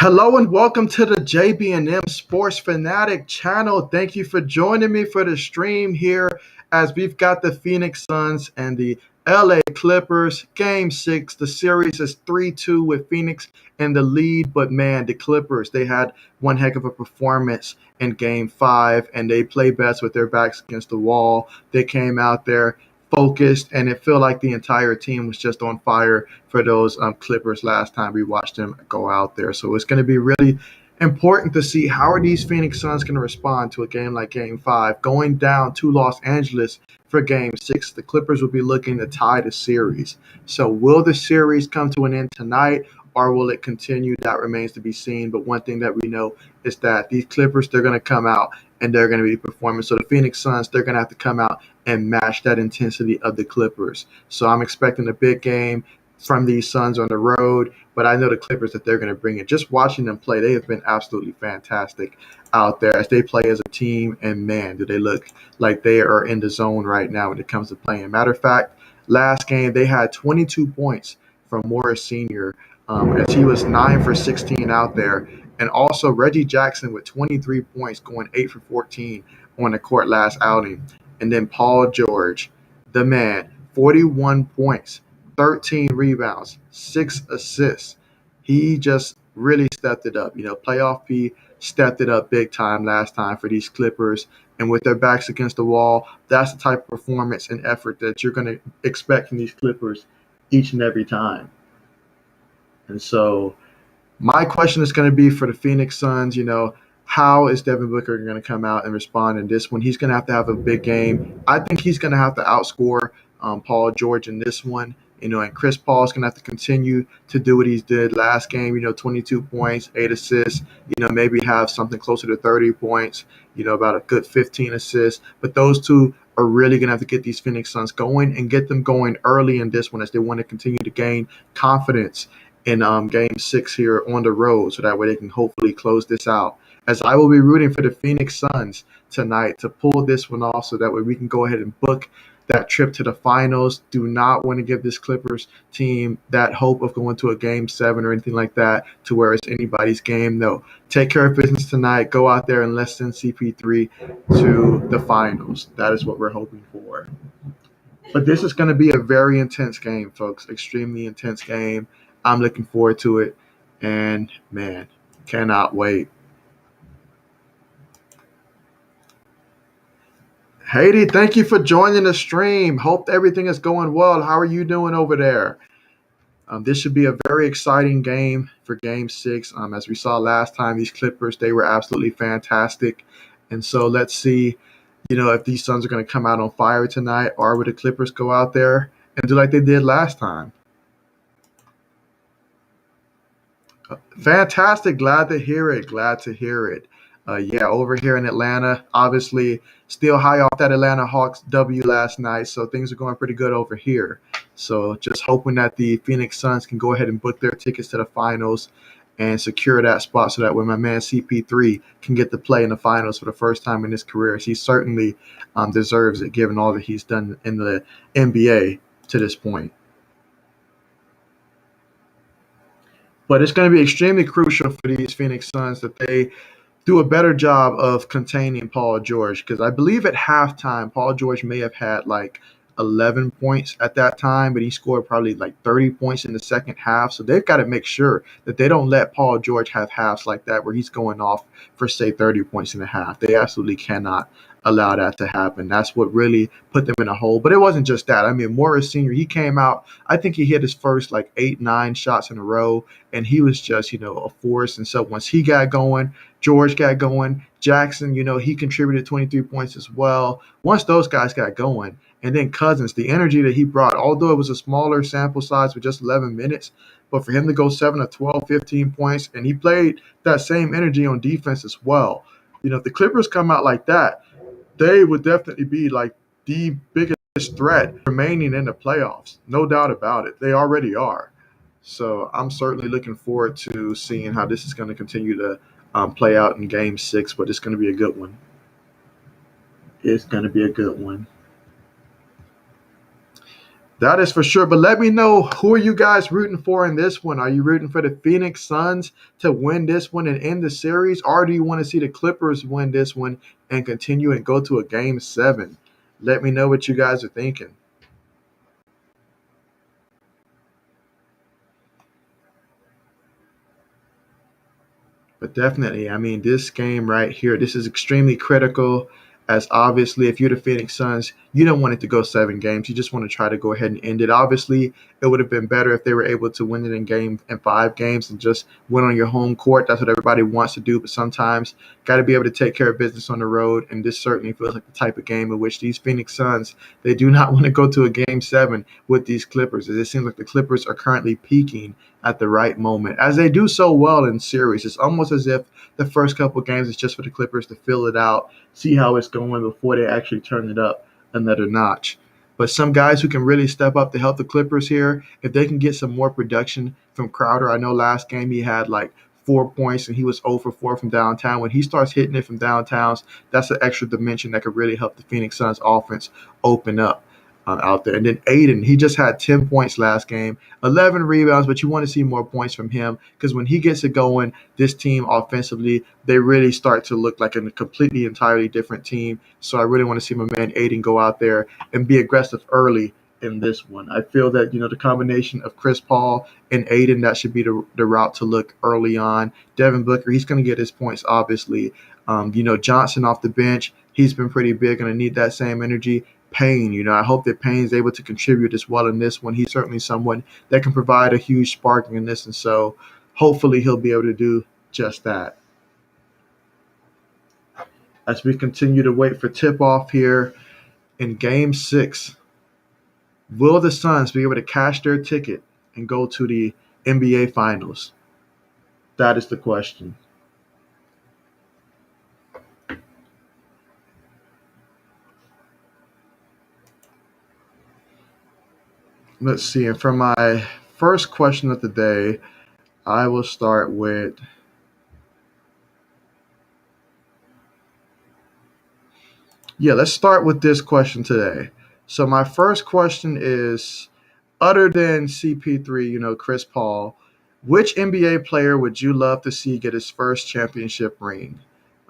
Hello and welcome to the JB&M Sports Fanatic channel. Thank you for joining me for the stream here as we've got the Phoenix Suns and the LA Clippers. Game 6, the series is 3-2 with Phoenix in the lead. But man, the Clippers, they had one heck of a performance in Game 5 and they play best with their backs against the wall. They came out there focused, and it felt like the entire team was just on fire for those Clippers last time we watched them go out there. So it's going to be really important to see how are these Phoenix Suns going to respond to a game like Game 5. Going down to Los Angeles for Game 6, the Clippers will be looking to tie the series. So will the series come to an end tonight, or will it continue? That remains to be seen. But one thing that we know is that these Clippers, they're going to come out and they're going to be performing. So the Phoenix Suns, they're going to have to come out and match that intensity of the Clippers. So I'm expecting a big game from these Suns on the road, but I know the Clippers that they're going to bring it. Just watching them play, they have been absolutely fantastic out there as they play as a team, and man, do they look like they are in the zone right now when it comes to playing. Matter of fact, last game they had 22 points from Morris Sr. As he was 9 for 16 out there, and also Reggie Jackson with 23 points, going 8 for 14 on the court last outing. And then Paul George, the man, 41 points, 13 rebounds, 6 assists. He just really stepped it up. Playoff P stepped it up big time last time for these Clippers. And with their backs against the wall, that's the type of performance and effort that you're going to expect from these Clippers each and every time. And so my question is going to be for the Phoenix Suns, how is Devin Booker going to come out and respond in this one? He's going to have a big game. I think he's going to have to outscore Paul George in this one. And Chris Paul's going to have to continue to do what he did last game, 22 points, 8 assists, maybe have something closer to 30 points, about a good 15 assists. But those two are really going to have to get these Phoenix Suns going and get them going early in this one as they want to continue to gain confidence in Game 6 here on the road, so that way they can hopefully close this out. As I will be rooting for the Phoenix Suns tonight to pull this one off, so that way we can go ahead and book that trip to the finals. Do not want to give this Clippers team that hope of going to a Game 7 or anything like that to where it's anybody's game. No, take care of business tonight. Go out there and let's send CP3 to the finals. That is what we're hoping for. But this is going to be a very intense game, folks. Extremely intense game. I'm looking forward to it, and man, cannot wait. Haiti, thank you for joining the stream. Hope everything is going well. How are you doing over there? This should be a very exciting game for Game 6. As we saw last time, these Clippers, they were absolutely fantastic. And so let's see, if these Suns are going to come out on fire tonight, or will the Clippers go out there and do like they did last time? Fantastic. Glad to hear it. Glad to hear it. Yeah, over here in Atlanta, obviously still high off that Atlanta Hawks W last night, so things are going pretty good over here. So just hoping that the Phoenix Suns can go ahead and book their tickets to the finals and secure that spot so that when my man CP3 can get to play in the finals for the first time in his career, he certainly deserves it given all that he's done in the NBA to this point. But it's going to be extremely crucial for these Phoenix Suns that they do a better job of containing Paul George, because I believe at halftime, Paul George may have had like 11 points at that time, but he scored probably like 30 points in the second half. So they've got to make sure that they don't let Paul George have halves like that where he's going off for, say, 30 points in a half. They absolutely cannot allow that to happen. That's what really put them in a hole. But it wasn't just that. I mean, Morris Sr., he came out, I think he hit his first like 8-9 shots in a row, and he was just, a force. And so once he got going, George got going, Jackson, he contributed 23 points as well. Once those guys got going, and then Cousins, the energy that he brought, although it was a smaller sample size with just 11 minutes, but for him to go 7 of 12, 15 points, and he played that same energy on defense as well. If the Clippers come out like that, they would definitely be like the biggest threat remaining in the playoffs. No doubt about it. They already are. So I'm certainly looking forward to seeing how this is going to continue to play out in Game 6, but it's going to be a good one. It's going to be a good one. That is for sure. But let me know, who are you guys rooting for in this one? Are you rooting for the Phoenix Suns to win this one and end the series? Or do you want to see the Clippers win this one and continue and go to a game 7? Let me know what you guys are thinking. But definitely, I mean, this game right here, this is extremely critical. As obviously, if you're the Phoenix Suns, you don't want it to go 7 games. You just want to try to go ahead and end it. Obviously, it would have been better if they were able to win it in 5 games and just win on your home court. That's what everybody wants to do. But sometimes, got to be able to take care of business on the road. And this certainly feels like the type of game in which these Phoenix Suns, they do not want to go to a game 7 with these Clippers. As it seems like the Clippers are currently peaking at the right moment, as they do so well in series. It's almost as if the first couple games is just for the Clippers to fill it out, see how it's going before they actually turn it up another notch. But some guys who can really step up to help the Clippers here, if they can get some more production from Crowder. I know last game he had like 4 points and he was 0 for 4 from downtown. When he starts hitting it from downtowns, that's an extra dimension that could really help the Phoenix Suns offense open up out there. And then Aiden, he just had 10 points last game, 11 rebounds, but you want to see more points from him because when he gets it going, this team offensively, they really start to look like a completely, entirely different team. So I really want to see my man Aiden go out there and be aggressive early in this one. I feel that, the combination of Chris Paul and Aiden, that should be the route to look early on. Devin Booker, he's going to get his points, obviously. Johnson off the bench, he's been pretty big, going to need that same energy. Payne, I hope that Payne's able to contribute as well in this one. He's certainly someone that can provide a huge spark in this, and so hopefully he'll be able to do just that. As we continue to wait for tip-off here in Game 6, will the Suns be able to cash their ticket and go to the NBA Finals? That is the question. Let's see. And for my first question of the day, I will start with, yeah, let's start with this question today. So my first question is, other than CP3, Chris Paul, which NBA player would you love to see get his first championship ring?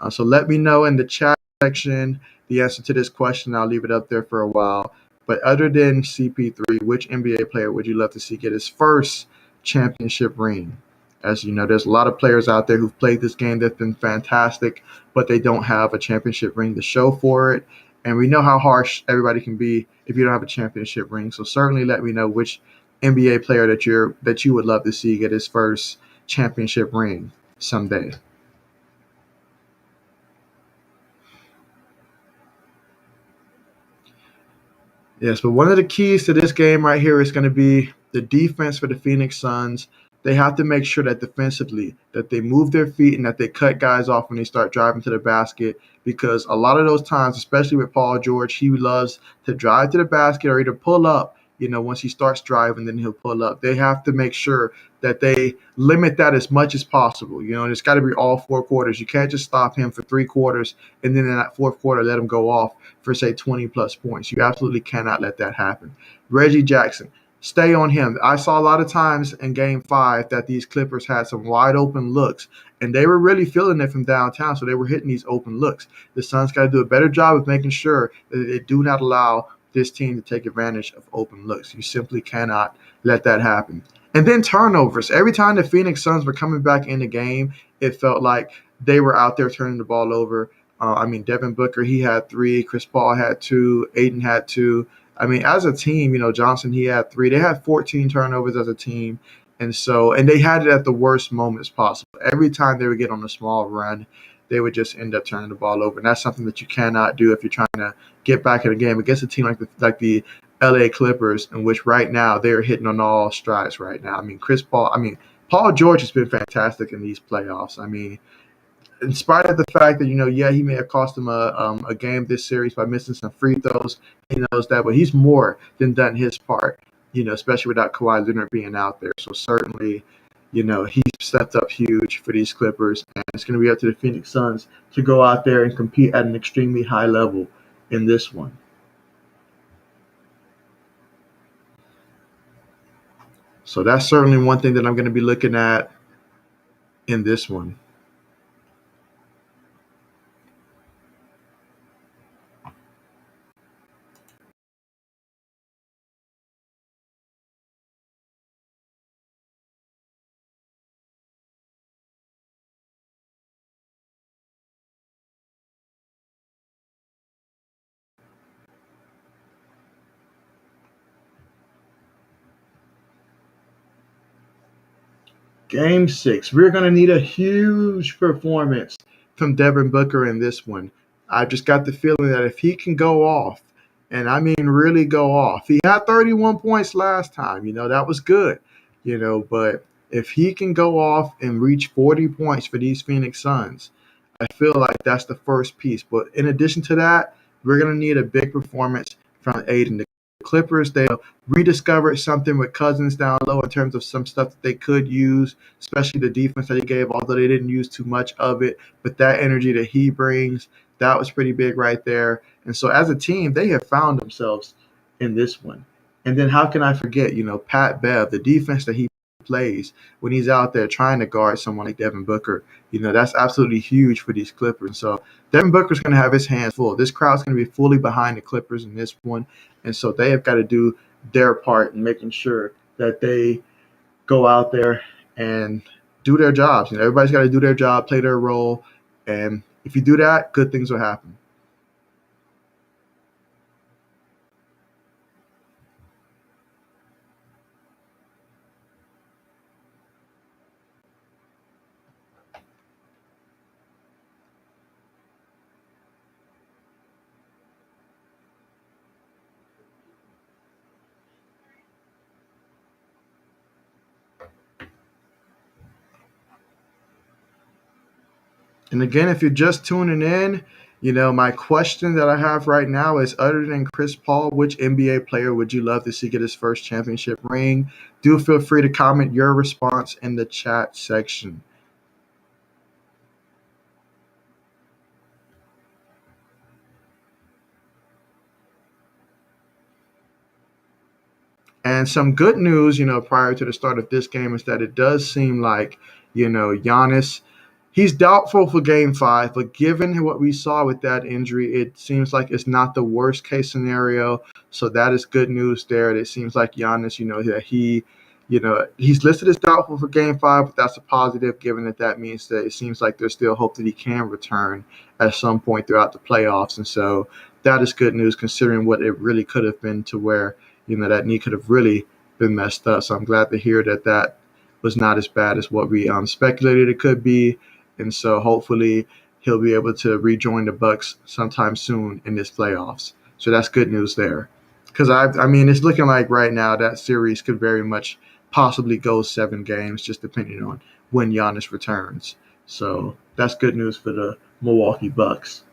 So let me know in the chat section the answer to this question. I'll leave it up there for a while. But other than CP3, which NBA player would you love to see get his first championship ring? As you know, there's a lot of players out there who've played this game that's been fantastic, but they don't have a championship ring to show for it. And we know how harsh everybody can be if you don't have a championship ring. So certainly let me know which NBA player that you would love to see get his first championship ring someday. Yes, but one of the keys to this game right here is going to be the defense for the Phoenix Suns. They have to make sure that defensively that they move their feet and that they cut guys off when they start driving to the basket, because a lot of those times, especially with Paul George, he loves to drive to the basket or either pull up. Once he starts driving, then he'll pull up. They have to make sure that they limit that as much as possible. And it's got to be all 4 quarters. You can't just stop him for 3 quarters and then in that fourth quarter let him go off for say 20 plus points. You absolutely cannot let that happen. Reggie Jackson, stay on him. I saw a lot of times in Game 5 that these Clippers had some wide open looks, and they were really feeling it from downtown, so they were hitting these open looks. The Suns got to do a better job of making sure that they do not allow this team to take advantage of open looks. You simply cannot let that happen. And then turnovers. Every time the Phoenix Suns were coming back in the game, it felt like they were out there turning the ball over. Devin Booker, he had 3. Chris Paul had 2. Aiden had 2. As a team, Johnson, he had 3. They had 14 turnovers as a team. And they had it at the worst moments possible. Every time they would get on a small run, they would just end up turning the ball over. And that's something that you cannot do if you're trying to get back in the game against a team like the LA Clippers, in which right now they're hitting on all strides right now. Paul George has been fantastic in these playoffs. In spite of the fact that, he may have cost him a game this series by missing some free throws. He knows that, but he's more than done his part, especially without Kawhi Leonard being out there. So certainly, he stepped up huge for these Clippers, and it's going to be up to the Phoenix Suns to go out there and compete at an extremely high level in this one. So that's certainly one thing that I'm going to be looking at in this one. Game six, we're going to need a huge performance from Devin Booker in this one. I just got the feeling that if he can go off, and I mean really go off, he had 31 points last time. That was good. But if he can go off and reach 40 points for these Phoenix Suns, I feel like that's the first piece. But in addition to that, we're going to need a big performance from Aiden. The Clippers, they rediscovered something with Cousins down low in terms of some stuff that they could use, especially the defense that he gave, although they didn't use too much of it. But that energy that he brings, that was pretty big right there. And so as a team, they have found themselves in this one. And then how can I forget, Pat Bev, the defense that he plays when he's out there trying to guard someone like Devin Booker, that's absolutely huge for these Clippers. So Devin Booker's going to have his hands full. This crowd's going to be fully behind the Clippers in this one. And so they have got to do their part in making sure that they go out there and do their jobs. Everybody's got to do their job, play their role. And if you do that, good things will happen. And again, if you're just tuning in, my question that I have right now is, other than Chris Paul, which NBA player would you love to see get his first championship ring? Do feel free to comment your response in the chat section. And some good news, prior to the start of this game is that it does seem like, Giannis, he's doubtful for game five, but given what we saw with that injury, it seems like it's not the worst case scenario. So that is good news there. It seems like Giannis, that he's listed as doubtful for game five, but that's a positive given that means that it seems like there's still hope that he can return at some point throughout the playoffs. And so that is good news considering what it really could have been, to where that knee could have really been messed up. So I'm glad to hear that was not as bad as what we speculated it could be. And so hopefully he'll be able to rejoin the Bucks sometime soon in this playoffs. So that's good news there. Because I mean, it's looking like right now that series could very much possibly go 7 games, just depending on when Giannis returns. So that's good news for the Milwaukee Bucks.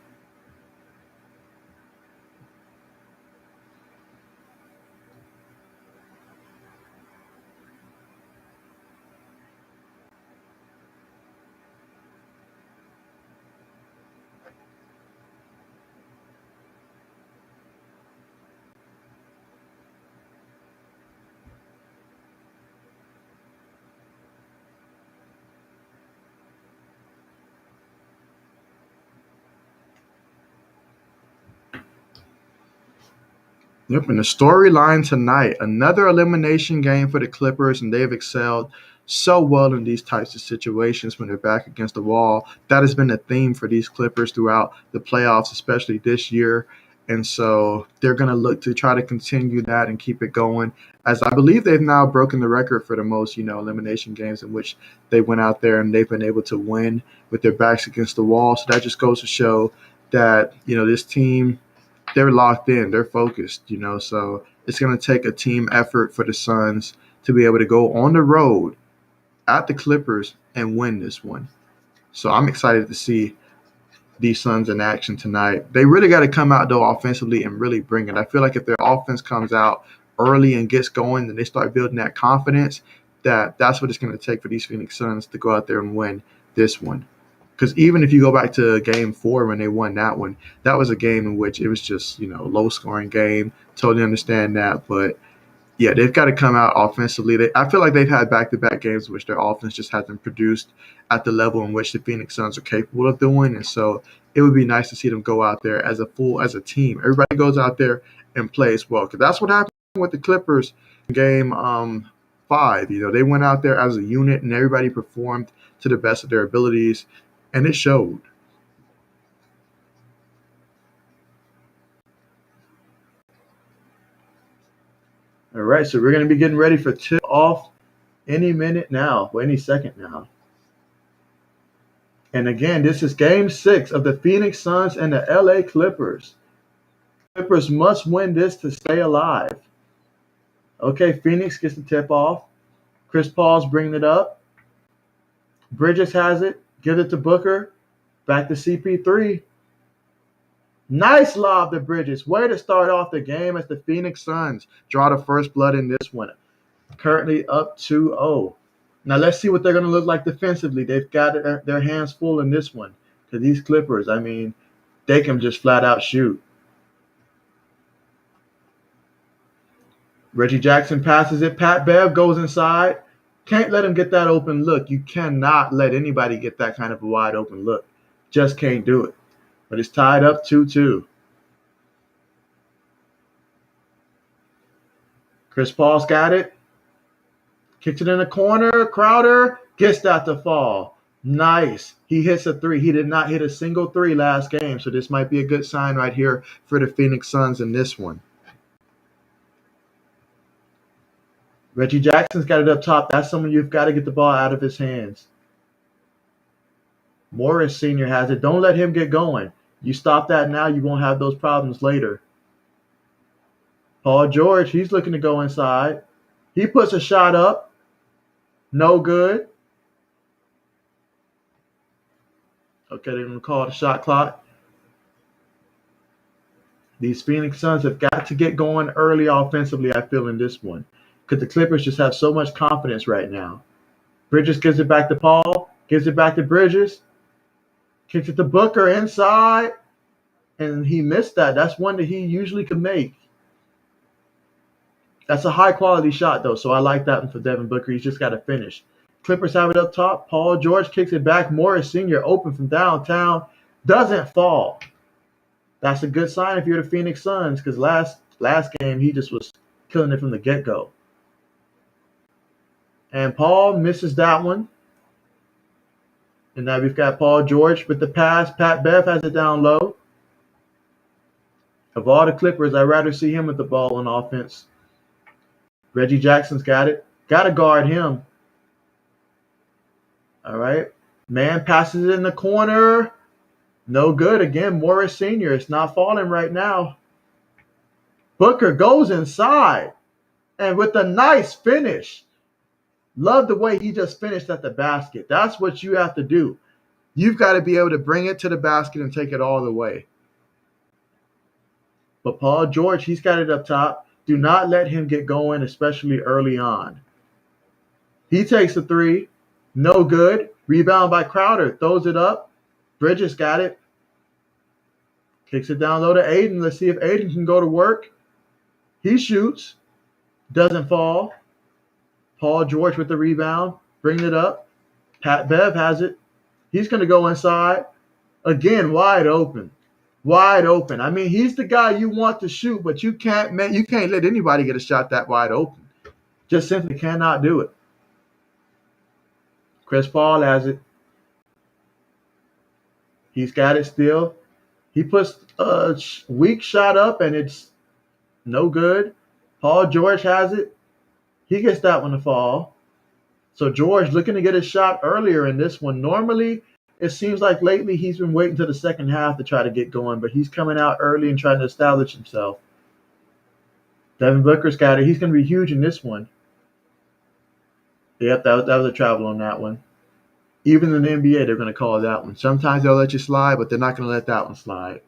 Yep, and the storyline tonight, another elimination game for the Clippers, and they've excelled so well in these types of situations when they're back against the wall. That has been a theme for these Clippers throughout the playoffs, especially this year. And so they're going to look to try to continue that and keep it going, as I believe they've now broken the record for the most, elimination games in which they went out there and they've been able to win with their backs against the wall. So that just goes to show that, this team, they're locked in, they're focused, so it's going to take a team effort for the Suns to be able to go on the road at the Clippers and win this one. So I'm excited to see these Suns in action tonight. They really got to come out though offensively and really bring it. I feel like if their offense comes out early and gets going and they start building that confidence, that's what it's going to take for these Phoenix Suns to go out there and win this one. Because even if you go back to game four when they won that one, that was a game in which it was just, low scoring game. Totally understand that. But Yeah, they've got to come out offensively. I feel like they've had back-to-back games in which their offense just hasn't produced at the level in which the Phoenix Suns are capable of doing, and so it would be nice to see them go out there as a team. Everybody goes out there and plays well, because that's what happened with the Clippers in Game 5. They went out there as a unit, and everybody performed to the best of their abilities, and it showed. All right, so we're going to be getting ready for tip off any minute now, or any second now. And again, this is game 6 of the Phoenix Suns and the LA Clippers. Clippers must win this to stay alive. Okay, Phoenix gets the tip off. Chris Paul's bringing it up. Bridges has it. Give it to Booker. Back to CP3. Nice lob to Bridges. Way to start off the game as the Phoenix Suns draw the first blood in this one. Currently up 2-0. Now let's see what they're going to look like defensively. They've got their hands full in this one. Because these Clippers, they can just flat out shoot. Reggie Jackson passes it. Pat Bev goes inside. Can't let him get that open look. You cannot let anybody get that kind of a wide open look. Just can't do it. But it's tied up 2-2. Chris Paul's got it. Kicks it in the corner. Crowder gets that to fall. Nice. He hits a 3. He did not hit a single 3 last game, so this might be a good sign right here for the Phoenix Suns in this one. Reggie Jackson's got it up top. That's someone you've got to get the ball out of his hands. Morris Sr. has it. Don't let him get going. You stop that now, you won't have those problems later. Paul George, he's looking to go inside. He puts a shot up. No good. Okay, they're going to call it a shot clock. These Phoenix Suns have got to get going early offensively, I feel, in this one. Because the Clippers just have so much confidence right now. Bridges gives it back to Paul. Gives it back to Bridges. Kicks it to Booker inside. And he missed that. That's one that he usually can make. That's a high-quality shot, though, so I like that one for Devin Booker. He's just got to finish. Clippers have it up top. Paul George kicks it back. Morris Sr. open from downtown. Doesn't fall. That's a good sign if you're the Phoenix Suns, because last game he just was killing it from the get-go. And Paul misses that one. And now we've got Paul George with the pass. Pat Bev has it down low. Of all the Clippers, I'd rather see him with the ball on offense. Reggie Jackson's got it. Got to guard him. All right. Man passes it in the corner. No good. Again, Morris Sr. It's not falling right now. Booker goes inside. And with a nice finish. Love the way he just finished at the basket. That's what you have to do. You've got to be able to bring it to the basket and take it all the way. But Paul George, he's got it up top. Do not let him get going, especially early on. He takes a 3. No good. Rebound by Crowder. Throws it up. Bridges got it. Kicks it down low to Aiden. Let's see if Aiden can go to work. He shoots. Doesn't fall. Paul George with the rebound. Bring it up. Pat Bev has it. He's going to go inside. Again, wide open. Wide open. He's the guy you want to shoot, but you can't let anybody get a shot that wide open. Just simply cannot do it. Chris Paul has it. He's got it still. He puts a weak shot up, and it's no good. Paul George has it. He gets that one to fall. So George looking to get a shot earlier in this one. Normally, it seems like lately he's been waiting to the second half to try to get going, but he's coming out early and trying to establish himself. Devin Booker's got it. He's going to be huge in this one. Yep, that was a travel on that one. Even in the NBA, they're going to call that one. Sometimes they'll let you slide, but they're not going to let that one slide.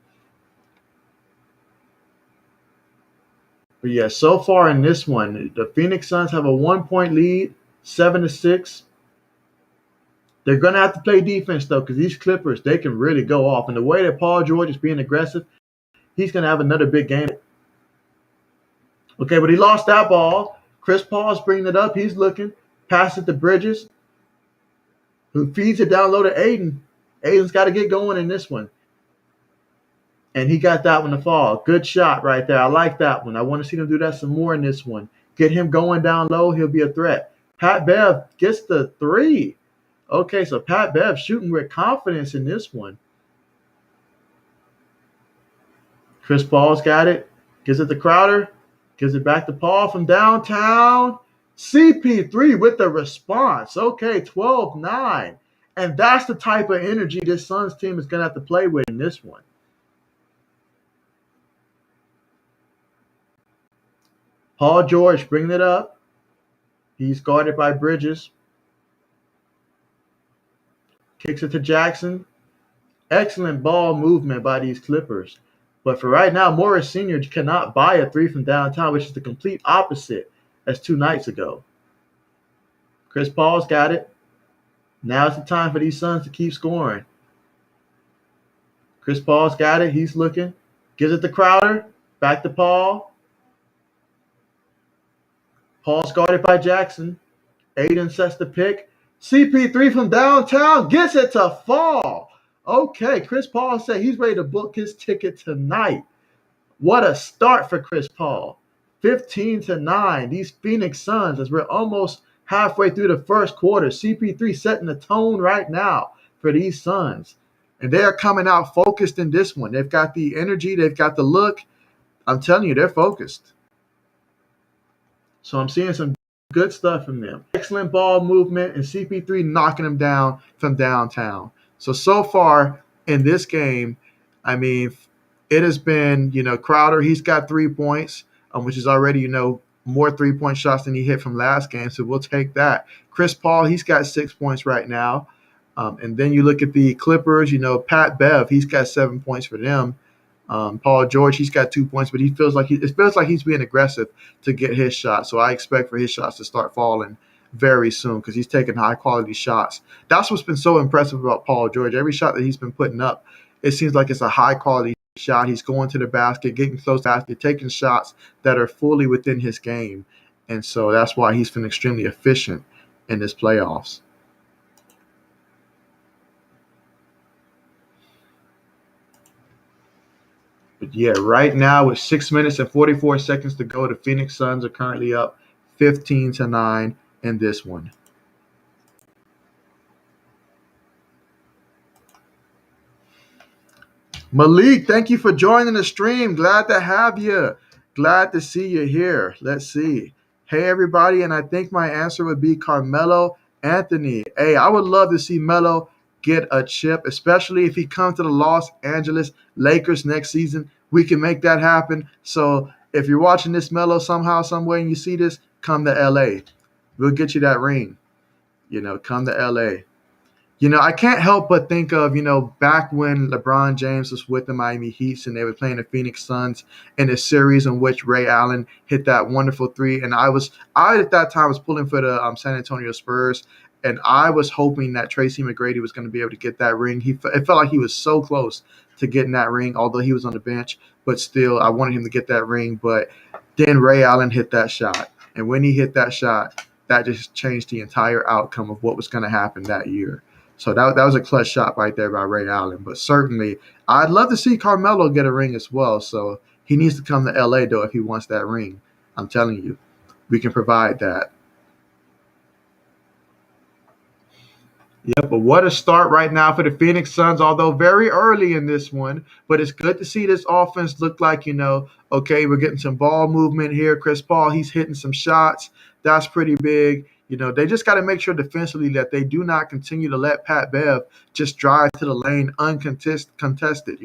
But yeah, so far in this one, the Phoenix Suns have a 1-point lead, 7-6. They're going to have to play defense, though, because these Clippers, they can really go off. And the way that Paul George is being aggressive, he's going to have another big game. Okay, but he lost that ball. Chris Paul's bringing it up. He's looking. Pass it to Bridges, who feeds it down low to Aiden. Aiden's got to get going in this one. And he got that one to fall. Good shot right there. I like that one. I want to see him do that some more in this one. Get him going down low. He'll be a threat. Pat Bev gets the three. Okay, so Pat Bev shooting with confidence in this one. Chris Paul's got it. Gives it to Crowder. Gives it back to Paul from downtown. CP3 with the response. Okay, 12-9. And that's the type of energy this Suns team is going to have to play with in this one. Paul George bringing it up. He's guarded by Bridges. Kicks it to Jackson. Excellent ball movement by these Clippers. But for right now, Morris Sr. cannot buy a three from downtown, which is the complete opposite as 2 nights ago. Chris Paul's got it. Now's the time for these Suns to keep scoring. Chris Paul's got it. He's looking. Gives it to Crowder. Back to Paul. Paul's guarded by Jackson. Aiden sets the pick. CP3 from downtown gets it to fall. Okay, Chris Paul said he's ready to book his ticket tonight. What a start for Chris Paul. 15-9. These Phoenix Suns, as we're almost halfway through the first quarter, CP3 setting the tone right now for these Suns. And they are coming out focused in this one. They've got the energy. They've got the look. I'm telling you, they're focused. So I'm seeing some good stuff from them. Excellent ball movement, and CP3 knocking them down from downtown. So far in this game, I mean, it has been, Crowder, he's got 3 points, which is already, more 3-point shots than he hit from last game. So we'll take that. Chris Paul, he's got 6 points right now. And then you look at the Clippers, Pat Bev, he's got 7 points for them. Paul George, he's got 2 points, but it feels like he's being aggressive to get his shot. So I expect for his shots to start falling very soon because he's taking high-quality shots. That's what's been so impressive about Paul George. Every shot that he's been putting up, it seems like it's a high-quality shot. He's going to the basket, getting close to the basket, taking shots that are fully within his game. And so that's why he's been extremely efficient in this playoffs. But yeah, right now with 6 minutes and 44 seconds to go, the Phoenix Suns are currently up 15-9 in this one. Malik, thank you for joining the stream. Glad to have you. Glad to see you here. Let's see. Hey, everybody, and I think my answer would be Carmelo Anthony. Hey, I would love to see Melo get a chip, especially if he comes to the Los Angeles Lakers next season. We can make that happen. So if you're watching this, Melo, somehow, somewhere, and you see this, come to L.A. We'll get you that ring. Come to L.A. I can't help but think of, back when LeBron James was with the Miami Heat and they were playing the Phoenix Suns in a series in which Ray Allen hit that wonderful three. And I at that time was pulling for the San Antonio Spurs. And I was hoping that Tracy McGrady was going to be able to get that ring. It felt like he was so close to getting that ring, although he was on the bench. But still, I wanted him to get that ring. But then Ray Allen hit that shot. And when he hit that shot, that just changed the entire outcome of what was going to happen that year. So that was a clutch shot right there by Ray Allen. But certainly, I'd love to see Carmelo get a ring as well. So he needs to come to L.A., though, if he wants that ring. I'm telling you, we can provide that. Yeah, but what a start right now for the Phoenix Suns, although very early in this one. But it's good to see this offense look like, okay, we're getting some ball movement here. Chris Paul, he's hitting some shots. That's pretty big. They just got to make sure defensively that they do not continue to let Pat Bev just drive to the lane uncontested.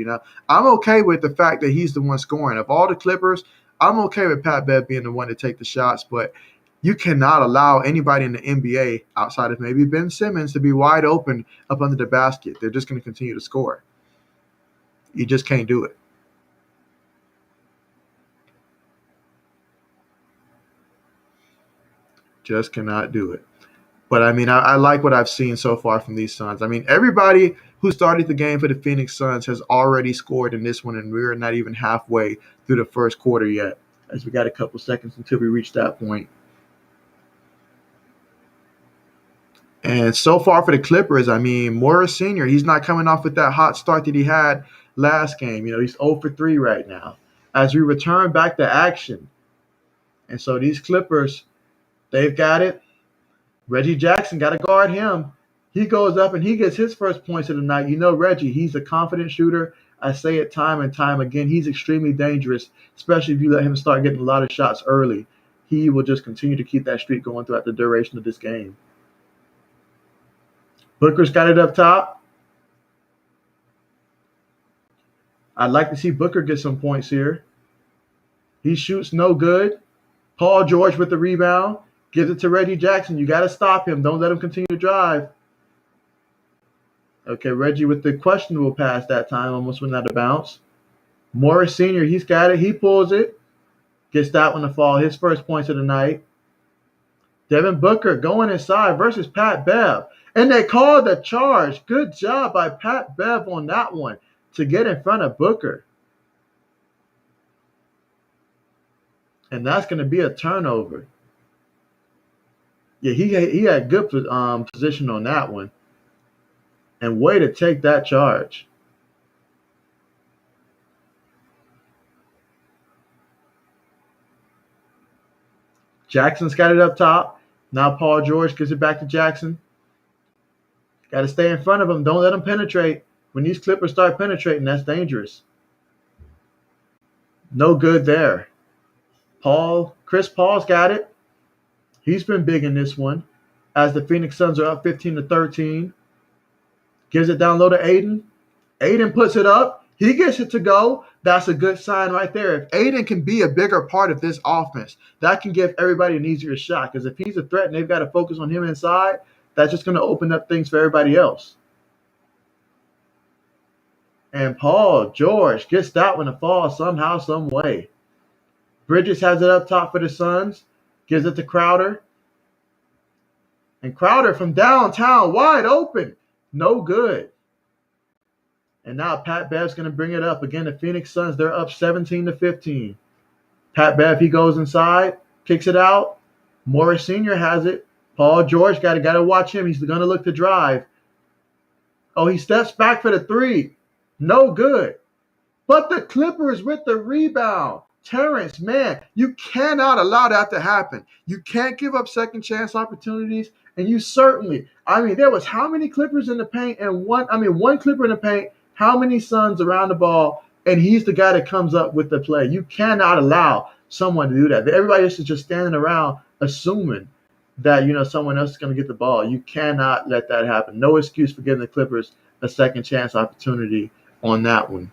I'm okay with the fact that he's the one scoring. Of all the Clippers, I'm okay with Pat Bev being the one to take the shots, but you cannot allow anybody in the NBA outside of maybe Ben Simmons to be wide open up under the basket. They're just going to continue to score. You just can't do it. Just cannot do it. But, I like what I've seen so far from these Suns. Everybody who started the game for the Phoenix Suns has already scored in this one, and we're not even halfway through the first quarter yet, as we got a couple seconds until we reach that point. And so far for the Clippers, I mean, Morris Sr., he's not coming off with that hot start that he had last game. He's 0 for 3 right now. As we return back to action, and so these Clippers, they've got it. Reggie Jackson got to guard him. He goes up and he gets his first points of the night. Reggie, he's a confident shooter. I say it time and time again. He's extremely dangerous, especially if you let him start getting a lot of shots early. He will just continue to keep that streak going throughout the duration of this game. Booker's got it up top. I'd like to see Booker get some points here. He shoots no good. Paul George with the rebound. Gives it to Reggie Jackson. You got to stop him. Don't let him continue to drive. Okay, Reggie with the questionable pass that time. Almost went out of bounds. Morris Sr., he's got it. He pulls it. Gets that one to fall. His first points of the night. Devin Booker going inside versus Pat Bev. And they called the charge. Good job by Pat Bev on that one to get in front of Booker. And that's going to be a turnover. Yeah, he had good position on that one. And way to take that charge. Jackson's got it up top. Now Paul George gives it back to Jackson. Got to stay in front of him. Don't let him penetrate. When these Clippers start penetrating, that's dangerous. No good there. Chris Paul's got it. He's been big in this one. As the Phoenix Suns are up 15-13. Gives it down low to Aiden. Aiden puts it up. He gets it to go. That's a good sign right there. If Aiden can be a bigger part of this offense, that can give everybody an easier shot. Because if he's a threat and they've got to focus on him inside, that's just going to open up things for everybody else. And Paul George gets that one to fall somehow, some way. Bridges has it up top for the Suns. Gives it to Crowder. And Crowder from downtown, wide open. No good. And now Pat Bev's going to bring it up. Again, the Phoenix Suns, they're up 17-15. Pat Bev, he goes inside, kicks it out. Morris Sr. has it. Paul George got to watch him. He's going to look to drive. Oh, he steps back for the three. No good. But the Clippers with the rebound. Terrence, man, you cannot allow that to happen. You can't give up second chance opportunities. And you certainly, there was how many Clippers in the paint and one Clipper in the paint, how many Suns around the ball, and he's the guy that comes up with the play. You cannot allow someone to do that. Everybody else is just standing around assuming that, someone else is going to get the ball. You cannot let that happen. No excuse for giving the Clippers a second chance opportunity on that one.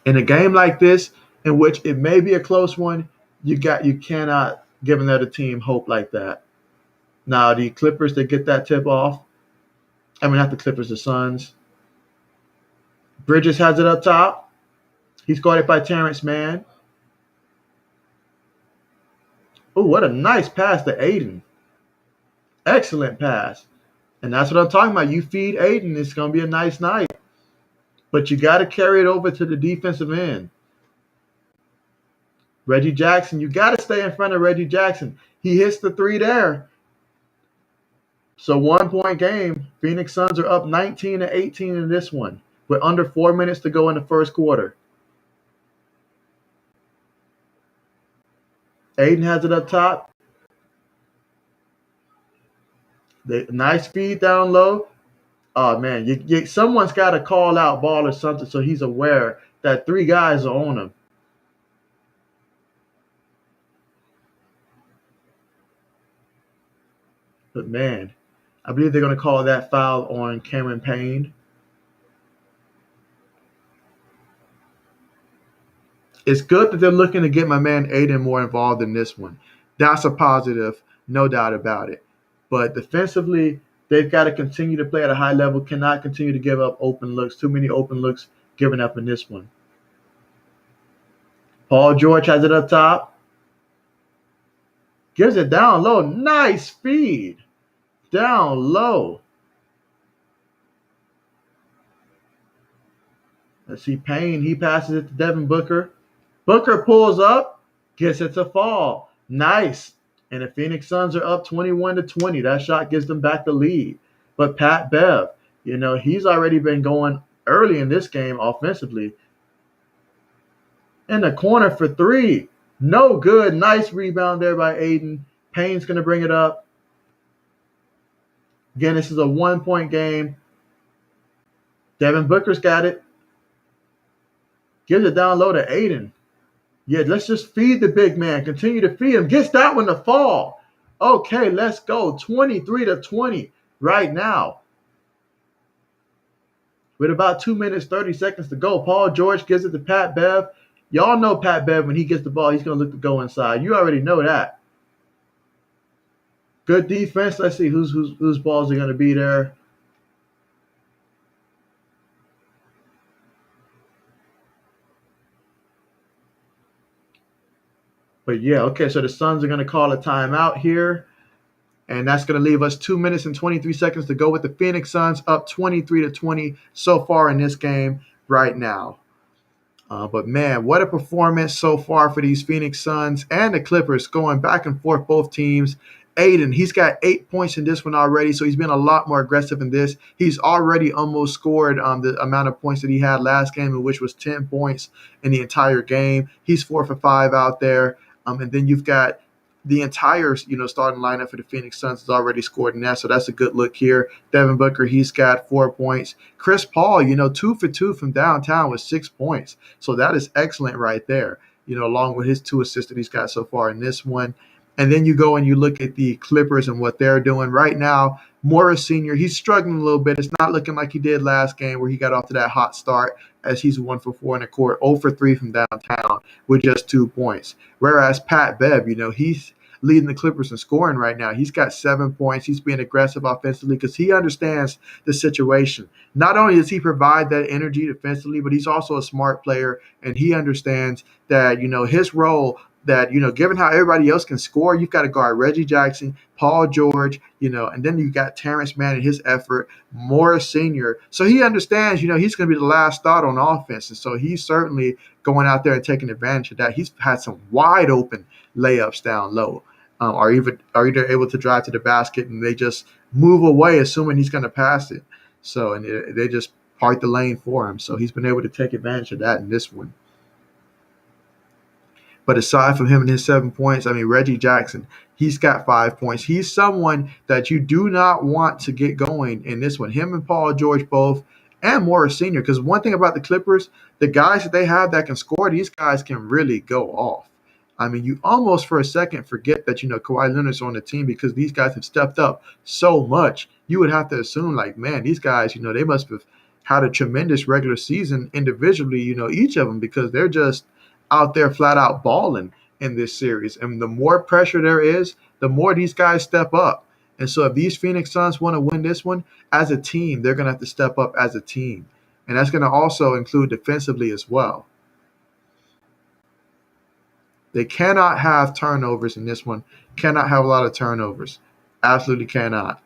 In a game like this, in which it may be a close one, you cannot give another team hope like that. Now, the Clippers, they get that tip off. Not the Clippers, the Suns. Bridges has it up top. He's guarded by Terrence Mann. Oh, what a nice pass to Aiden. Excellent pass. And that's what I'm talking about. You feed Aiden, it's going to be a nice night. But you got to carry it over to the defensive end. Reggie Jackson, you got to stay in front of Reggie Jackson. He hits the three there. So 1 point game. Phoenix Suns are up 19-18 in this one with under 4 minutes to go in the first quarter. Aiden has it up top. Nice feed down low. Oh, man, someone's got to call out ball or something so he's aware that three guys are on him. But, man, I believe they're going to call that foul on Cameron Payne. It's good that they're looking to get my man Aiden more involved in this one. That's a positive, no doubt about it. But defensively, they've got to continue to play at a high level, cannot continue to give up open looks. Too many open looks given up in this one. Paul George has it up top. Gives it down low. Nice feed. Down low. Let's see, Payne, he passes it to Devin Booker. Booker pulls up, gets it to fall. Nice And the Phoenix Suns are up 21-20. That shot gives them back the lead. But Pat Bev, he's already been going early in this game offensively. In the corner for three. No good. Nice rebound there by Aiden. Payne's going to bring it up. Again, this is a 1-point game. Devin Booker's got it. Gives it down low to Aiden. Yeah, let's just feed the big man. Continue to feed him. Gets that one to fall. Okay, let's go. 23-20 right now. With about 2 minutes, 30 seconds to go, Paul George gives it to Pat Bev. Y'all know Pat Bev, when he gets the ball, he's going to look to go inside. You already know that. Good defense. Let's see whose balls are going to be there. But yeah, okay, so the Suns are going to call a timeout here. And that's going to leave us 2 minutes and 23 seconds to go with the Phoenix Suns up 23-20 so far in this game right now. But man, what a performance so far for these Phoenix Suns and the Clippers, going back and forth, both teams. Aiden, he's got 8 points in this one already, so he's been a lot more aggressive in this. He's already almost scored the amount of points that he had last game, which was 10 points in the entire game. He's 4 for 5 out there. And then you've got the entire starting lineup for the Phoenix Suns has already scored in that, so that's a good look here. Devin Booker, he's got 4 points. Chris Paul, 2 for 2 from downtown with 6 points, so that is excellent right there. Along with his 2 assists that he's got so far in this one. And then you go and you look at the Clippers and what they're doing right now. Morris Sr., he's struggling a little bit. It's not looking like he did last game where he got off to that hot start, as he's 1 for 4 in the court, 0 for 3 from downtown with just 2 points. Whereas Pat Bev, he's leading the Clippers in scoring right now. He's got 7 points. He's being aggressive offensively because he understands the situation. Not only does he provide that energy defensively, but he's also a smart player, and he understands that, his role, that, given how everybody else can score, you've got to guard Reggie Jackson, Paul George, and then you got Terrence Mann and his effort, Morris Sr. So he understands, he's going to be the last thought on offense. And so he's certainly going out there and taking advantage of that. He's had some wide open layups down low, are either able to drive to the basket and they just move away assuming he's going to pass it. So, and they just part the lane for him. So he's been able to take advantage of that in this one. But aside from him and his 7 points, Reggie Jackson, he's got 5 points. He's someone that you do not want to get going in this one. Him and Paul George both, and Morris Sr. Because one thing about the Clippers, the guys that they have that can score, these guys can really go off. You almost for a second forget that, Kawhi Leonard's on the team because these guys have stepped up so much. You would have to assume, man, these guys, they must have had a tremendous regular season individually, each of them, because they're just out there flat out balling in this series. And the more pressure there is, the more these guys step up. And so if these Phoenix Suns want to win this one as a team, they're going to have to step up as a team. And that's going to also include defensively as well. They cannot have turnovers in this one. Cannot have a lot of turnovers. Absolutely cannot.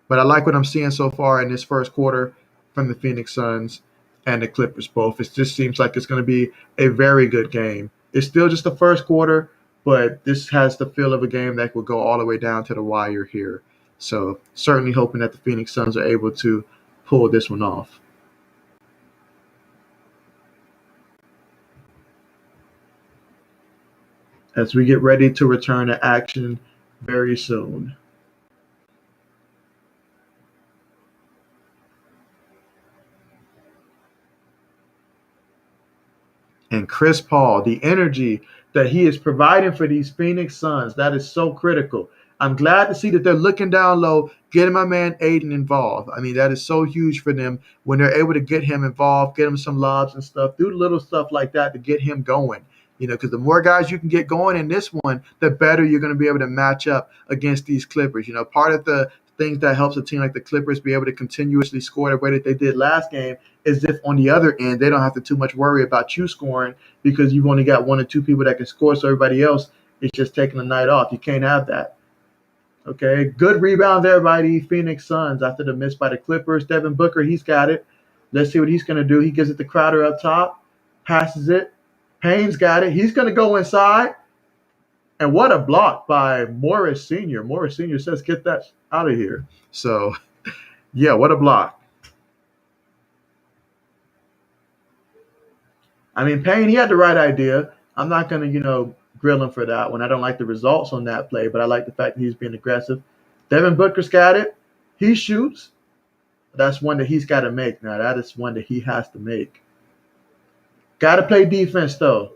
But I like what I'm seeing so far in this first quarter from the Phoenix Suns and the Clippers both. It just seems like it's going to be a very good game. It's still just the first quarter, but this has the feel of a game that will go all the way down to the wire here. So certainly hoping that the Phoenix Suns are able to pull this one off. As we get ready to return to action very soon. And Chris Paul, the energy that he is providing for these Phoenix Suns, that is so critical. I'm glad to see that they're looking down low, getting my man Aiden involved. That is so huge for them when they're able to get him involved, get him some lobs and stuff, do little stuff like that to get him going. Because the more guys you can get going in this one, the better you're going to be able to match up against these Clippers. Part of the things that helps a team like the Clippers be able to continuously score the way that they did last game is if on the other end, they don't have to too much worry about you scoring because you've only got 1 or 2 people that can score. So everybody else is just taking a night off. You can't have that. Okay. Good rebound there by the Phoenix Suns after the miss by the Clippers. Devin Booker, he's got it. Let's see what he's going to do. He gives it to Crowder up top, passes it. Payne's got it. He's going to go inside. And what a block by Morris Sr. Morris Sr. says, get that out of here. So, yeah, what a block. I mean, Payne, he had the right idea. I'm not going to, grill him for that one. I don't like the results on that play, but I like the fact that he's being aggressive. Devin Booker's got it. He shoots. That's one that he's got to make now. That is one that he has to make. Got to play defense, though,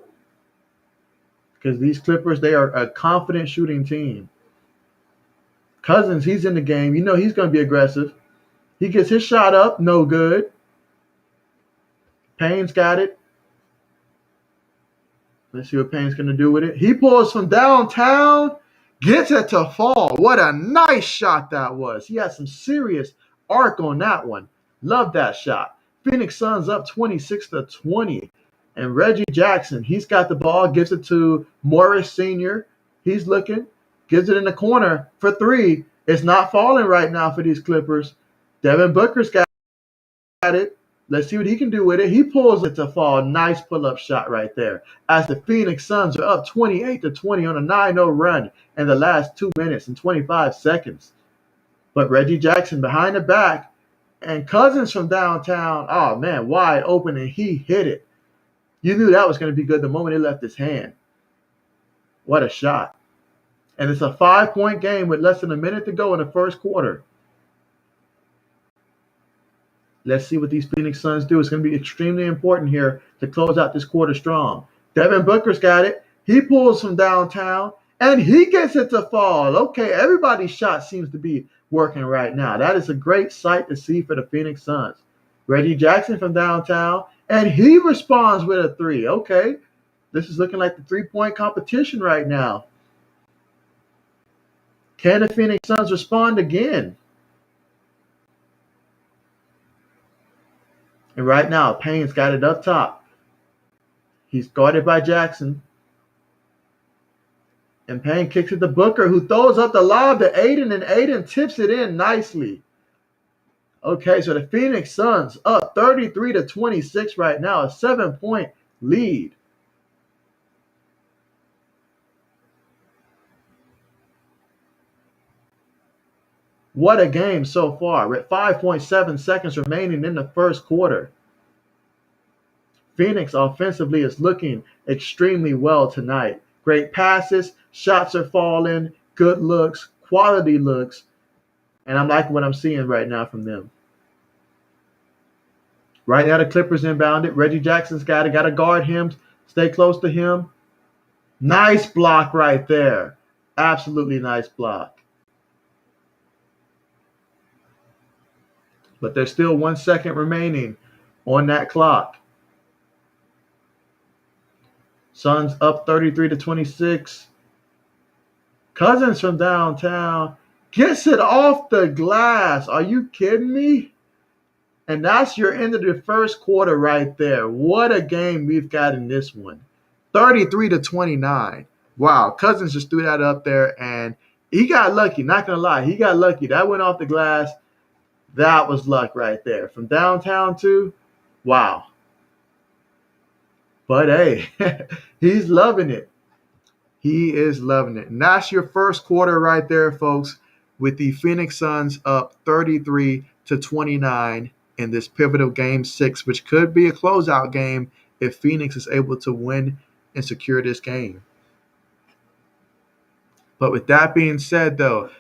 because these Clippers, they are a confident shooting team. Cousins, he's in the game. He's going to be aggressive. He gets his shot up. No good. Payne's got it. Let's see what Payne's going to do with it. He pulls from downtown, gets it to fall. What a nice shot that was. He had some serious arc on that one. Love that shot. Phoenix Suns up 26-20. And Reggie Jackson, he's got the ball, gives it to Morris Sr. He's looking, gives it in the corner for three. It's not falling right now for these Clippers. Devin Booker's got it. Let's see what he can do with it. He pulls it to fall. Nice pull-up shot right there. As the Phoenix Suns are up 28-20 on a 9-0 run in the last 2 minutes and 25 seconds. But Reggie Jackson behind the back and Cousins from downtown. Oh, man, wide open, and he hit it. You knew that was going to be good the moment it left his hand. What a shot. And it's a 5-point game with less than a minute to go in the first quarter. Let's see what these Phoenix Suns do. It's going to be extremely important here to close out this quarter strong. Devin Booker's got it. He pulls from downtown, and he gets it to fall. Okay, everybody's shot seems to be working right now. That is a great sight to see for the Phoenix Suns. Reggie Jackson from downtown, and he responds with a three. Okay, this is looking like the three-point competition right now. Can the Phoenix Suns respond again? And right now, Payne's got it up top. He's guarded by Jackson. And Payne kicks it to Booker, who throws up the lob to Aiden, and Aiden tips it in nicely. Okay, so the Phoenix Suns up 33-26 right now, a 7-point lead. What a game so far, with 5.7 seconds remaining in the first quarter. Phoenix offensively is looking extremely well tonight. Great passes, shots are falling, good looks, quality looks, and I'm liking what I'm seeing right now from them. Right now the Clippers inbounded. Reggie Jackson's got it, got to guard him, stay close to him. Nice block right there. Absolutely nice block. But there's still 1 second remaining on that clock. Suns up 33-26. Cousins from downtown gets it off the glass. Are you kidding me? And that's your end of the first quarter right there. What a game we've got in this one. 33-29. Wow, Cousins just threw that up there, and he got lucky. Not going to lie, he got lucky. That went off the glass. That was luck right there. From downtown too, wow. But hey, he's loving it. He is loving it. And that's your first quarter right there, folks, with the Phoenix Suns up 33-29 in this pivotal Game 6, which could be a closeout game if Phoenix is able to win and secure this game. But with that being said, though,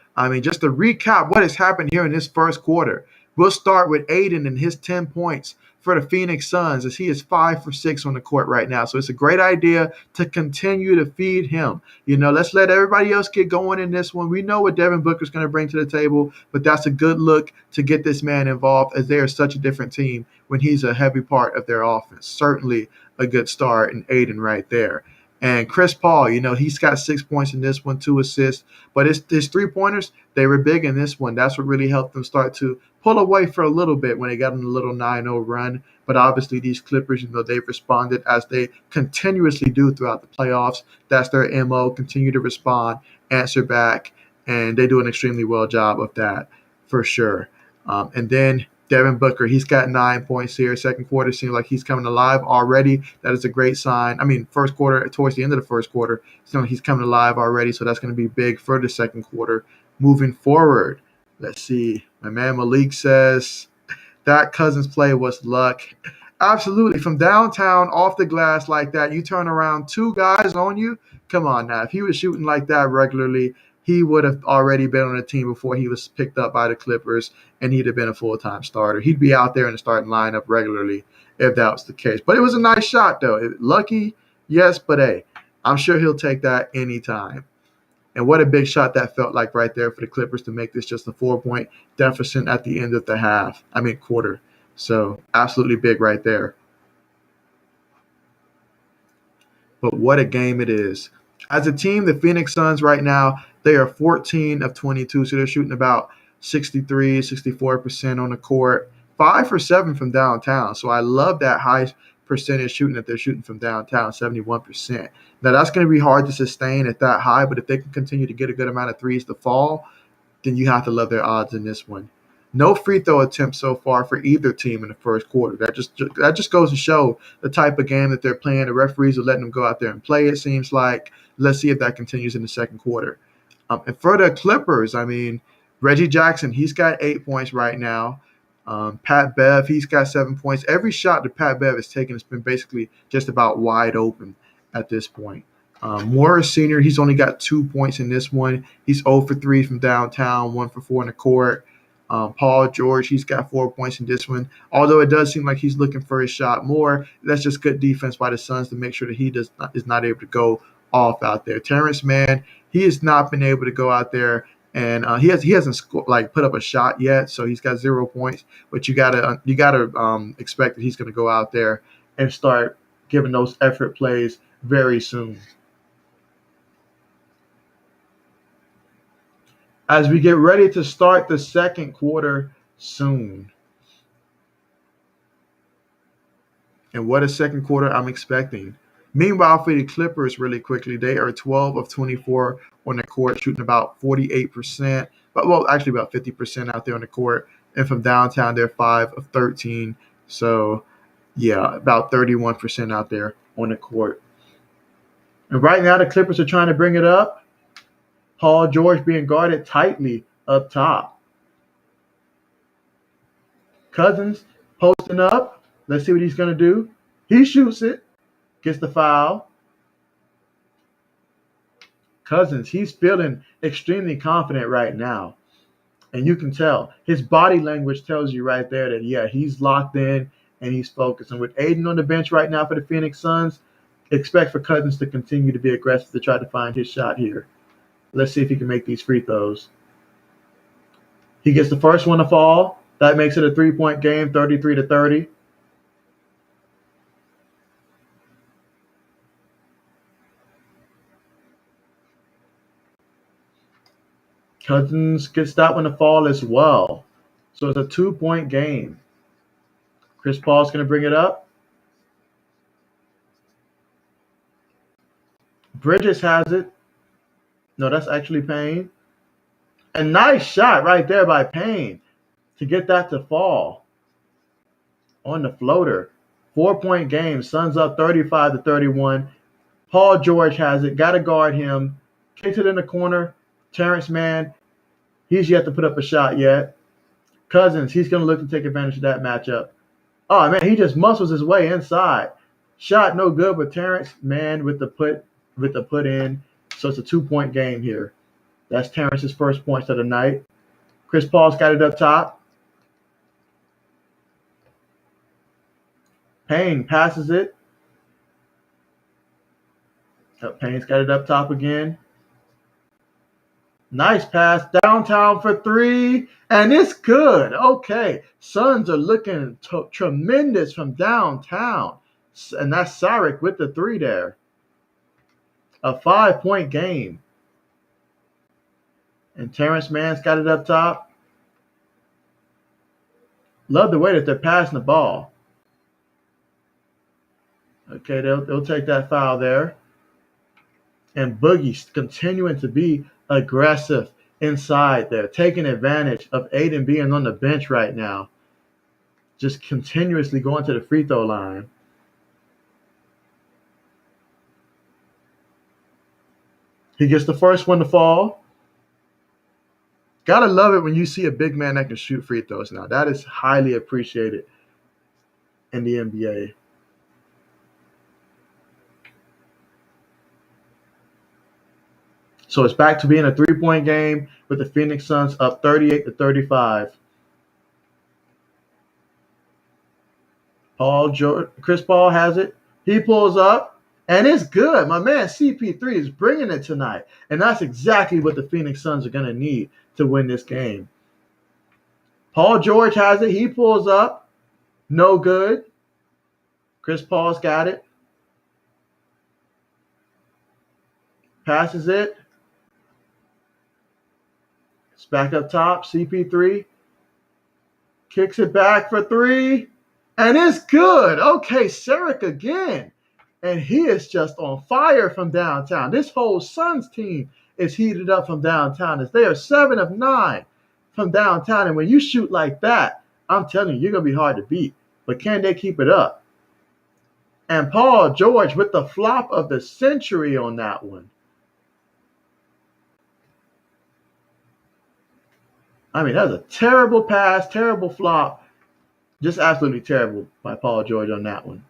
just to recap what has happened here in this first quarter, we'll start with Aiden and his 10 points for the Phoenix Suns, as he is 5 for 6 on the court right now. So it's a great idea to continue to feed him. Let's let everybody else get going in this one. We know what Devin Booker's going to bring to the table, but that's a good look to get this man involved, as they are such a different team when he's a heavy part of their offense. Certainly a good start in Aiden right there. And Chris Paul, he's got 6 points in this one, 2 assists. But his three-pointers, they were big in this one. That's what really helped them start to pull away for a little bit when they got on a little 9-0 run. But obviously these Clippers, they've responded as they continuously do throughout the playoffs. That's their MO, continue to respond, answer back, and they do an extremely well job of that for sure. And then Devin Booker, he's got 9 points here. Second quarter seems like he's coming alive already. That is a great sign. I mean, first quarter, towards the end of the first quarter, seems like he's coming alive already. So that's going to be big for the second quarter moving forward. Let's see. My man Malik says that Cousins play was luck. Absolutely. From downtown off the glass like that, you turn around, two guys on you. Come on now. If he was shooting like that regularly, he would have already been on the team before he was picked up by the Clippers, and he'd have been a full-time starter. He'd be out there in the starting lineup regularly if that was the case. But it was a nice shot, though. Lucky, yes, but hey, I'm sure he'll take that anytime. And what a big shot that felt like right there for the Clippers to make this just a 4-point deficit at the end of the quarter. So absolutely big right there. But what a game it is. As a team, the Phoenix Suns right now, they are 14 of 22. So they're shooting about 63, 64% on the court. 5 for 7 from downtown. So I love that high percentage shooting that they're shooting from downtown, 71%. Now, that's going to be hard to sustain at that high, but if they can continue to get a good amount of threes to fall, then you have to love their odds in this one. No free throw attempts so far for either team in the first quarter. That just goes to show the type of game that they're playing. The referees are letting them go out there and play, it seems like. Let's see if that continues in the second quarter. And for the Clippers, I mean, Reggie Jackson, he's got 8 points right now. Pat Bev, he's got 7 points. Every shot that Pat Bev has taken has been basically just about wide open at this point. Morris Sr., he's only got 2 points in this one. He's 0 for 3 from downtown, 1 for 4 in the court. Paul George, he's got 4 points in this one. Although it does seem like he's looking for his shot more, that's just good defense by the Suns to make sure that he is not able to go off out there. Terrence Mann, he has not been able to go out there, and he hasn't put up a shot yet, so he's got 0 points. But you gotta expect that he's going to go out there and start giving those effort plays very soon. As we get ready to start the second quarter soon. And what a second quarter I'm expecting. Meanwhile, for the Clippers, really quickly, they are 12 of 24 on the court, shooting about 48%, actually about 50% out there on the court. And from downtown, they're 5 of 13. So, yeah, about 31% out there on the court. And right now, the Clippers are trying to bring it up. Paul George being guarded tightly up top. Cousins posting up. Let's see what he's going to do. He shoots it. Gets the foul. Cousins, he's feeling extremely confident right now. And you can tell. His body language tells you right there that, yeah, he's locked in and he's focused. And with Aiden on the bench right now for the Phoenix Suns, expect for Cousins to continue to be aggressive to try to find his shot here. Let's see if he can make these free throws. He gets the first one to fall. That makes it a 3-point game, 33-30. Cousins gets that one to fall as well. So it's a 2-point game. Chris Paul's going to bring it up. Bridges has it. No, that's actually Payne. A nice shot right there by Payne to get that to fall on the floater. 4-point game. Suns up 35-31. Paul George has it. Got to guard him. Kicks it in the corner. Terrence Mann, he's yet to put up a shot yet. Cousins, he's going to look to take advantage of that matchup. Oh, man, he just muscles his way inside. Shot no good, but Terrence Mann with the put in. So it's a 2-point game here. That's Terrence's first points of the night. Chris Paul's got it up top. Payne passes it. Payne's got it up top again. Nice pass downtown for 3, and it's good. Okay, Suns are looking tremendous from downtown, and that's Sarek with the 3 there. A 5-point game. And Terrence Mann's got it up top. Love the way that they're passing the ball. Okay, they'll take that foul there. And Boogie's continuing to be aggressive inside there, taking advantage of Aiden being on the bench right now. just continuously going to the free throw line. He gets the first one to fall. Gotta love it when you see a big man that can shoot free throws now. That is highly appreciated in the NBA. So it's back to being a 3-point game with the Phoenix Suns up 38-35. Chris Paul has it. He pulls up, and it's good. My man CP3 is bringing it tonight, and that's exactly what the Phoenix Suns are going to need to win this game. Paul George has it. He pulls up. No good. Chris Paul's got it. Passes it. It's back up top. CP3 kicks it back for three. And it's good. Okay, Sarek again. And he is just on fire from downtown. This whole Suns team is heated up from downtown as they are 7 of 9 from downtown. And when you shoot like that, I'm telling you, you're going to be hard to beat. But can they keep it up? And Paul George with the flop of the century on that one. I mean, that was a terrible pass, terrible flop. Just absolutely terrible by Paul George on that one.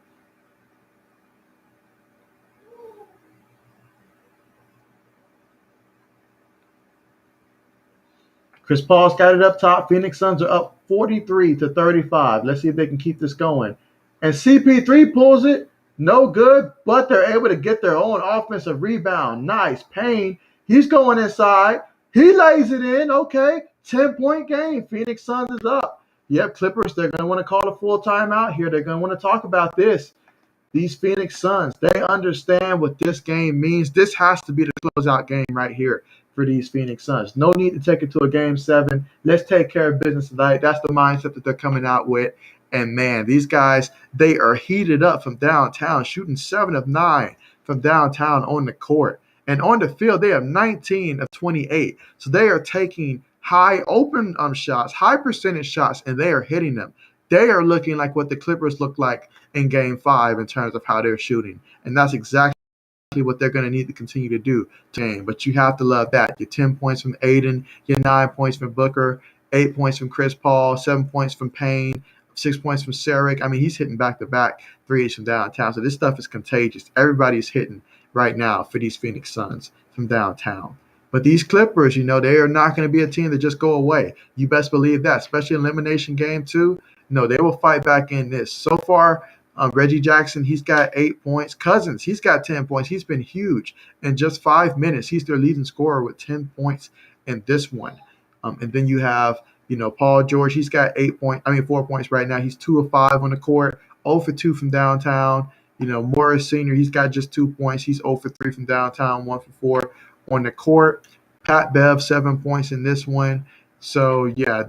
Chris Paul's got it up top. Phoenix Suns are up 43-35. Let's see if they can keep this going. And CP3 pulls it. No good, but they're able to get their own offensive rebound. Nice. Payne, he's going inside. He lays it in. Okay, 10-point game. Phoenix Suns is up. Yep, Clippers, they're going to want to call a full timeout here. They're going to want to talk about this. These Phoenix Suns, they understand what this game means. This has to be the closeout game right here for these Phoenix Suns. No need to take it to a game 7. Let's take care of business tonight. That's the mindset that they're coming out with. And, man, these guys, they are heated up from downtown, shooting 7 of 9 from downtown on the court. And on the field, they have 19 of 28. So they are taking high open shots, high percentage shots, and they are hitting them. They are looking like what the Clippers look like in Game 5 in terms of how they're shooting. And that's exactly what they're going to need to continue to do today. But you have to love that. Your 10 points from Aiden, your 9 points from Booker, 8 points from Chris Paul, 7 points from Payne, 6 points from Sarek. I mean, he's hitting back-to-back threes from downtown. So this stuff is contagious. Everybody's hitting right now for these Phoenix Suns from downtown. But these Clippers, they are not going to be a team that just go away. You best believe that, especially elimination game 2. No, they will fight back in this. So far, Reggie Jackson, he's got 8 points. Cousins, he's got 10 points. He's been huge. In just 5 minutes, he's their leading scorer with 10 points in this one. And then you have, Paul George, he's got 4 points right now. He's 2 of 5 on the court, 0 for 2 from downtown. Morris Sr., he's got just 2 points. He's 0 for 3 from downtown, 1 for 4 on the court. Pat Bev, 7 points in this one. So, yeah,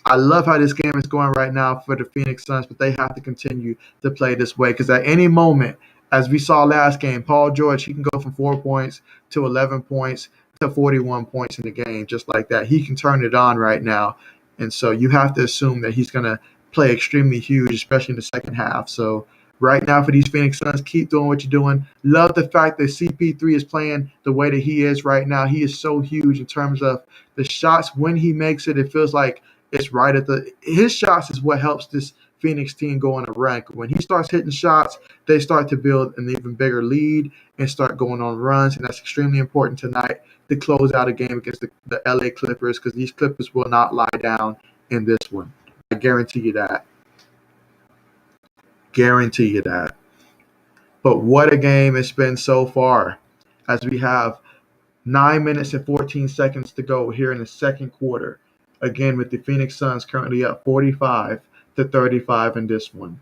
I love how this game is going right now for the Phoenix Suns, but they have to continue to play this way because at any moment, as we saw last game, Paul George, he can go from 4 points to 11 points to 41 points in the game just like that. He can turn it on right now. And so you have to assume that he's going to play extremely huge, especially in the second half. So right now for these Phoenix Suns, keep doing what you're doing. Love the fact that CP3 is playing the way that he is right now. He is so huge in terms of the shots. When he makes it, it feels like it's right at his shots is what helps this Phoenix team go on a run. When he starts hitting shots, they start to build an even bigger lead and start going on runs. And that's extremely important tonight to close out a game against the LA Clippers because these Clippers will not lie down in this one. I guarantee you that. Guarantee you that. But what a game it's been so far as we have 9 minutes and 14 seconds to go here in the second quarter. Again, with the Phoenix Suns currently up 45-35 in this one.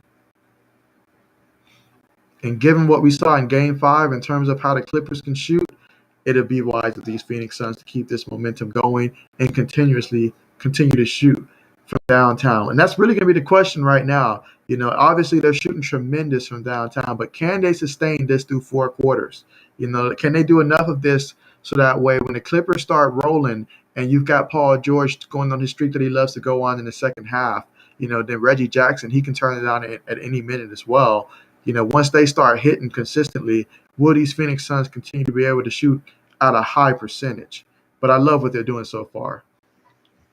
And given what we saw in Game 5 in terms of how the Clippers can shoot, it'll be wise of these Phoenix Suns to keep this momentum going and continue to shoot from downtown. And that's really going to be the question right now. Obviously they're shooting tremendous from downtown, but can they sustain this through 4 quarters? Can they do enough of this so that way when the Clippers start rolling and you've got Paul George going on his streak that he loves to go on in the second half, Then Reggie Jackson, he can turn it on at any minute as well. Once they start hitting consistently, will these Phoenix Suns continue to be able to shoot at a high percentage? But I love what they're doing so far.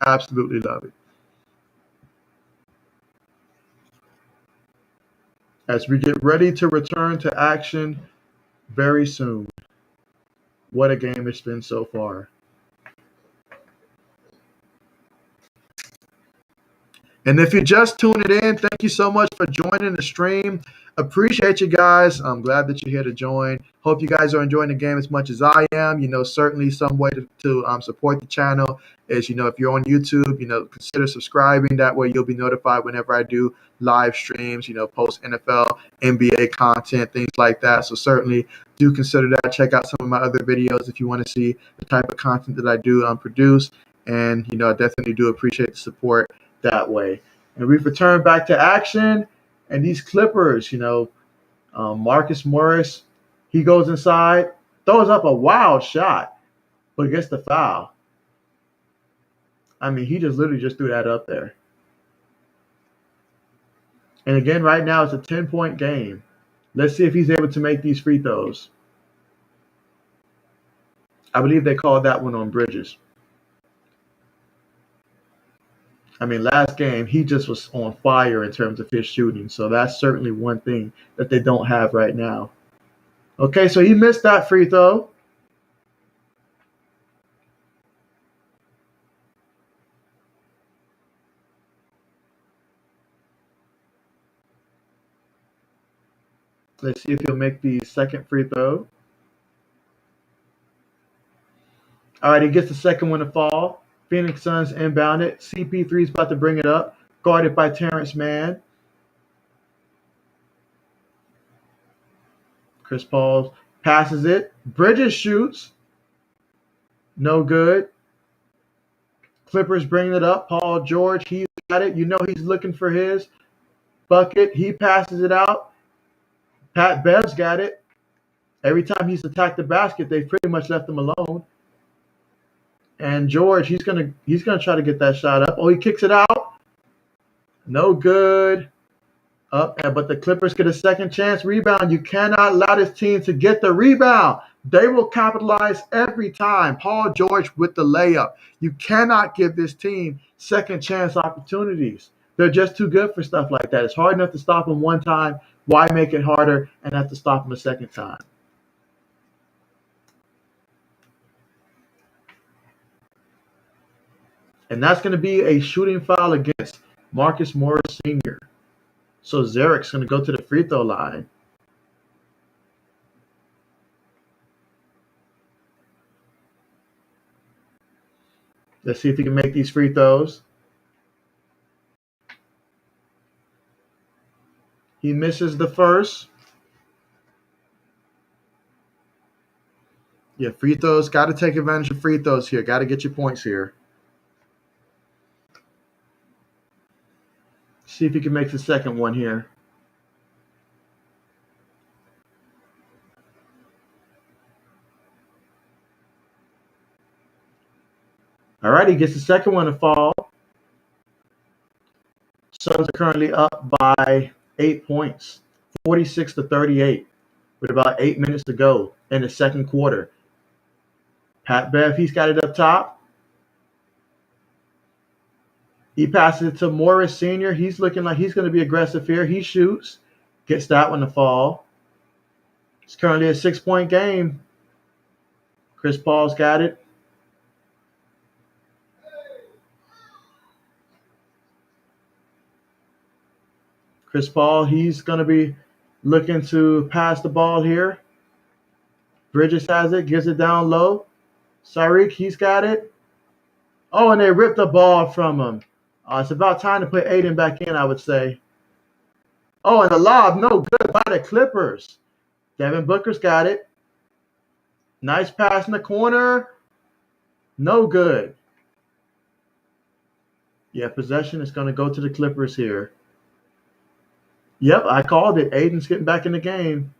Absolutely love it. As we get ready to return to action very soon. What a game it's been so far. And if you're just tuning in, thank you so much for joining the stream. Appreciate you guys. I'm glad that you're here to join. Hope you guys are enjoying the game as much as I am. Certainly some way to support the channel is, if you're on YouTube, consider subscribing. That way you'll be notified whenever I do live streams, post NFL, NBA content, things like that. So certainly do consider that. Check out some of my other videos if you want to see the type of content that I do produce. And, I definitely do appreciate the support that way. And we've returned back to action. And these Clippers, Marcus Morris, he goes inside, throws up a wild shot, but gets the foul. I mean, he just literally just threw that up there. And again, right now it's a 10-point game. Let's see if he's able to make these free throws. I believe they called that one on Bridges. I mean, last game, he just was on fire in terms of his shooting. So that's certainly one thing that they don't have right now. Okay, so he missed that free throw. Let's see if he'll make the second free throw. All right, he gets the second one to fall. Phoenix Suns inbound it. CP3 is about to bring it up, guarded by Terrence Mann. Chris Paul passes it. Bridges shoots. No good. Clippers bringing it up. Paul George, he's got it. He's looking for his bucket. He passes it out. Pat Bev's got it. Every time he's attacked the basket, they've pretty much left him alone. And George, he's gonna try to get that shot up. Oh, he kicks it out. No good. But the Clippers get a second chance rebound. You cannot allow this team to get the rebound. They will capitalize every time. Paul George with the layup. You cannot give this team second chance opportunities. They're just too good for stuff like that. It's hard enough to stop them one time. Why make it harder and have to stop them a second time? And that's going to be a shooting foul against Marcus Morris Sr. So Zarek's going to go to the free throw line. Let's see if he can make these free throws. He misses the first. Yeah, free throws. Got to take advantage of free throws here. Got to get your points here. See if he can make the second one here. All right, he gets the second one to fall. Suns are currently up by 8 points, 46-38, with about 8 minutes to go in the second quarter. Pat Bev, he's got it up top. He passes it to Morris Sr. He's looking like he's going to be aggressive here. He shoots, gets that one to fall. It's currently a 6-point game. Chris Paul's got it. Chris Paul, he's going to be looking to pass the ball here. Bridges has it, gives it down low. Sariq, he's got it. Oh, and they ripped the ball from him. It's about time to put Aiden back in, I would say. Oh, and the lob, no good by the Clippers. Devin Booker's got it. Nice pass in the corner. No good. Yeah, possession is going to go to the Clippers here. Yep, I called it. Aiden's getting back in the game.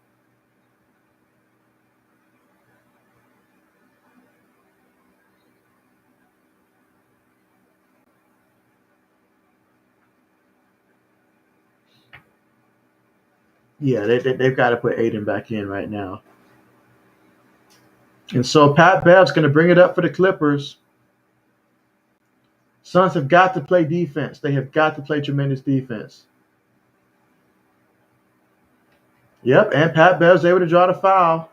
Yeah, they've got to put Aiden back in right now. And so Pat Bev's going to bring it up for the Clippers. Suns have got to play defense. They have got to play tremendous defense. Yep, and Pat Bev's able to draw the foul.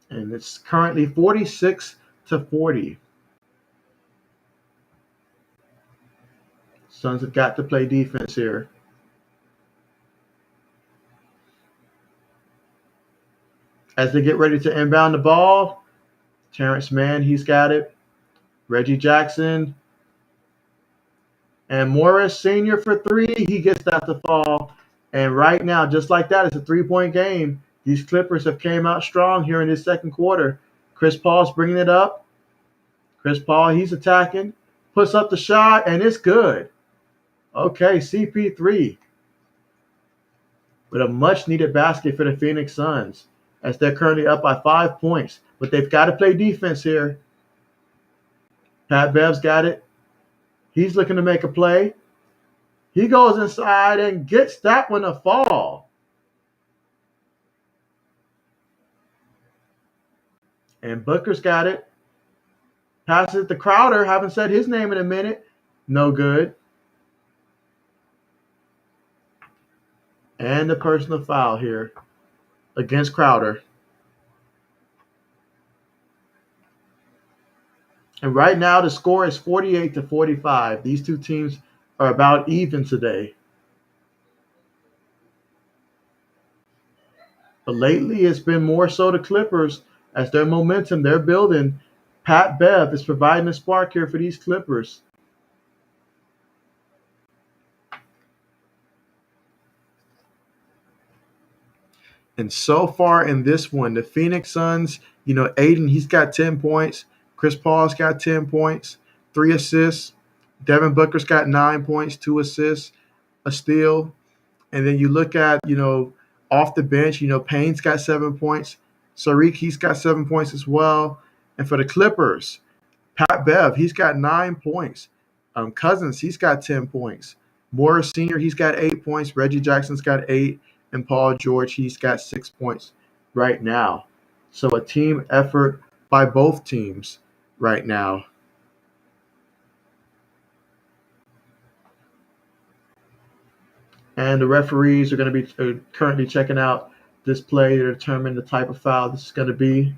And it's currently 46-40. Suns have got to play defense here. As they get ready to inbound the ball, Terrence Mann, he's got it. Reggie Jackson and Morris Sr. for three. He gets that to fall. And right now, just like that, it's a three-point game. These Clippers have came out strong here in this second quarter. Chris Paul's bringing it up. Chris Paul, he's attacking. Puts up the shot, and it's good. Okay, CP3 with a much-needed basket for the Phoenix Suns as they're currently up by 5 points. But they've got to play defense here. Pat Bev's got it. He's looking to make a play. He goes inside and gets that one to fall. And Booker's got it. Passes it to Crowder. Haven't said his name in a minute. No good. And the personal foul here against Crowder. And right now the score is 48-45. These two teams are about even today. But lately it's been more so the Clippers as their momentum, they're building. Pat Bev is providing a spark here for these Clippers. And so far in this one, the Phoenix Suns, Aiden, he's got 10 points. Chris Paul's got 10 points, 3 assists. Devin Booker's got 9 points, 2 assists, a steal. And then you look at, off the bench, Payne's got 7 points. Sariq, he's got 7 points as well. And for the Clippers, Pat Bev, he's got 9 points. Cousins, he's got 10 points. Morris Sr., he's got 8 points. Reggie Jackson's got 8. And Paul George, he's got 6 points right now. So a team effort by both teams right now. And the referees are going to be currently checking out this play to determine the type of foul this is going to be.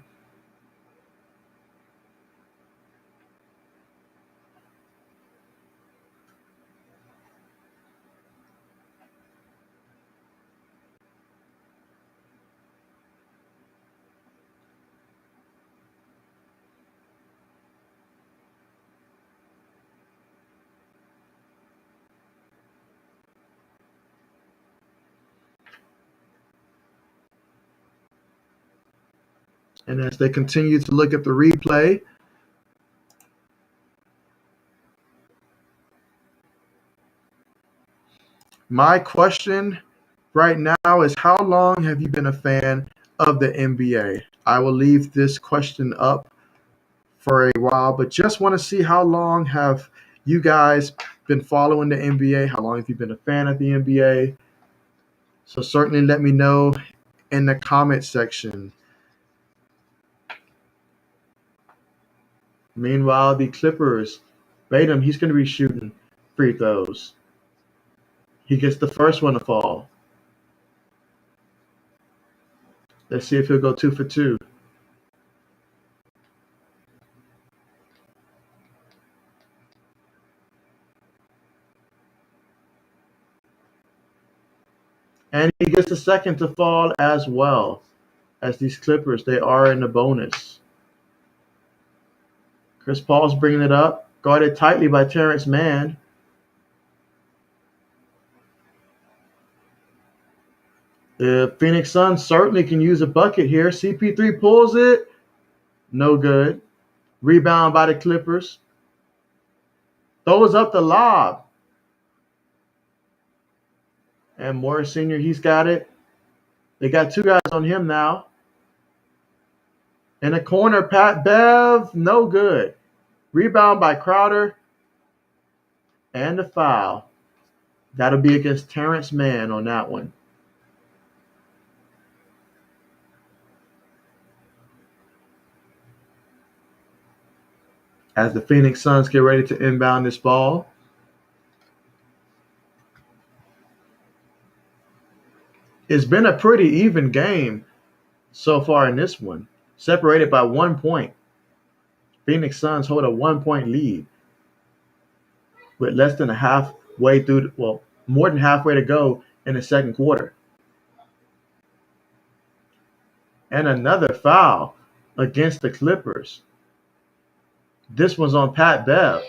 And as they continue to look at the replay, my question right now is, how long have you been a fan of the NBA? I will leave this question up for a while, but just want to see how long have you guys been following the NBA? How long have you been a fan of the NBA? So certainly let me know in the comment section. Meanwhile, the Clippers, Batum, he's going to be shooting free throws. He gets the first one to fall. Let's see if he'll go 2 for 2. And he gets the second to fall as well. As these Clippers, they are in the bonus. Chris Paul's bringing it up, guarded tightly by Terrence Mann. The Phoenix Suns certainly can use a bucket here. CP3 pulls it. No good. Rebound by the Clippers. Throws up the lob. And Morris Sr., he's got it. They got 2 guys on him now. In the corner, Pat Bev, no good. Rebound by Crowder, and the foul. That'll be against Terrence Mann on that one. As the Phoenix Suns get ready to inbound this ball. It's been a pretty even game so far in this one, separated by 1 point. Phoenix Suns hold a 1 point lead with less than more than halfway to go in the second quarter. And another foul against the Clippers. This one's on Pat Bev.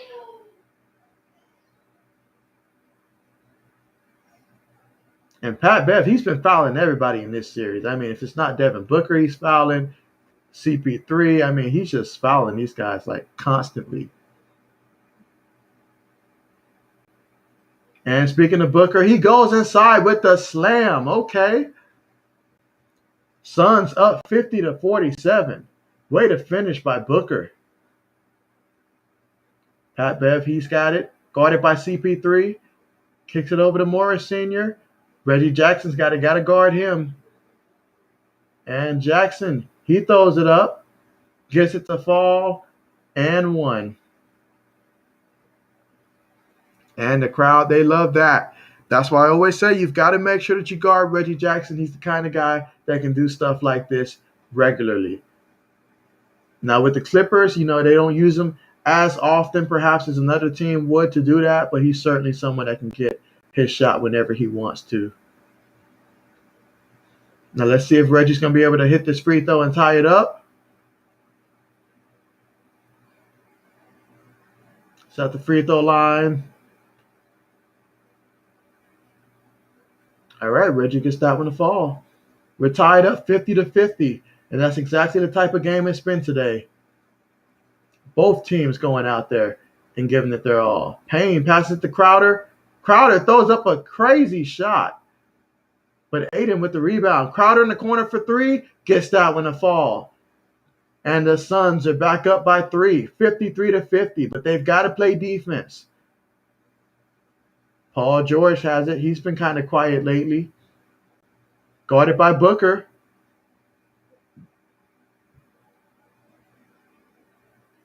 And Pat Bev, he's been fouling everybody in this series. I mean, if it's not Devin Booker, he's fouling. CP3, I mean, he's just fouling these guys like constantly. And speaking of Booker, he goes inside with the slam. Okay. Suns up 50-47. Way to finish by Booker. Pat Bev, he's got it. Guarded by CP3. Kicks it over to Morris Sr. Reggie Jackson's got to guard him. And Jackson, he throws it up. Gets it to fall. And one. And the crowd, they love that. That's why I always say you've got to make sure that you guard Reggie Jackson. He's the kind of guy that can do stuff like this regularly. Now with the Clippers, they don't use him as often perhaps as another team would to do that, but he's certainly someone that can get his shot whenever he wants to. Now let's see if Reggie's going to be able to hit this free throw and tie it up. It's at the free throw line. All right, Reggie gets that one to fall. We're tied up 50-50, and that's exactly the type of game it's been today. Both teams going out there and giving it their all. Payne passes it to Crowder. Crowder throws up a crazy shot, but Aiden with the rebound. Crowder in the corner for three, gets that one to fall. And the Suns are back up by 3, 53-50, but they've got to play defense. Paul George has it. He's been kind of quiet lately. Guarded by Booker.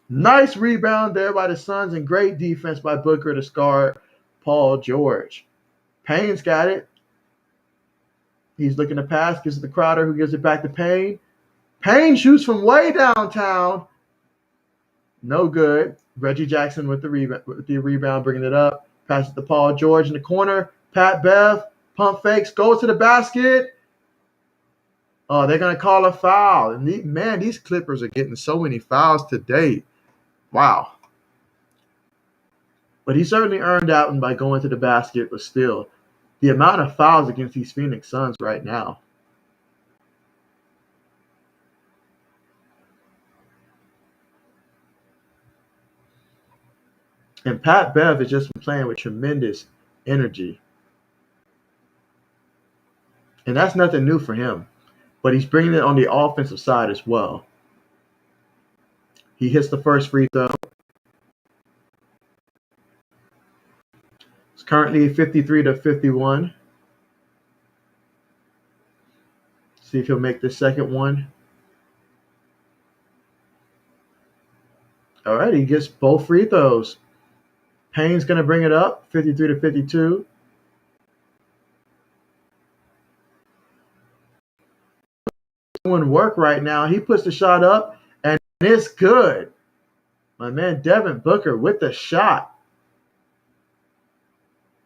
Nice rebound there by the Suns and great defense by Booker to guard Paul George. Payne's got it. He's looking to pass, gives it to Crowder, who gives it back to Payne. Payne shoots from way downtown. No good. Reggie Jackson with the rebound, bringing it up. Passes to Paul George in the corner. Pat Bev, pump fakes, goes to the basket. Oh, they're going to call a foul. And these Clippers are getting so many fouls today. Wow. But he certainly earned that one by going to the basket, but still, the amount of fouls against these Phoenix Suns right now. And Pat Bev has just been playing with tremendous energy. And that's nothing new for him. But he's bringing it on the offensive side as well. He hits the first free throw. It's currently 53-51. See if he'll make the second one. All right, he gets both free throws. Payne's going to bring it up, 53-52. Doing work right now. He puts the shot up, and it's good. My man Devin Booker with the shot.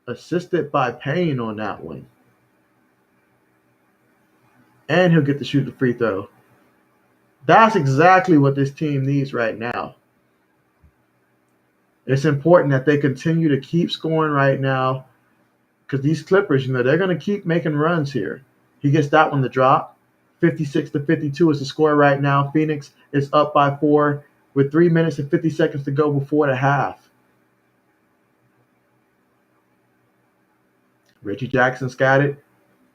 Assisted by Payne on that one. And he'll get to shoot the free throw. That's exactly what this team needs right now. It's important that they continue to keep scoring right now because these Clippers, they're going to keep making runs here. He gets that one to drop. 56-52 is the score right now. Phoenix is up by 4 with 3 minutes and 50 seconds to go before the half. Reggie Jackson's got it.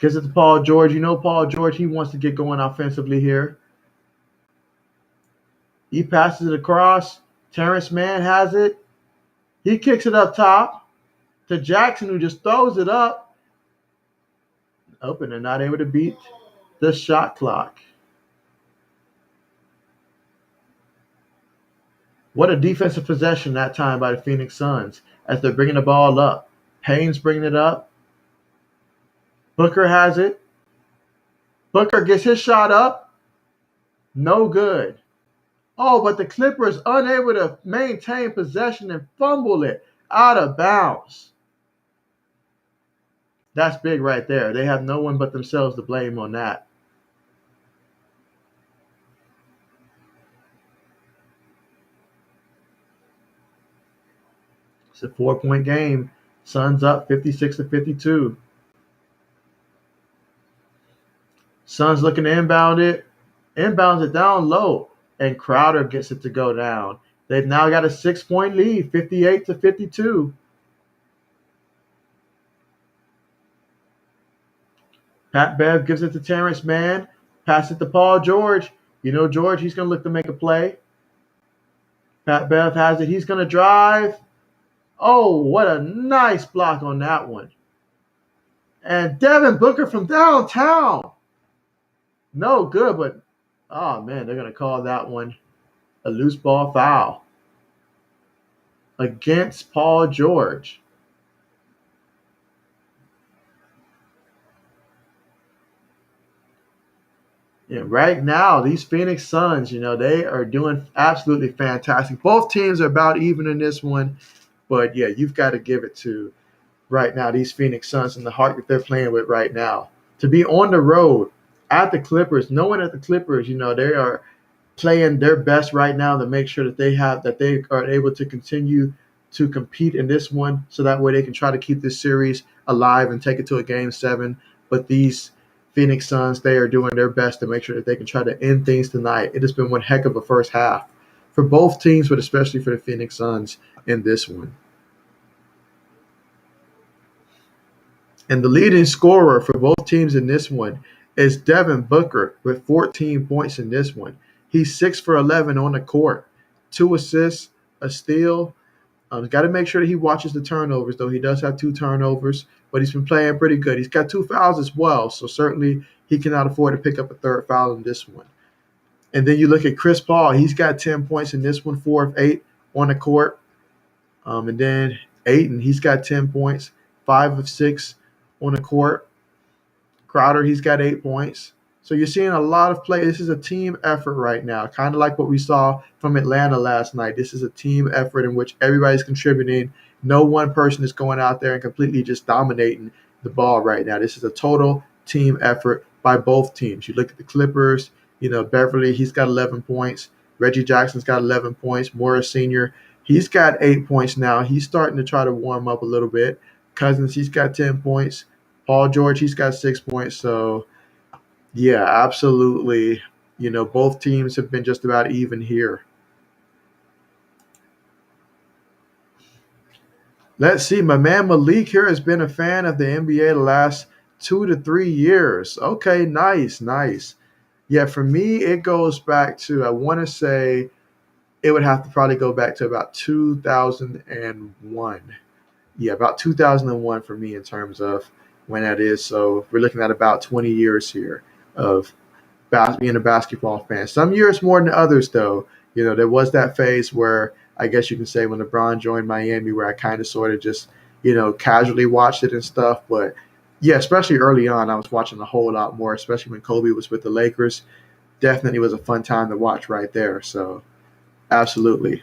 Gives it to Paul George. Paul George, he wants to get going offensively here. He passes it across. Terrence Mann has it. He kicks it up top to Jackson, who just throws it up. Oh, and they're not able to beat the shot clock. What a defensive possession that time by the Phoenix Suns as they're bringing the ball up. Payne's bringing it up. Booker has it. Booker gets his shot up. No good. Oh, but the Clippers unable to maintain possession and fumble it out of bounds. That's big right there. They have no one but themselves to blame on that. It's a 4-point game. Suns up 56-52. Suns looking to inbound it. Inbounds it down low. And Crowder gets it to go down. They've now got a 6-point lead, 58-52. Pat Bev gives it to Terrence Mann. Pass it to Paul George. You know George, he's going to look to make a play. Pat Bev has it. He's going to drive. Oh, what a nice block on that one. And Devin Booker from downtown. No good, but, oh, man, they're going to call that one a loose ball foul against Paul George. Yeah, right now, these Phoenix Suns, they are doing absolutely fantastic. Both teams are about even in this one. But, yeah, you've got to give it to, right now, these Phoenix Suns and the heart that they're playing with right now. To be on the road at the Clippers, knowing that the Clippers, they are playing their best right now to make sure that they are able to continue to compete in this one so that way they can try to keep this series alive and take it to a game 7. But these Phoenix Suns, they are doing their best to make sure that they can try to end things tonight. It has been one heck of a first half for both teams, but especially for the Phoenix Suns in this one. And the leading scorer for both teams in this one is Devin Booker with 14 points in this one. He's 6 for 11 on the court, 2 assists, a steal. Got to make sure that he watches the turnovers, though. He does have 2 turnovers, but he's been playing pretty good. He's got 2 fouls as well, so certainly he cannot afford to pick up a 3rd foul in this one. And then you look at Chris Paul. He's got 10 points in this one, 4 of 8 on the court. And then Ayton, he's got 10 points, 5 of 6 on the court. Crowder, he's got 8 points. So you're seeing a lot of play. This is a team effort right now, kind of like what we saw from Atlanta last night. This is a team effort in which everybody's contributing. No one person is going out there and completely just dominating the ball right now. This is a total team effort by both teams. You look at the Clippers, Beverly, he's got 11 points. Reggie Jackson's got 11 points. Morris Sr., he's got 8 points now. He's starting to try to warm up a little bit. Cousins, he's got 10 points. Paul George, he's got 6 points. So, yeah, absolutely. Both teams have been just about even here. Let's see. My man Malik here has been a fan of the NBA the last 2 to 3 years. Okay, nice. Yeah, for me, it goes back to, I want to say, it would have to probably go back to about 2001. Yeah, about 2001 for me in terms of when that is. So we're looking at about 20 years here of being a basketball fan. Some years more than others, though. There was that phase where I guess you can say when LeBron joined Miami where I kind of sort of just, casually watched it and stuff. But, yeah, especially early on, I was watching a whole lot more, especially when Kobe was with the Lakers. Definitely was a fun time to watch right there. So, absolutely.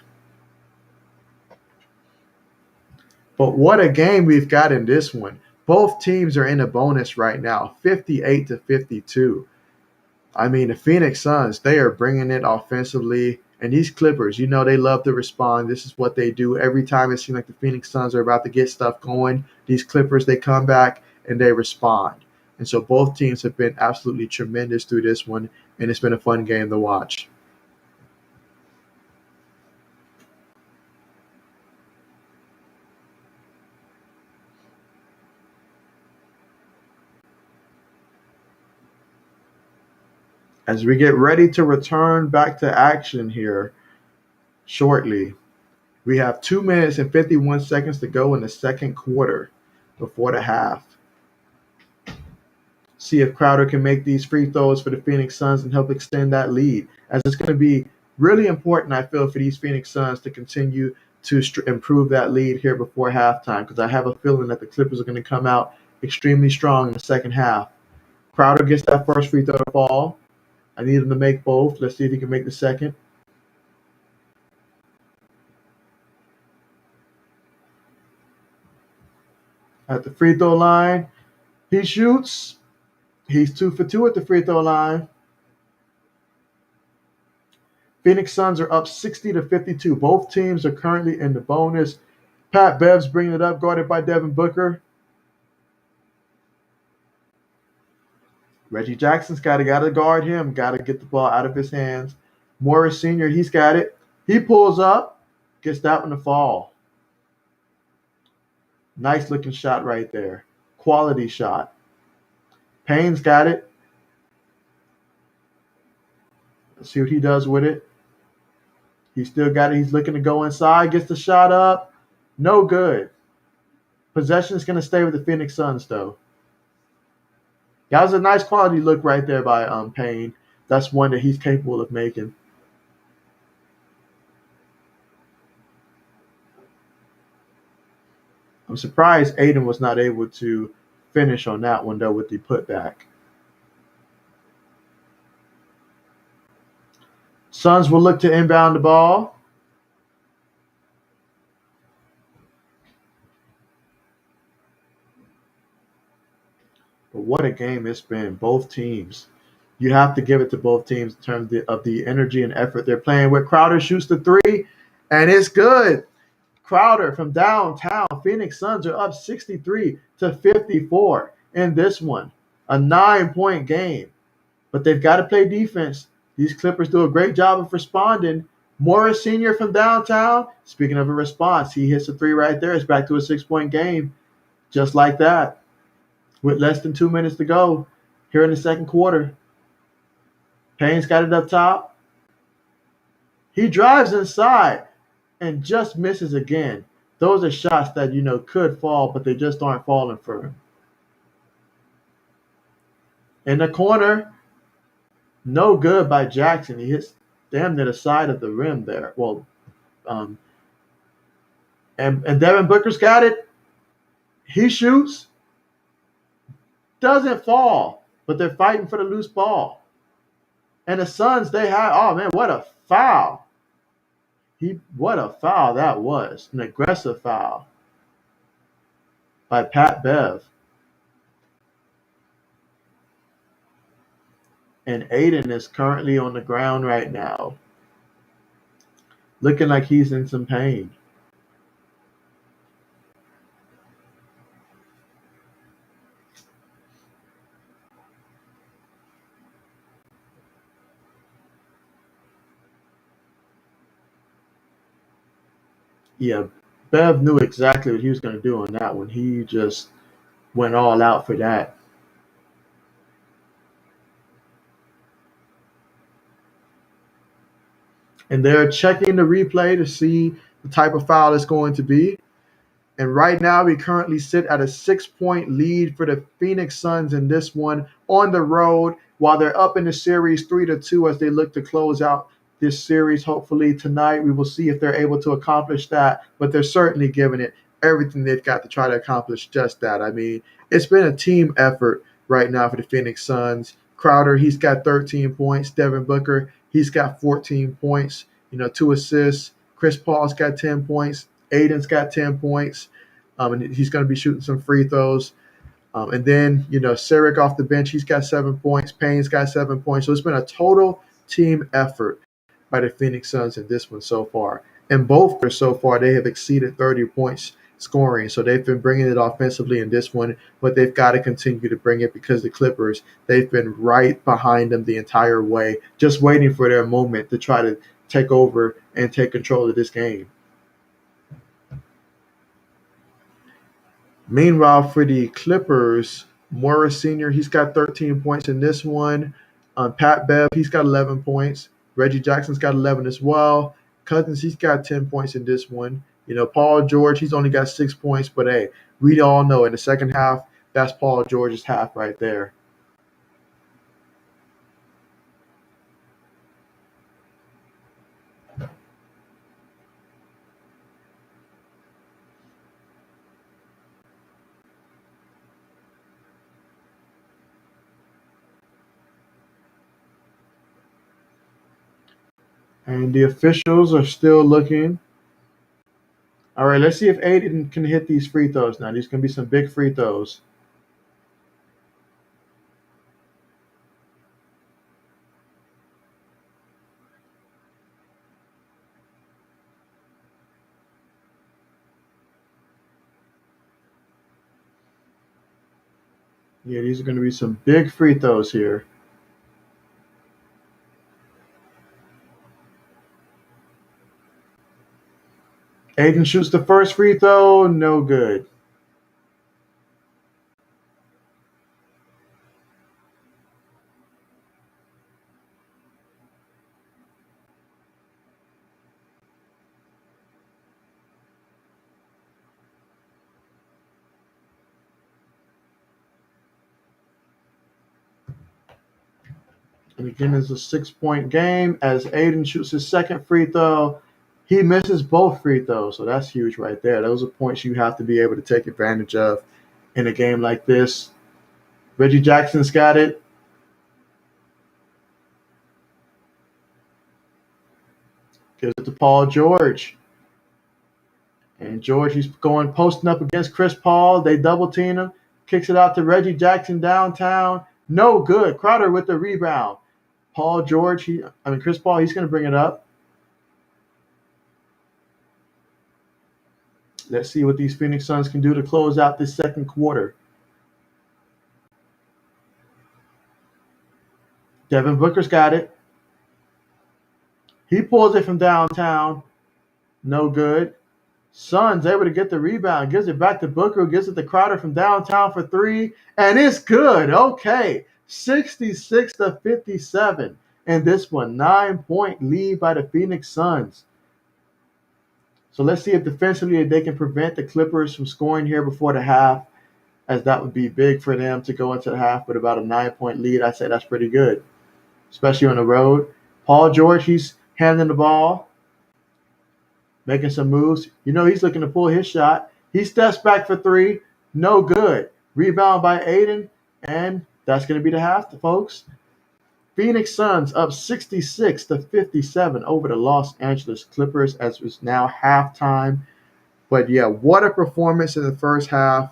But what a game we've got in this one. Both teams are in a bonus right now, 58-52. I mean, the Phoenix Suns, they are bringing it offensively. And these Clippers, they love to respond. This is what they do. Every time it seems like the Phoenix Suns are about to get stuff going, these Clippers, they come back and they respond. And so both teams have been absolutely tremendous through this one, and it's been a fun game to watch. As we get ready to return back to action here, shortly. We have 2 minutes and 51 seconds to go in the second quarter before the half. See if Crowder can make these free throws for the Phoenix Suns and help extend that lead, as it's going to be really important, I feel, for these Phoenix Suns to continue to improve that lead here before halftime, because I have a feeling that the Clippers are going to come out extremely strong in the second half. Crowder gets that first free throw to fall. I need him to make both. Let's see if he can make the second. At the free throw line, he shoots. He's 2 for 2 at the free throw line. Phoenix Suns are up 60-52. Both teams are currently in the bonus. Pat Bev's bringing it up, guarded by Devin Booker. Reggie Jackson's got to guard him, got to get the ball out of his hands. Morris Sr., he's got it. He pulls up, gets that one to fall. Nice looking shot right there. Quality shot. Payne's got it. Let's see what he does with it. He's still got it. He's looking to go inside, gets the shot up. No good. Possession is going to stay with the Phoenix Suns, though. That was a nice quality look right there by Payne. That's one that he's capable of making. I'm surprised Aiden was not able to finish on that one, though, with the putback. Suns will look to inbound the ball. But what a game it's been. Both teams. You have to give it to both teams in terms of the energy and effort they're playing with. Crowder shoots the three, and it's good. Crowder from downtown. Phoenix Suns are up 63-54 in this one. A 9-point game. But they've got to play defense. These Clippers do a great job of responding. Morris Sr. from downtown. Speaking of a response, he hits a three right there. It's back to a 6-point game. Just like that. With less than 2 minutes to go here in the second quarter. Payne's got it up top. He drives inside and just misses again. Those are shots that, could fall, but they just aren't falling for him. In the corner, no good by Jackson. He hits damn near the side of the rim there. Well, and Devin Booker's got it. He shoots. Doesn't fall, but they're fighting for the loose ball. And the Suns, oh man, what a foul. What a foul that was. An aggressive foul by Pat Bev. And Aiden is currently on the ground right now, looking like he's in some pain. Yeah, Bev knew exactly what he was going to do on that one. He just went all out for that. And they're checking the replay to see the type of foul it's going to be. And right now, we currently sit at a 6-point lead for the Phoenix Suns in this one on the road, while they're up in the series 3-2 as they look to close out this series. Hopefully tonight, we will see if they're able to accomplish that. But they're certainly giving it everything they've got to try to accomplish just that. I mean, it's been a team effort right now for the Phoenix Suns. Crowder, he's got 13 points. Devin Booker, he's got 14 points, 2 assists. Chris Paul's got 10 points. Aiden's got 10 points. And he's going to be shooting some free throws. And then, Saric off the bench, he's got 7 points. Payne's got 7 points. So it's been a total team effort by the Phoenix Suns in this one so far. And both so far, they have exceeded 30 points scoring. So they've been bringing it offensively in this one, but they've got to continue to bring it because the Clippers, they've been right behind them the entire way, just waiting for their moment to try to take over and take control of this game. Meanwhile, for the Clippers, Morris Sr., he's got 13 points in this one. Pat Bev, he's got 11 points. Reggie Jackson's got 11 as well. Cousins, he's got 10 points in this one. Paul George, he's only got 6 points, but hey, we all know in the second half, that's Paul George's half right there. And the officials are still looking. All right, let's see if Aiden can hit these free throws now. These can be some big free throws. Yeah, these are going to be some big free throws here. Aiden shoots the first free throw, no good. And again, it's a 6 point game as Aiden shoots his second free throw. He misses both free throws, so that's huge right there. Those are points you have to be able to take advantage of in a game like this. Reggie Jackson's got it. Gives it to Paul George. And George, he's going posting up against Chris Paul. They double team him. Kicks it out to Reggie Jackson downtown. No good. Crowder with the rebound. Paul George, Chris Paul, he's going to bring it up. Let's see what these Phoenix Suns can do to close out this second quarter. Devin Booker's got it. He pulls it from downtown. No good. Suns able to get the rebound. Gives it back to Booker, who gives it to Crowder from downtown for three. And it's good. Okay. 66-57. And this one, 9 point lead by the Phoenix Suns. So let's see if defensively they can prevent the Clippers from scoring here before the half, as that would be big for them to go into the half with about a 9 point lead. I say that's pretty good, especially on the road. Paul George, he's handling the ball, making some moves. He's looking to pull his shot. He steps back for three. No good. Rebound by Aiden, and that's going to be the half, folks. Phoenix Suns up 66-57 over the Los Angeles Clippers as it's now halftime. But yeah, what a performance in the first half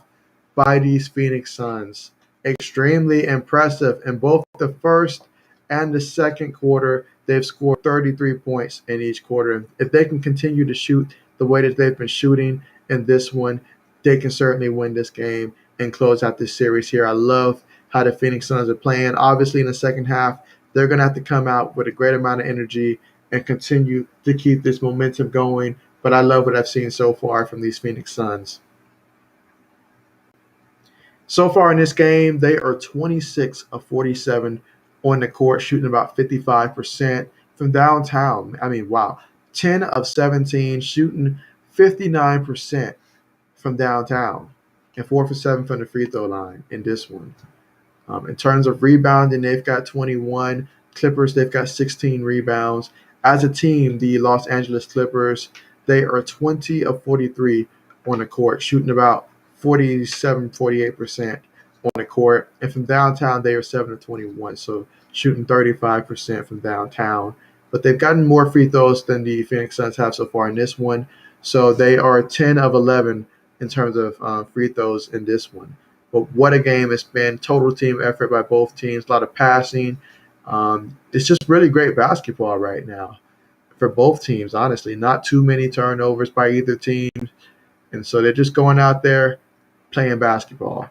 by these Phoenix Suns. Extremely impressive in both the first and the second quarter. They've scored 33 points in each quarter. If they can continue to shoot the way that they've been shooting in this one, they can certainly win this game and close out this series here. I love how the Phoenix Suns are playing. Obviously, in the second half, they're going to have to come out with a great amount of energy and continue to keep this momentum going. But I love what I've seen so far from these Phoenix Suns. So far in this game, they are 26 of 47 on the court, shooting about 55% from downtown. Wow. 10 of 17, shooting 59% from downtown, and 4 for 7 from the free throw line in this one. In terms of rebounding, they've got 21. Clippers, they've got 16 rebounds. As a team, the Los Angeles Clippers, they are 20 of 43 on the court, shooting about 47, 48% on the court. And from downtown, they are 7 of 21, so shooting 35% from downtown. But they've gotten more free throws than the Phoenix Suns have so far in this one. So they are 10 of 11 in terms of free throws in this one. But what a game it's been. Total team effort by both teams. A lot of passing. It's just really great basketball right now for both teams, honestly. Not too many turnovers by either team. And so they're just going out there playing basketball.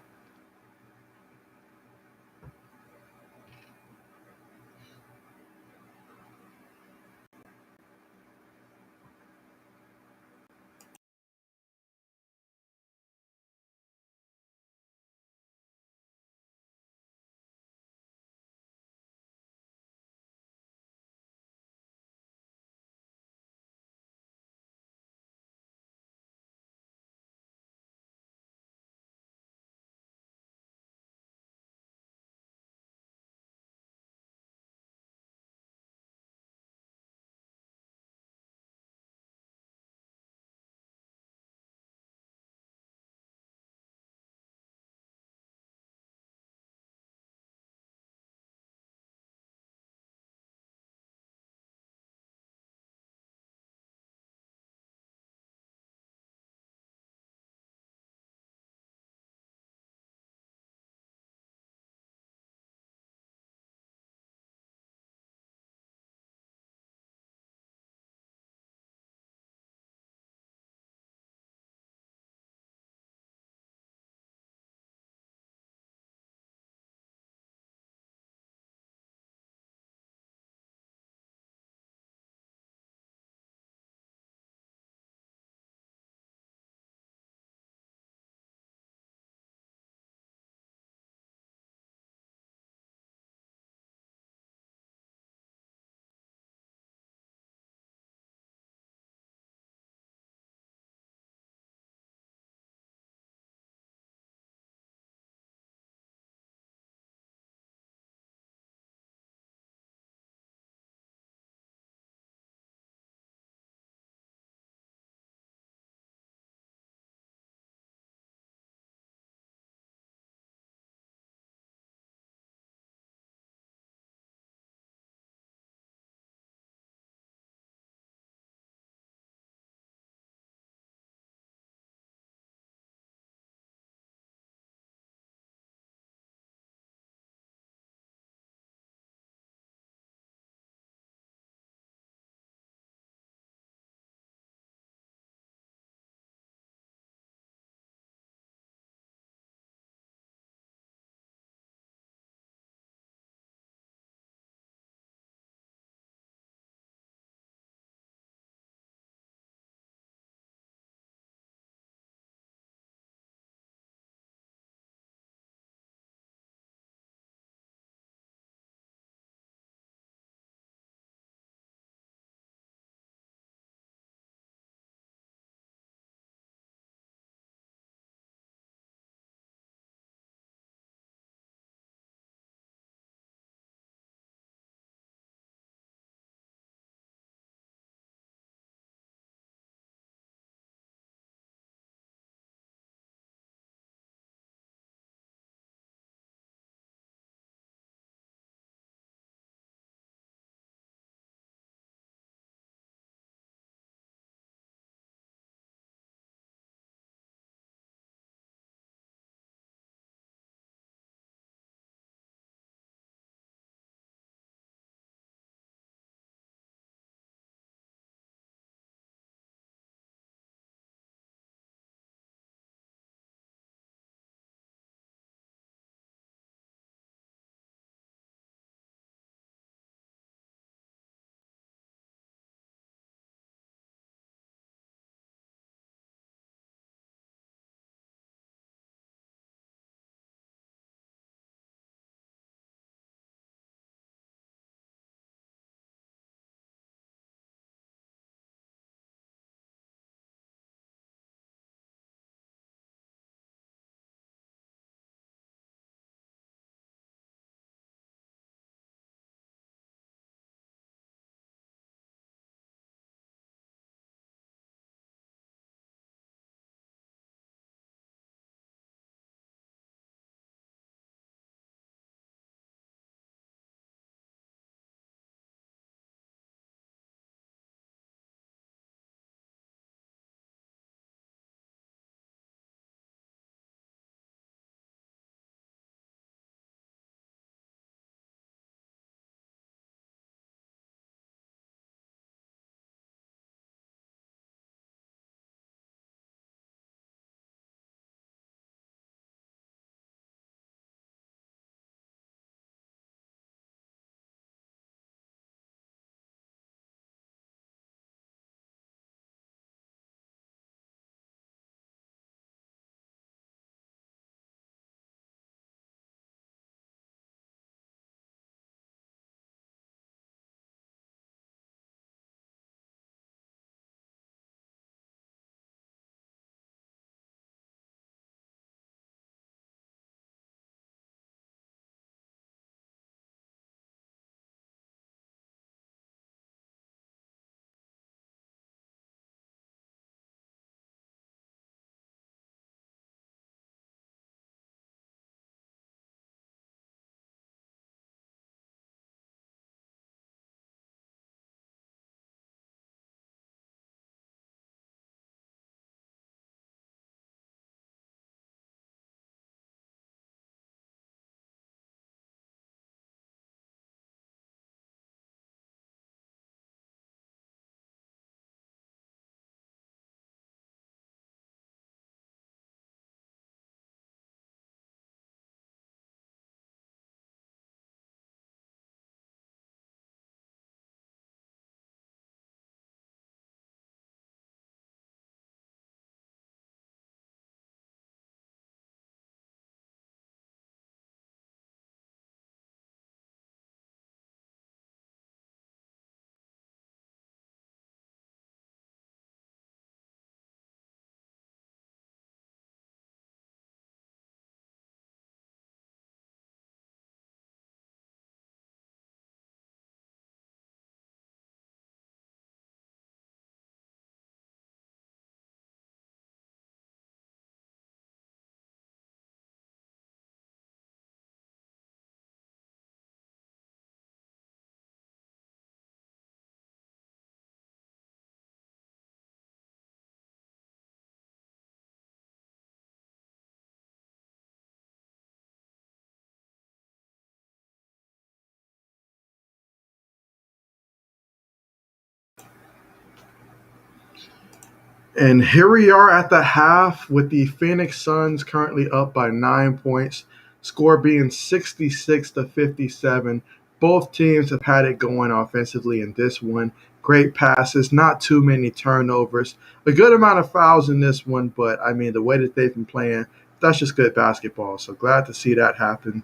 And here we are at the half with the Phoenix Suns currently up by 9 points, score being 66-57. Both teams have had it going offensively in this one. Great passes, not too many turnovers, a good amount of fouls in this one, but I mean, the way that they've been playing, that's just good basketball. So glad to see that happen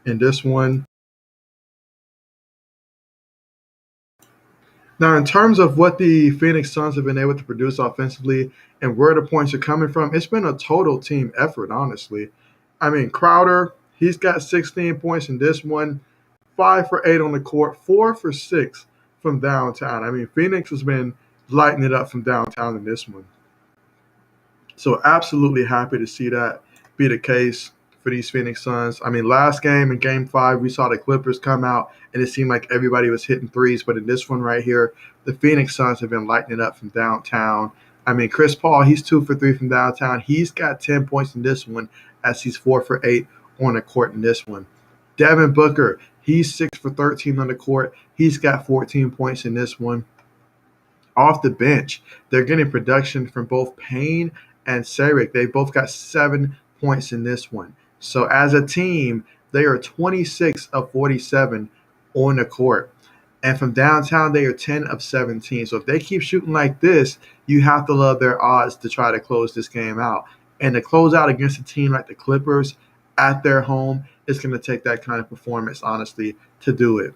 in this one. Now, in terms of what the Phoenix Suns have been able to produce offensively and where the points are coming from, it's been a total team effort, honestly. I mean, Crowder, he's got 16 points in this one, 5 for 8 on the court, 4 for 6 from downtown. I mean, Phoenix has been lighting it up from downtown in this one. So absolutely happy to see that be the case for these Phoenix Suns. I mean, last game in Game 5, we saw the Clippers come out, and it seemed like everybody was hitting threes. But in this one right here, the Phoenix Suns have been lighting it up from downtown. I mean, Chris Paul, he's 2 for 3 from downtown. He's got 10 points in this one as he's 4 for 8 on the court in this one. Devin Booker, he's 6 for 13 on the court. He's got 14 points in this one. Off the bench, they're getting production from both Payne and Sarek. They both got 7 points in this one. So as a team, they are 26 of 47 on the court. And from downtown, they are 10 of 17. So if they keep shooting like this, you have to love their odds to try to close this game out. And to close out against a team like the Clippers at their home, it's going to take that kind of performance, honestly, to do it.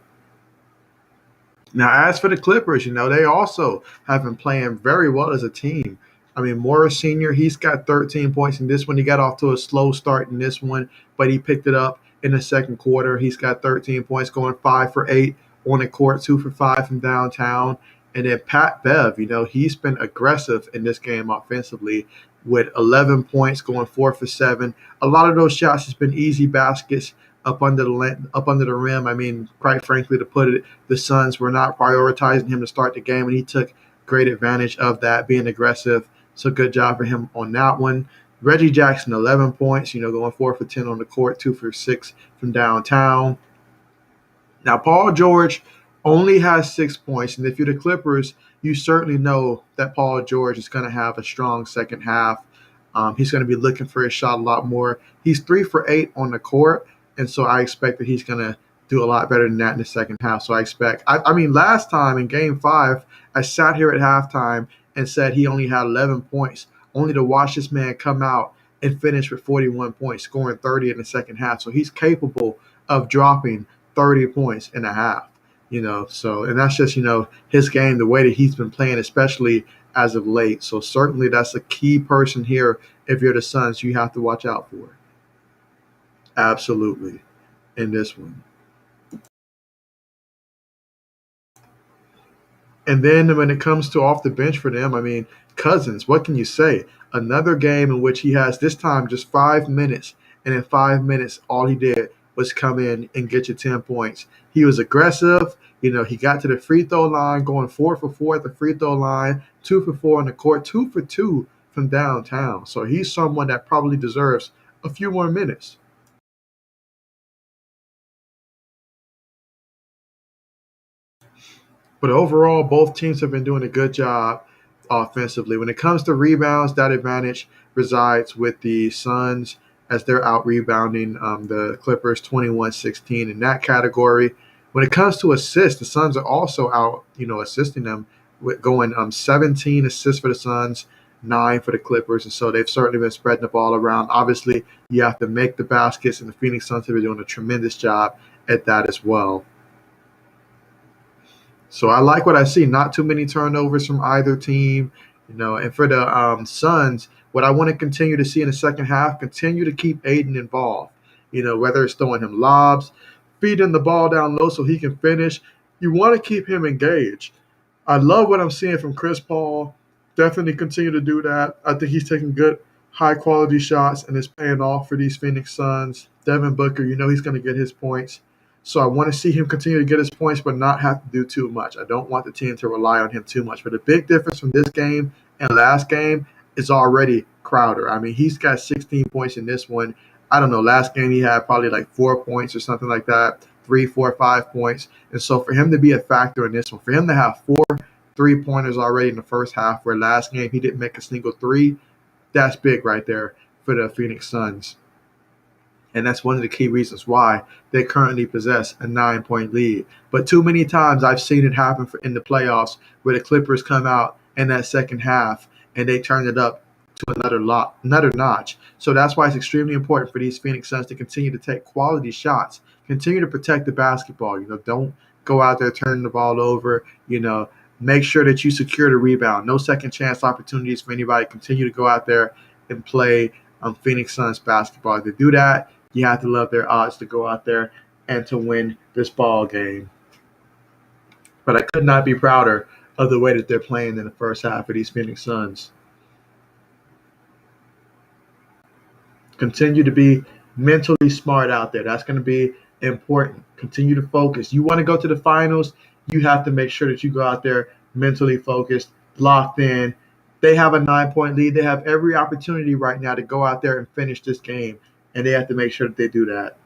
Now, as for the Clippers, they also have been playing very well as a team. I mean, Morris Sr., he's got 13 points in this one. He got off to a slow start in this one, but he picked it up in the second quarter. He's got 13 points, going 5 for 8 on the court, 2 for 5 from downtown. And then Pat Bev, he's been aggressive in this game offensively with 11 points, going 4 for 7. A lot of those shots has been easy baskets up under the rim. I mean, quite frankly, to put it, the Suns were not prioritizing him to start the game, and he took great advantage of that, being aggressive. So good job for him on that one. Reggie Jackson, 11 points, going 4 for 10 on the court, 2 for 6 from downtown. Now, Paul George only has 6 points, and if you're the Clippers, you certainly know that Paul George is going to have a strong second half. He's going to be looking for his shot a lot more. He's 3 for 8 on the court, and so I expect that he's going to do a lot better than that in the second half. So I mean, last time in Game 5, I sat here at halftime and said he only had 11 points, only to watch this man come out and finish with 41 points, scoring 30 in the second half. So he's capable of dropping 30 points in a half, So, and that's just, his game, the way that he's been playing, especially as of late. So certainly that's a key person here if you're the Suns you have to watch out for. Absolutely, in this one. And then when it comes to off the bench for them, I mean, Cousins, what can you say? Another game in which he has this time just 5 minutes, and in 5 minutes, all he did was come in and get you 10 points. He was aggressive. He got to the free throw line, going 4 for 4 at the free throw line, 2 for 4 on the court, 2 for 2 from downtown. So he's someone that probably deserves a few more minutes. But overall, both teams have been doing a good job offensively. When it comes to rebounds, that advantage resides with the Suns as they're out rebounding the Clippers 21-16 in that category. When it comes to assists, the Suns are also out, assisting them with going 17 assists for the Suns, 9 for the Clippers. And so they've certainly been spreading the ball around. Obviously, you have to make the baskets, and the Phoenix Suns have been doing a tremendous job at that as well. So I like what I see. Not too many turnovers from either team, And for the Suns, what I want to continue to see in the second half, continue to keep Aiden involved. Whether it's throwing him lobs, feeding the ball down low so he can finish. You want to keep him engaged. I love what I'm seeing from Chris Paul. Definitely continue to do that. I think he's taking good, high-quality shots, and it's paying off for these Phoenix Suns. Devin Booker, he's going to get his points. So I want to see him continue to get his points but not have to do too much. I don't want the team to rely on him too much. But the big difference from this game and last game is already Crowder. I mean, he's got 16 points in this one. I don't know. Last game he had probably like 4 points or something like that, 3, 4, 5 points. And so for him to be a factor in this one, for him to have 4 3-pointers already in the first half, where last game he didn't make a single three. That's big right there for the Phoenix Suns. And that's one of the key reasons why they currently possess a 9-point lead. But too many times I've seen it happen in the playoffs where the Clippers come out in that second half and they turn it up to another notch. So that's why it's extremely important for these Phoenix Suns to continue to take quality shots, continue to protect the basketball. Don't go out there turning the ball over. Make sure that you secure the rebound. No second chance opportunities for anybody. Continue to go out there and play Phoenix Suns basketball. To do that, you have to love their odds to go out there and to win this ball game. But I could not be prouder of the way that they're playing in the first half of these Phoenix Suns. Continue to be mentally smart out there. That's going to be important. Continue to focus. You want to go to the finals, you have to make sure that you go out there mentally focused, locked in. They have a 9-point lead. They have every opportunity right now to go out there and finish this game, and they have to make sure that they do that.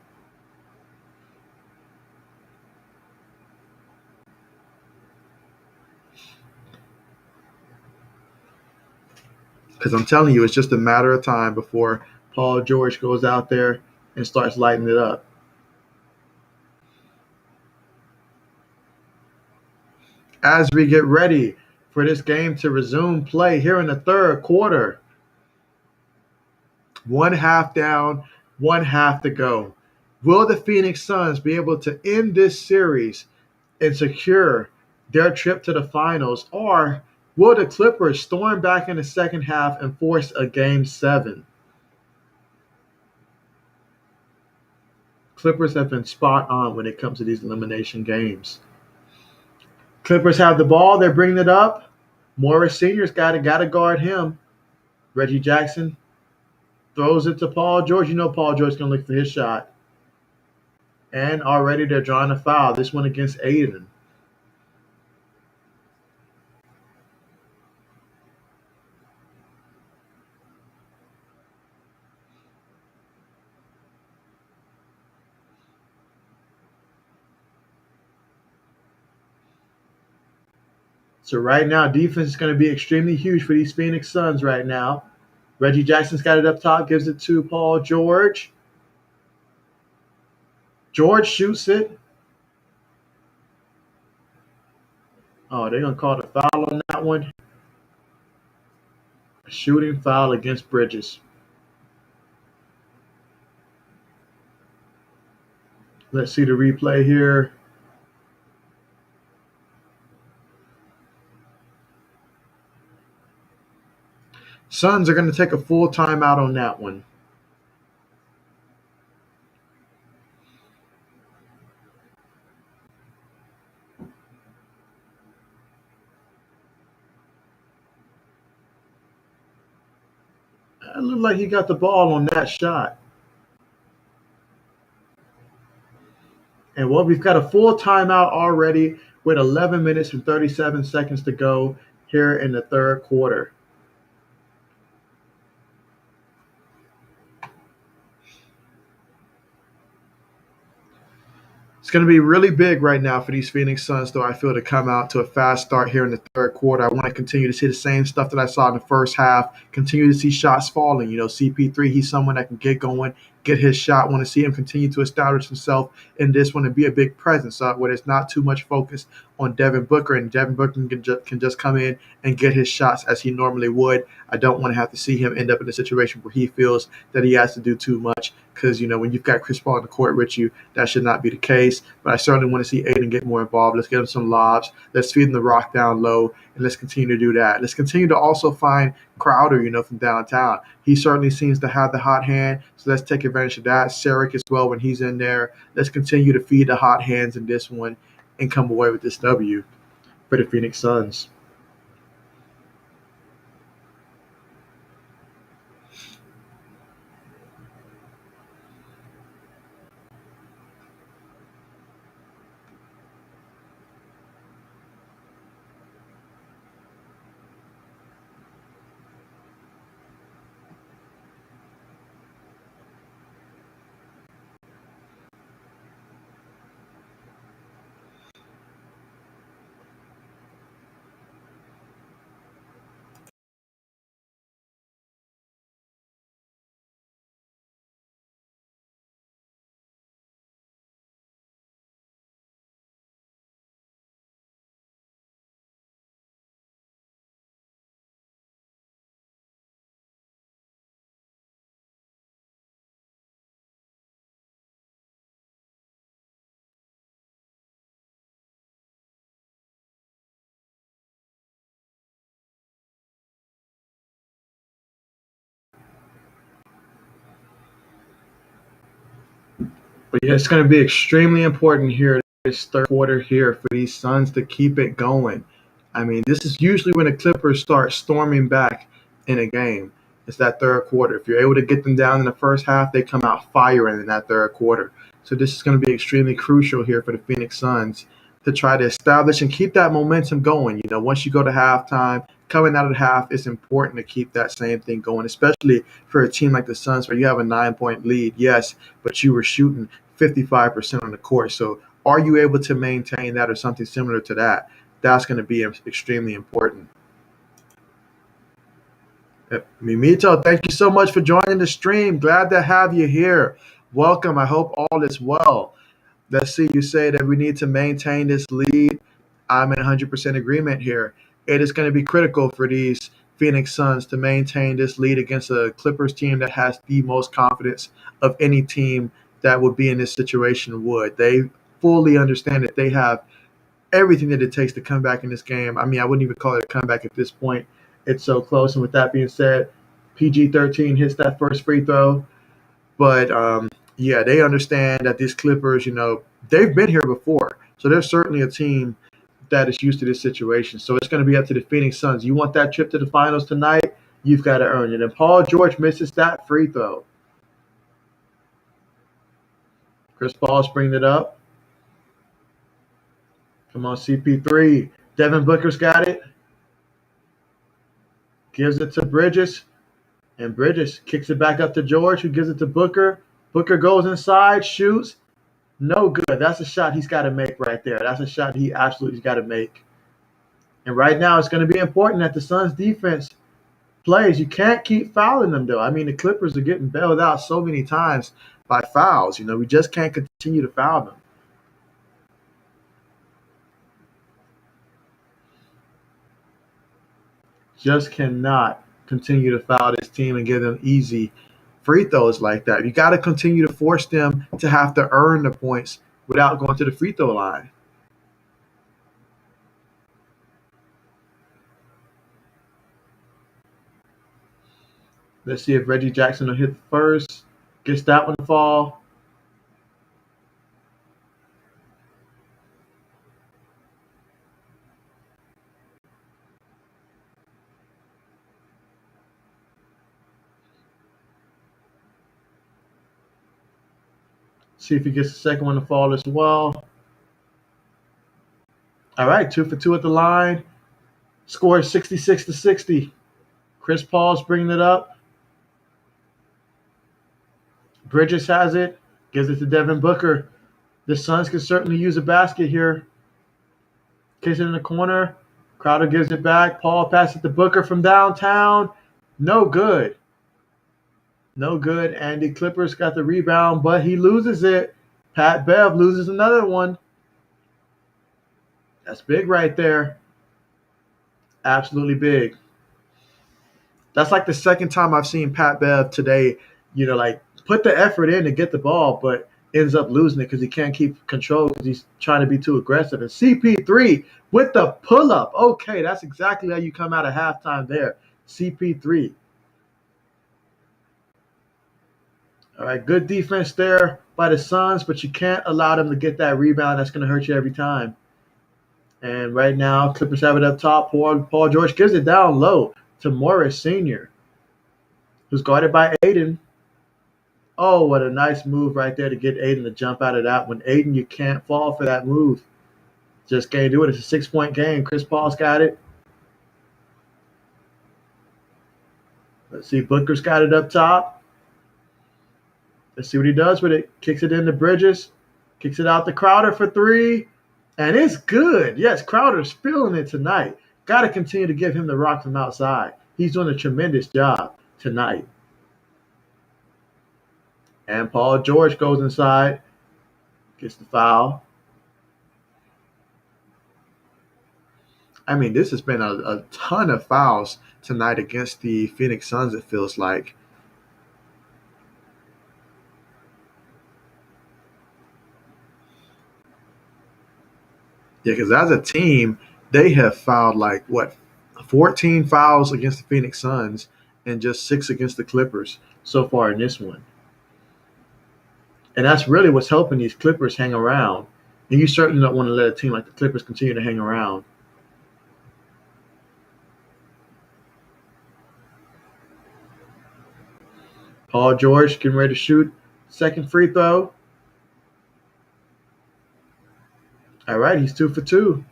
Because I'm telling you, it's just a matter of time before Paul George goes out there and starts lighting it up. As we get ready for this game to resume play here in the third quarter, one half down, one half to go. Will the Phoenix Suns be able to end this series and secure their trip to the finals, or will the Clippers storm back in the second half and force a game 7? Clippers have been spot on when it comes to these elimination games. Clippers have the ball. They're bringing it up. Morris Sr.'s got to guard him. Reggie Jackson throws it to Paul George. Paul George's going to look for his shot. And already they're drawing a foul. This one against Aiden. So right now, defense is going to be extremely huge for these Phoenix Suns right now. Reggie Jackson's got it up top, gives it to Paul George. George shoots it. Oh, they're going to call the foul on that one. A shooting foul against Bridges. Let's see the replay here. Suns are going to take a full timeout on that one. It looked like he got the ball on that shot. And we've got a full timeout already with 11 minutes and 37 seconds to go here in the third quarter. It's going to be really big right now for these Phoenix Suns, though, I feel, to come out to a fast start here in the third quarter. I want to continue to see the same stuff that I saw in the first half, continue to see shots falling. CP3, he's someone that can get going, get his shot. Want to see him continue to establish himself in this one and be a big presence where there's not too much focus on Devin Booker, and Devin Booker can just come in and get his shots as he normally would. I don't want to have to see him end up in a situation where he feels that he has to do too much because, when you've got Chris Paul on the court with you, that should not be the case. But I certainly want to see Aiden get more involved. Let's get him some lobs. Let's feed him the rock down low, and let's continue to do that. Let's continue to also find Crowder, from downtown. He certainly seems to have the hot hand, so let's take advantage of that. Sarek as well when he's in there. Let's continue to feed the hot hands in this one and come away with this W for the Phoenix Suns. But yeah, it's going to be extremely important here this third quarter here for these Suns to keep it going. I mean, this is usually when the Clippers start storming back in a game. It's that third quarter. If you're able to get them down in the first half, they come out firing in that third quarter. So this is going to be extremely crucial here for the Phoenix Suns to try to establish and keep that momentum going. You know, once you go to halftime, coming out of the half, it's important to keep that same thing going, especially for a team like the Suns where you have a 9 point lead, yes, but you were shooting 55% on the court. So are you able to maintain that or something similar to that? That's going to be extremely important. Mimito, thank you so much for joining the stream. Glad to have you here. Welcome. I hope all is well. Let's see, you say that we need to maintain this lead. I'm in 100% agreement here. It is going to be critical for these Phoenix Suns to maintain this lead against a Clippers team that has the most confidence of any team that would be in this situation would. They fully understand that they have everything that it takes to come back in this game. I mean, I wouldn't even call it a comeback at this point. It's so close. And with that being said, PG-13 hits that first free throw. But yeah, they understand that these Clippers, you know, they've been here before. So they're certainly a team that is used to this situation. So it's going to be up to the Phoenix Suns. You want that trip to the finals tonight, you've got to earn it. And Paul George misses that free throw. Chris Paul's bringing it up. Come on, CP3. Devin Booker's got it. Gives it to Bridges. And Bridges kicks it back up to George, who gives it to Booker. Booker goes inside, shoots. No good. That's a shot he's got to make right there. That's a shot he absolutely got to make. And right now, it's going to be important that the Suns' defense plays. You can't keep fouling them, though. I mean, the Clippers are getting bailed out so many times by fouls. You know, we just can't continue to foul them. Just cannot continue to foul this team and give them easy free throws like that. You got to continue to force them to have to earn the points without going to the free throw line. Let's see if Reggie Jackson will hit first. Gets that one to fall. See if he gets the second one to fall as well. All right, 2 for 2 at the line. Score 66-60. Chris Paul's bringing it up. Bridges has it. Gives it to Devin Booker. The Suns can certainly use a basket here. Kicks it in the corner. Crowder gives it back. Paul passes it to Booker from downtown. No good. No good. And the Clippers got the rebound, but he loses it. Pat Bev loses another one. That's big right there. Absolutely big. That's like the second time I've seen Pat Bev today, you know, like put the effort in to get the ball, but ends up losing it because he can't keep control because he's trying to be too aggressive. And CP3 with the pull-up. Okay, that's exactly how you come out of halftime there. CP3. All right, good defense there by the Suns, but you can't allow them to get that rebound. That's going to hurt you every time. And right now, Clippers have it up top. Paul George gives it down low to Morris Sr., who's guarded by Aiden. Oh, what a nice move right there to get Aiden to jump out of that one. Aiden, you can't fall for that move. Just can't do it. It's a 6-point game. Chris Paul's got it. Let's see. Booker's got it up top. Let's see what he does with it. Kicks it into Bridges. Kicks it out to Crowder for 3. And it's good. Yes, Crowder's feeling it tonight. Got to continue to give him the rock from outside. He's doing a tremendous job tonight. And Paul George goes inside. Gets the foul. I mean, this has been a ton of fouls tonight against the Phoenix Suns, it feels like. Yeah, because as a team, they have fouled 14 fouls against the Phoenix Suns and just 6 against the Clippers so far in this one. And that's really what's helping these Clippers hang around. And you certainly don't want to let a team like the Clippers continue to hang around. Paul George getting ready to shoot second free throw. All right, he's 2 for 2.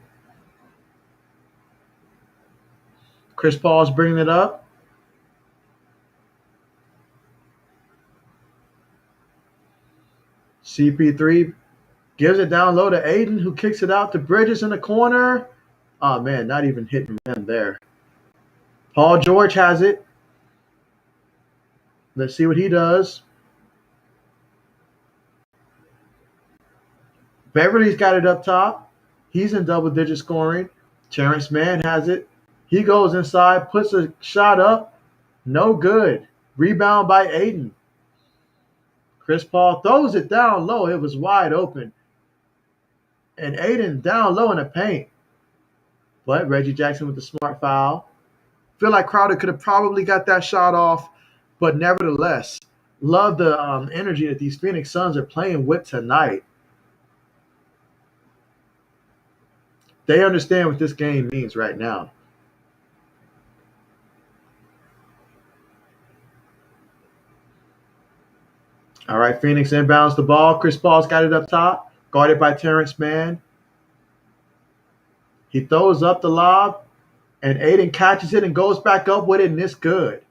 Chris Paul's bringing it up. CP3 gives it down low to Aiden, who kicks it out to Bridges in the corner. Oh, man, not even hitting them there. Paul George has it. Let's see what he does. Beverly's got it up top. He's in double-digit scoring. Terrence Mann has it. He goes inside, puts a shot up. No good. Rebound by Aiden. Chris Paul throws it down low. It was wide open. And Aiden down low in the paint. But Reggie Jackson with the smart foul. Feel like Crowder could have probably got that shot off. But nevertheless, love the energy that these Phoenix Suns are playing with tonight. They understand what this game means right now. All right, Phoenix inbounds the ball. Chris Paul's got it up top, guarded by Terrence Mann. He throws up the lob, and Aiden catches it and goes back up with it, and it's good.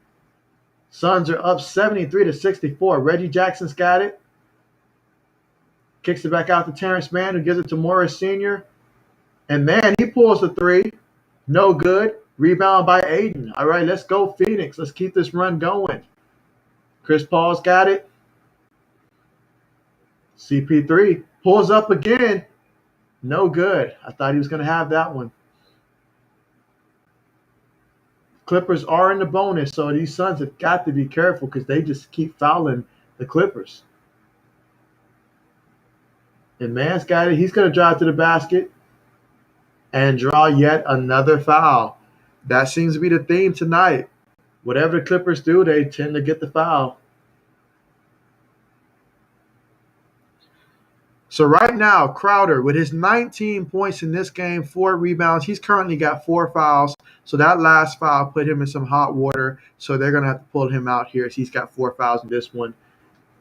Suns are up 73-64. Reggie Jackson's got it. Kicks it back out to Terrence Mann, who gives it to Morris Sr. And man, he pulls the three. No good. Rebound by Aiden. All right, let's go, Phoenix. Let's keep this run going. Chris Paul's got it. CP3 pulls up again. No good. I thought he was going to have that one. Clippers are in the bonus, so these Suns have got to be careful because they just keep fouling the Clippers. And Mann's got it. He's going to drive to the basket and draw yet another foul. That seems to be the theme tonight. Whatever the Clippers do, they tend to get the foul. So right now, Crowder, with his 19 points in this game, 4 rebounds, he's currently got 4 fouls. So that last foul put him in some hot water. So they're going to have to pull him out here. He's got 4 fouls in this one.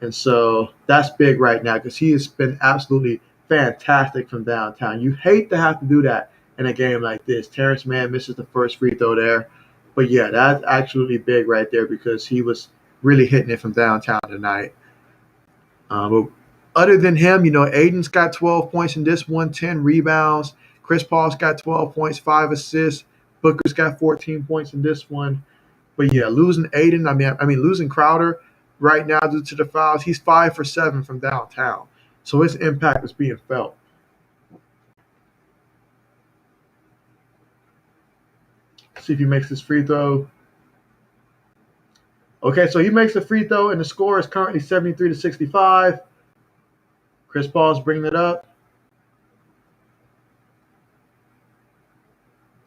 And so that's big right now because he has been absolutely fantastic from downtown. You hate to have to do that in a game like this. Terrence Mann misses the first free throw there. But, yeah, that's absolutely big right there because he was really hitting it from downtown tonight. But other than him, Aiden's got 12 points in this one, 10 rebounds. Chris Paul's got 12 points, 5 assists. Booker's got 14 points in this one. But, yeah, losing Aiden, losing Crowder right now due to the fouls, he's 5 for 7 from downtown. So his impact is being felt. See if he makes this free throw. Okay, so he makes the free throw, and the score is currently 73-65. Chris Paul's bringing it up.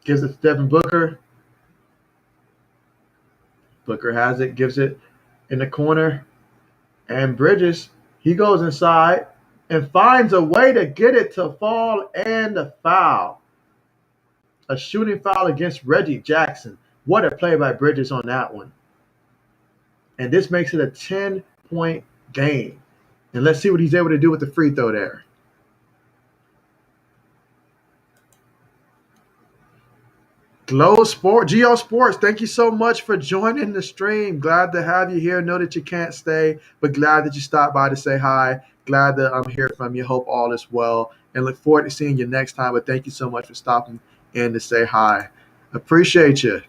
Gives it to Devin Booker. Booker has it, gives it in the corner. And Bridges, he goes inside and finds a way to get it to fall and the foul. A shooting foul against Reggie Jackson. What a play by Bridges on that one. And this makes it a 10-point game. And let's see what he's able to do with the free throw there. Geo Sports, thank you so much for joining the stream. Glad to have you here. Know that you can't stay, but glad that you stopped by to say hi. Glad that I'm here from you. Hope all is well. And look forward to seeing you next time. But thank you so much for stopping in to say hi. Appreciate you.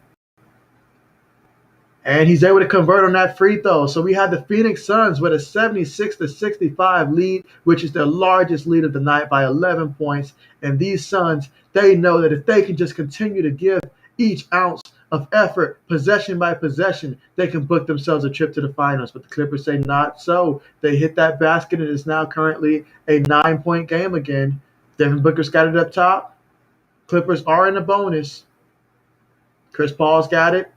And he's able to convert on that free throw. So we have the Phoenix Suns with a 76-65 lead, which is their largest lead of the night by 11 points. And these Suns, they know that if they can just continue to give each ounce of effort, possession by possession, they can book themselves a trip to the finals. But the Clippers say not so. They hit that basket, and it's now currently a 9-point game again. Devin Booker's got it up top. Clippers are in the bonus. Chris Paul's got it.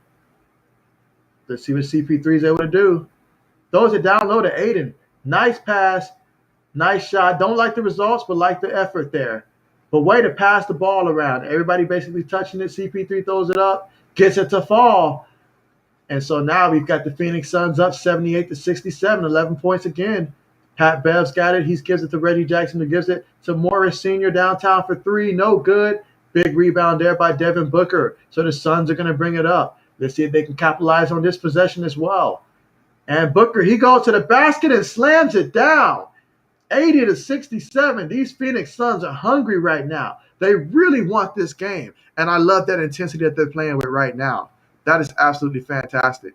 Let's see what CP3 is able to do. Throws it down low to Aiden. Nice pass. Nice shot. Don't like the results, but like the effort there. But way to pass the ball around. Everybody basically touching it. CP3 throws it up, gets it to fall. And so now we've got the Phoenix Suns up 78 to 67, 11 points again. Pat Bev's got it. He gives it to Reggie Jackson, who gives it to Morris Sr. downtown for three. No good. Big rebound there by Devin Booker. So the Suns are going to bring it up. Let's see if they can capitalize on this possession as well. And Booker, he goes to the basket and slams it down. 80 to 67. These Phoenix Suns are hungry right now. They really want this game. And I love that intensity that they're playing with right now. That is absolutely fantastic.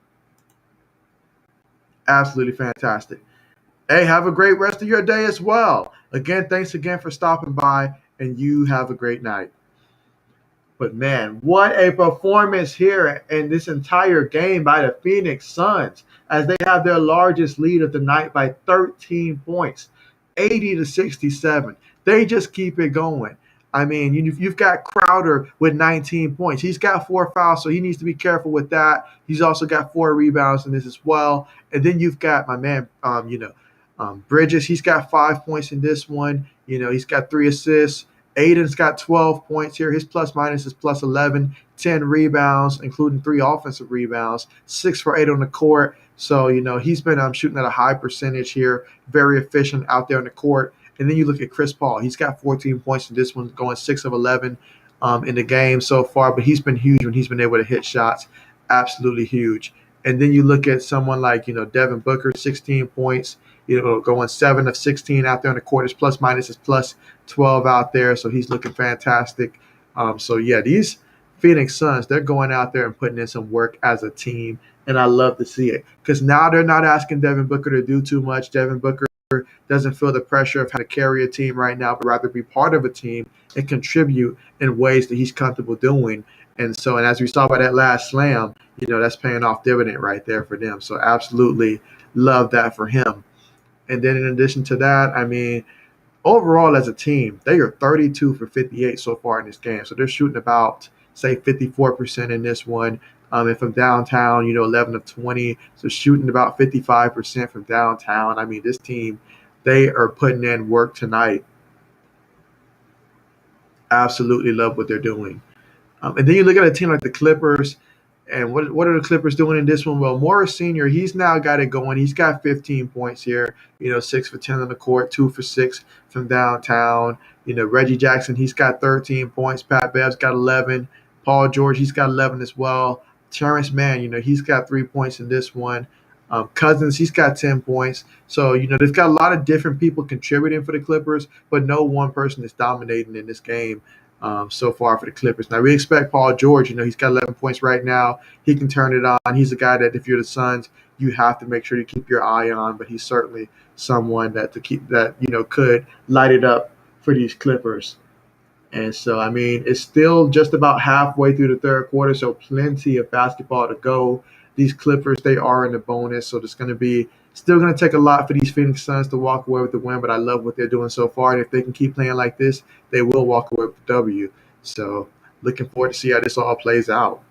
Absolutely fantastic. Hey, have a great rest of your day as well. Again, thanks again for stopping by, and you have a great night. But man, what a performance here in this entire game by the Phoenix Suns as they have their largest lead of the night by 13 points, 80 to 67. They just keep it going. I mean, you've got Crowder with 19 points. He's got 4 fouls, so he needs to be careful with that. He's also got 4 rebounds in this as well. And then you've got my man, Bridges. He's got 5 points in this one. He's got 3 assists. Aiden's got 12 points here. His plus minus is plus 11, 10 rebounds, including 3 offensive rebounds, 6 for 8 on the court. So, he's been shooting at a high percentage here, very efficient out there on the court. And then you look at Chris Paul. He's got 14 points in this one, going 6 of 11 in the game so far. But he's been huge when he's been able to hit shots, absolutely huge. And then you look at someone like, Devin Booker, 16 points, going 7 of 16 out there on the court. His plus minus is plus 12 out there, so he's looking fantastic. These Phoenix Suns, they're going out there and putting in some work as a team, and I love to see it because now they're not asking Devin Booker to do too much. Devin Booker doesn't feel the pressure of having to carry a team right now, but rather be part of a team and contribute in ways that he's comfortable doing. And as we saw by that last slam, that's paying off dividend right there for them. So absolutely love that for him. And then in addition to that, I mean, overall as a team, they are 32 for 58 so far in this game. So they're shooting about, say, 54% in this one. And from downtown, 11 of 20. So shooting about 55% from downtown. I mean, this team, they are putting in work tonight. Absolutely love what they're doing. And then you look at a team like the Clippers, and what are the Clippers doing in this one? Well, Morris Sr., he's now got it going. He's got 15 points here, 6 for 10 on the court, 2 for 6 from downtown. Reggie Jackson, he's got 13 points. Pat Bev's got 11. Paul George, he's got 11 as well. Terrence Mann, he's got 3 points in this one. Cousins, he's got 10 points. So, they've got a lot of different people contributing for the Clippers, but no one person is dominating in this game so far for the Clippers. Now, we expect Paul George, he's got 11 points right now. He can turn it on. He's a guy that if you're the Suns, you have to make sure you keep your eye on, but he's certainly someone that could light it up for these Clippers. And so, I mean, it's still just about halfway through the third quarter, so plenty of basketball to go. These Clippers, they are in the bonus, so it's going to be still going to take a lot for these Phoenix Suns to walk away with the win, but I love what they're doing so far. And if they can keep playing like this, they will walk away with the W. So looking forward to see how this all plays out.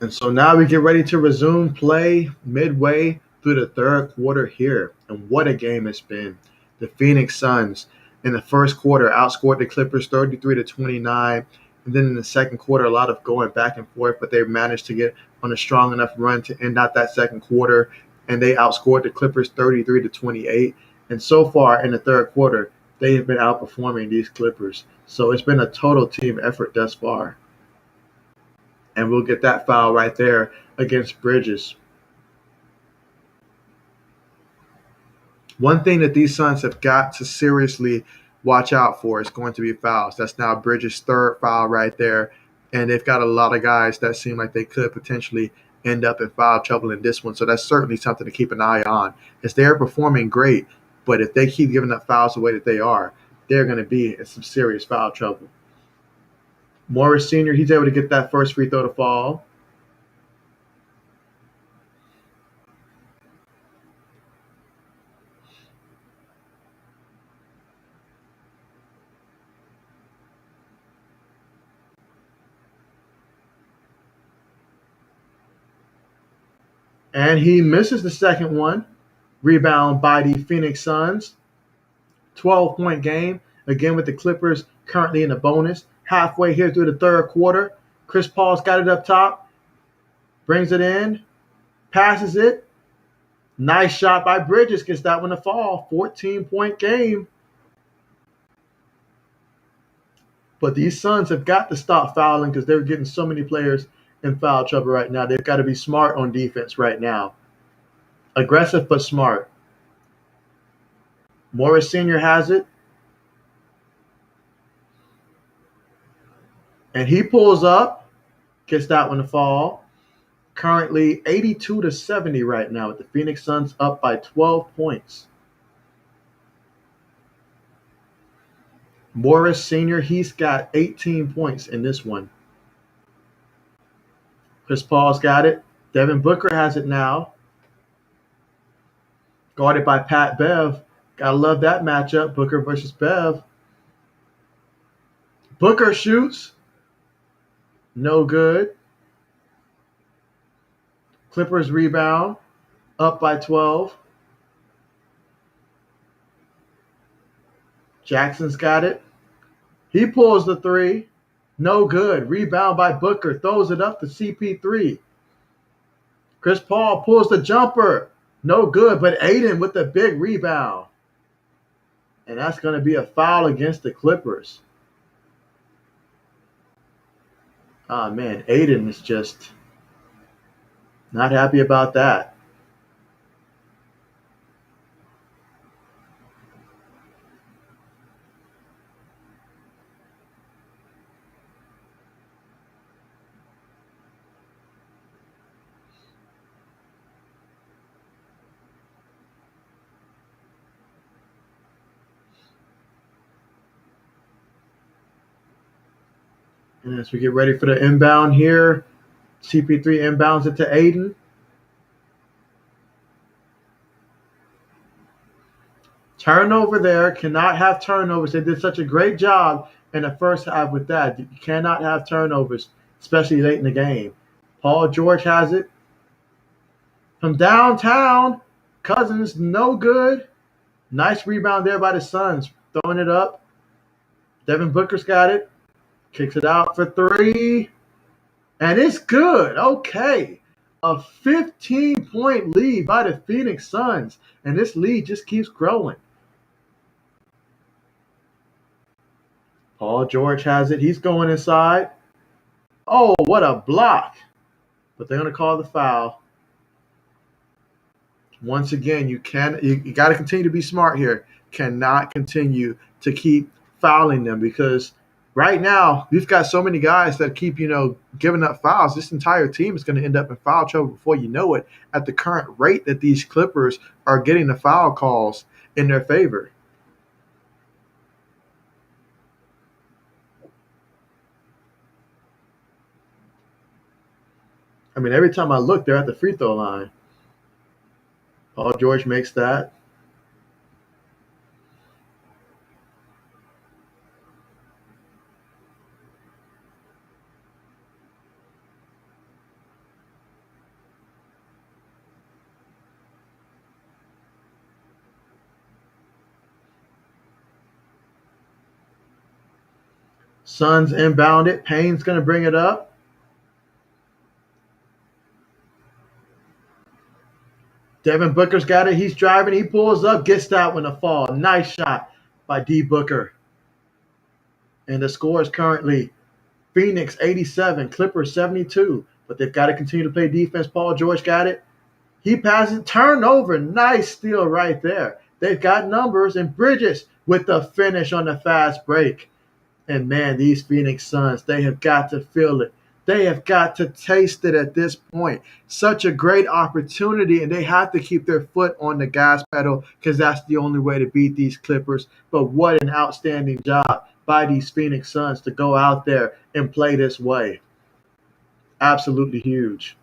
And so now we get ready to resume play midway through the third quarter here. And what a game it's been. The Phoenix Suns in the first quarter outscored the Clippers 33 to 29. And then in the second quarter, a lot of going back and forth, but they managed to get on a strong enough run to end out that second quarter. And they outscored the Clippers 33 to 28. And so far in the third quarter, they have been outperforming these Clippers. So it's been a total team effort thus far. And we'll get that foul right there against Bridges. One thing that these Suns have got to seriously watch out for. It's going to be fouls. That's now Bridges' third foul right there. And they've got a lot of guys that seem like they could potentially end up in foul trouble in this one. So that's certainly something to keep an eye on. As they're performing great, but if they keep giving up fouls the way that they are, they're going to be in some serious foul trouble. Morris Sr., he's able to get that first free throw to fall. And he misses the second one. Rebound by the Phoenix Suns. 12-point game. Again with the Clippers currently in the bonus. Halfway here through the third quarter. Chris Paul's got it up top. Brings it in. Passes it. Nice shot by Bridges. Gets that one to fall. 14-point game. But these Suns have got to stop fouling because they're getting so many players in foul trouble right now. They've got to be smart on defense right now. Aggressive but smart. Morris Sr. has it. And he pulls up. Gets that one to fall. Currently 82-70 right now with the Phoenix Suns up by 12 points. Morris Sr., he's got 18 points in this one. Chris Paul's got it. Devin Booker has it now. Guarded by Pat Bev. Gotta love that matchup, Booker versus Bev. Booker shoots. No good. Clippers rebound. Up by 12. Jackson's got it. He pulls the three. No good. Rebound by Booker. Throws it up to CP3. Chris Paul pulls the jumper. No good, but Aiden with the big rebound. And that's going to be a foul against the Clippers. Oh, man. Aiden is just not happy about that. And as we get ready for the inbound here, CP3 inbounds it to Aiden. Turnover there. Cannot have turnovers. They did such a great job in the first half with that. You cannot have turnovers, especially late in the game. Paul George has it. From downtown, Cousins, no good. Nice rebound there by the Suns. Throwing it up. Devin Booker's got it. Kicks it out for three. And it's good. Okay. A 15-point lead by the Phoenix Suns. And this lead just keeps growing. Paul George has it. He's going inside. Oh, what a block. But they're going to call the foul. Once again, you got to continue to be smart here. Cannot continue to keep fouling them because right now we've got so many guys that keep, giving up fouls. This entire team is going to end up in foul trouble before you know it at the current rate that these Clippers are getting the foul calls in their favor. I mean, every time I look, they're at the free throw line. Paul George makes that. Suns inbound it. Payne's going to bring it up. Devin Booker's got it. He's driving. He pulls up. Gets that one to fall. Nice shot by D. Booker. And the score is currently Phoenix 87, Clippers 72. But they've got to continue to play defense. Paul George got it. He passes. Turnover. Nice steal right there. They've got numbers. And Bridges with the finish on the fast break. And man, these Phoenix Suns, they have got to feel it. They have got to taste it at this point. Such a great opportunity, and they have to keep their foot on the gas pedal because that's the only way to beat these Clippers. But what an outstanding job by these Phoenix Suns to go out there and play this way. Absolutely huge.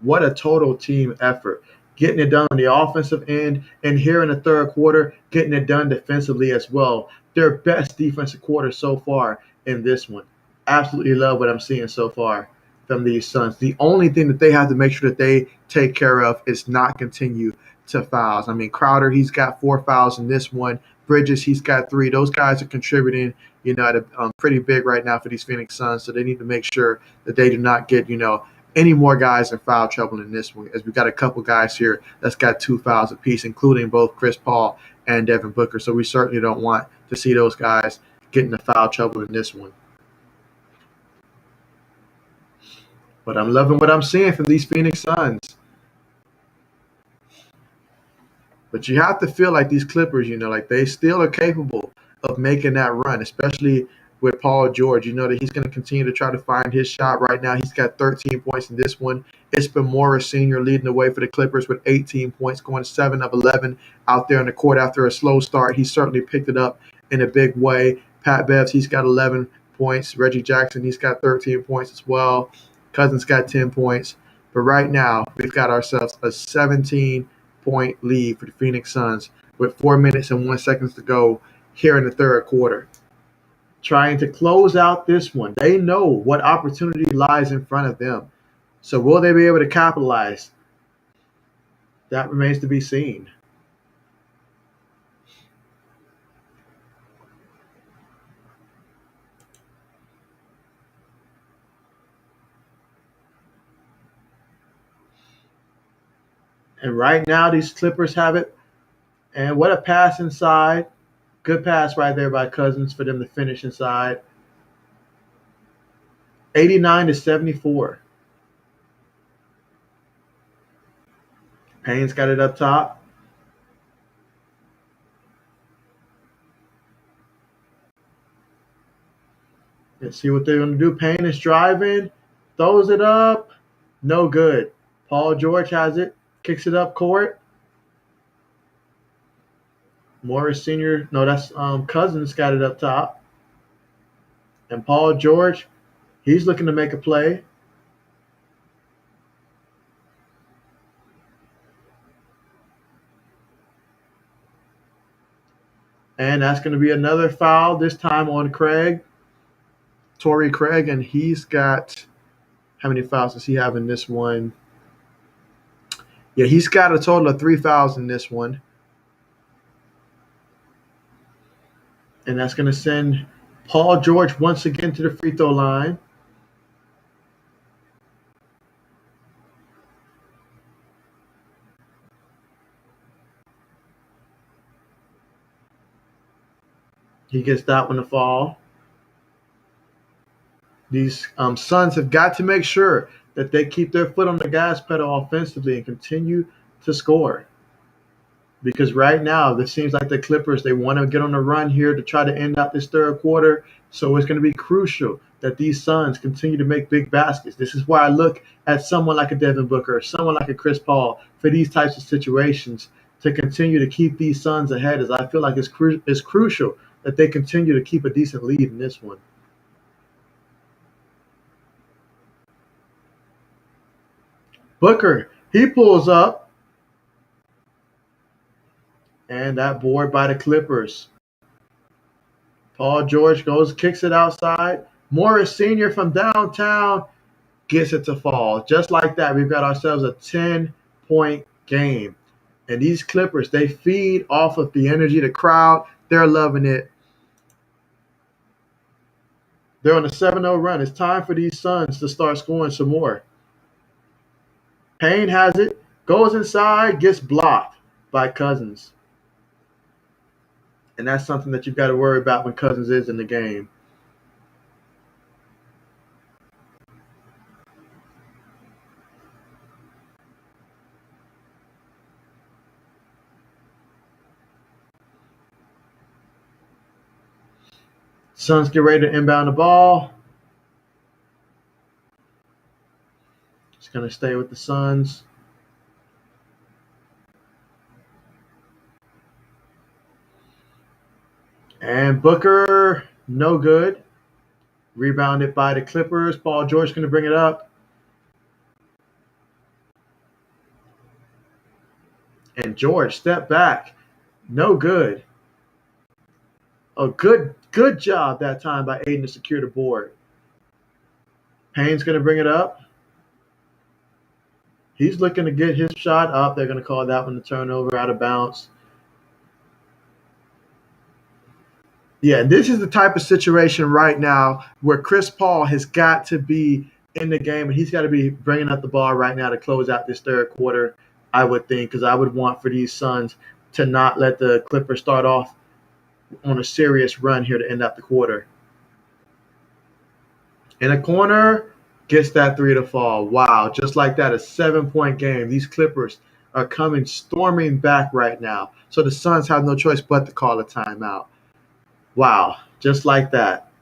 What a total team effort. Getting it done on the offensive end, and here in the third quarter, getting it done defensively as well. Their best defensive quarter so far in this one. Absolutely love what I'm seeing so far from these Suns. The only thing that they have to make sure that they take care of is not continue to fouls. I mean, Crowder, he's got 4 fouls in this one. Bridges, he's got 3. Those guys are contributing, at a pretty big right now for these Phoenix Suns. So they need to make sure that they do not get, any more guys in foul trouble in this one, as we've got a couple guys here that's got 2 fouls apiece, including both Chris Paul and Devin Booker. So we certainly don't want to see those guys getting the foul trouble in this one. But I'm loving what I'm seeing from these Phoenix Suns. But you have to feel like these Clippers, like they still are capable of making that run, especially with Paul George. You know that he's going to continue to try to find his shot right now. He's got 13 points in this one. It's been Morris Sr. leading the way for the Clippers with 18 points, going 7 of 11 out there in the court after a slow start. He certainly picked it up in a big way. Pat Bev, he's got 11 points. Reggie Jackson, he's got 13 points as well. Cousins got 10 points. But right now, we've got ourselves a 17-point lead for the Phoenix Suns with 4 minutes and 1 second to go here in the third quarter. Trying to close out this one. They know what opportunity lies in front of them. So will they be able to capitalize? That remains to be seen. And right now, these Clippers have it. And what a pass inside. Good pass right there by Cousins for them to finish inside. 89-74. Payne's got it up top. Let's see what they're going to do. Payne is driving. Throws it up. No good. Paul George has it. Kicks it up court. Morris Sr. No, that's Cousins got it up top. And Paul George, he's looking to make a play. And that's going to be another foul, this time on Craig. Torrey Craig, and he's got, how many fouls does he have in this one? Yeah, he's got a total of 3 fouls in this one. And that's going to send Paul George once again to the free throw line. He gets that one to fall. These Suns have got to make sure that they keep their foot on the gas pedal offensively and continue to score. Because right now, it seems like the Clippers, they want to get on a run here to try to end out this third quarter. So it's going to be crucial that these Suns continue to make big baskets. This is why I look at someone like a Devin Booker or someone like a Chris Paul for these types of situations to continue to keep these Suns ahead, as I feel like it's crucial that they continue to keep a decent lead in this one. Booker, he pulls up. And that board by the Clippers. Paul George kicks it outside. Morris Sr. from downtown gets it to fall. Just like that, we've got ourselves a 10-point game. And these Clippers, they feed off of the energy, the crowd. They're loving it. They're on a 7-0 run. It's time for these Suns to start scoring some more. Payne has it, goes inside, gets blocked by Cousins. And that's something that you've got to worry about when Cousins is in the game. Suns get ready to inbound the ball. It's going to stay with the Suns. And Booker, no good. Rebounded by the Clippers. Paul George going to bring it up. And George step back. No good. A good job that time by Aiden to secure the board. Payne's going to bring it up. He's looking to get his shot up. They're going to call that one the turnover out of bounds. Yeah, this is the type of situation right now where Chris Paul has got to be in the game, and he's got to be bringing up the ball right now to close out this third quarter, I would think, because I would want for these Suns to not let the Clippers start off on a serious run here to end up the quarter. In a corner, gets that three to fall. Wow, just like that, a 7-point game. These Clippers are coming storming back right now. So the Suns have no choice but to call a timeout. Wow, just like that.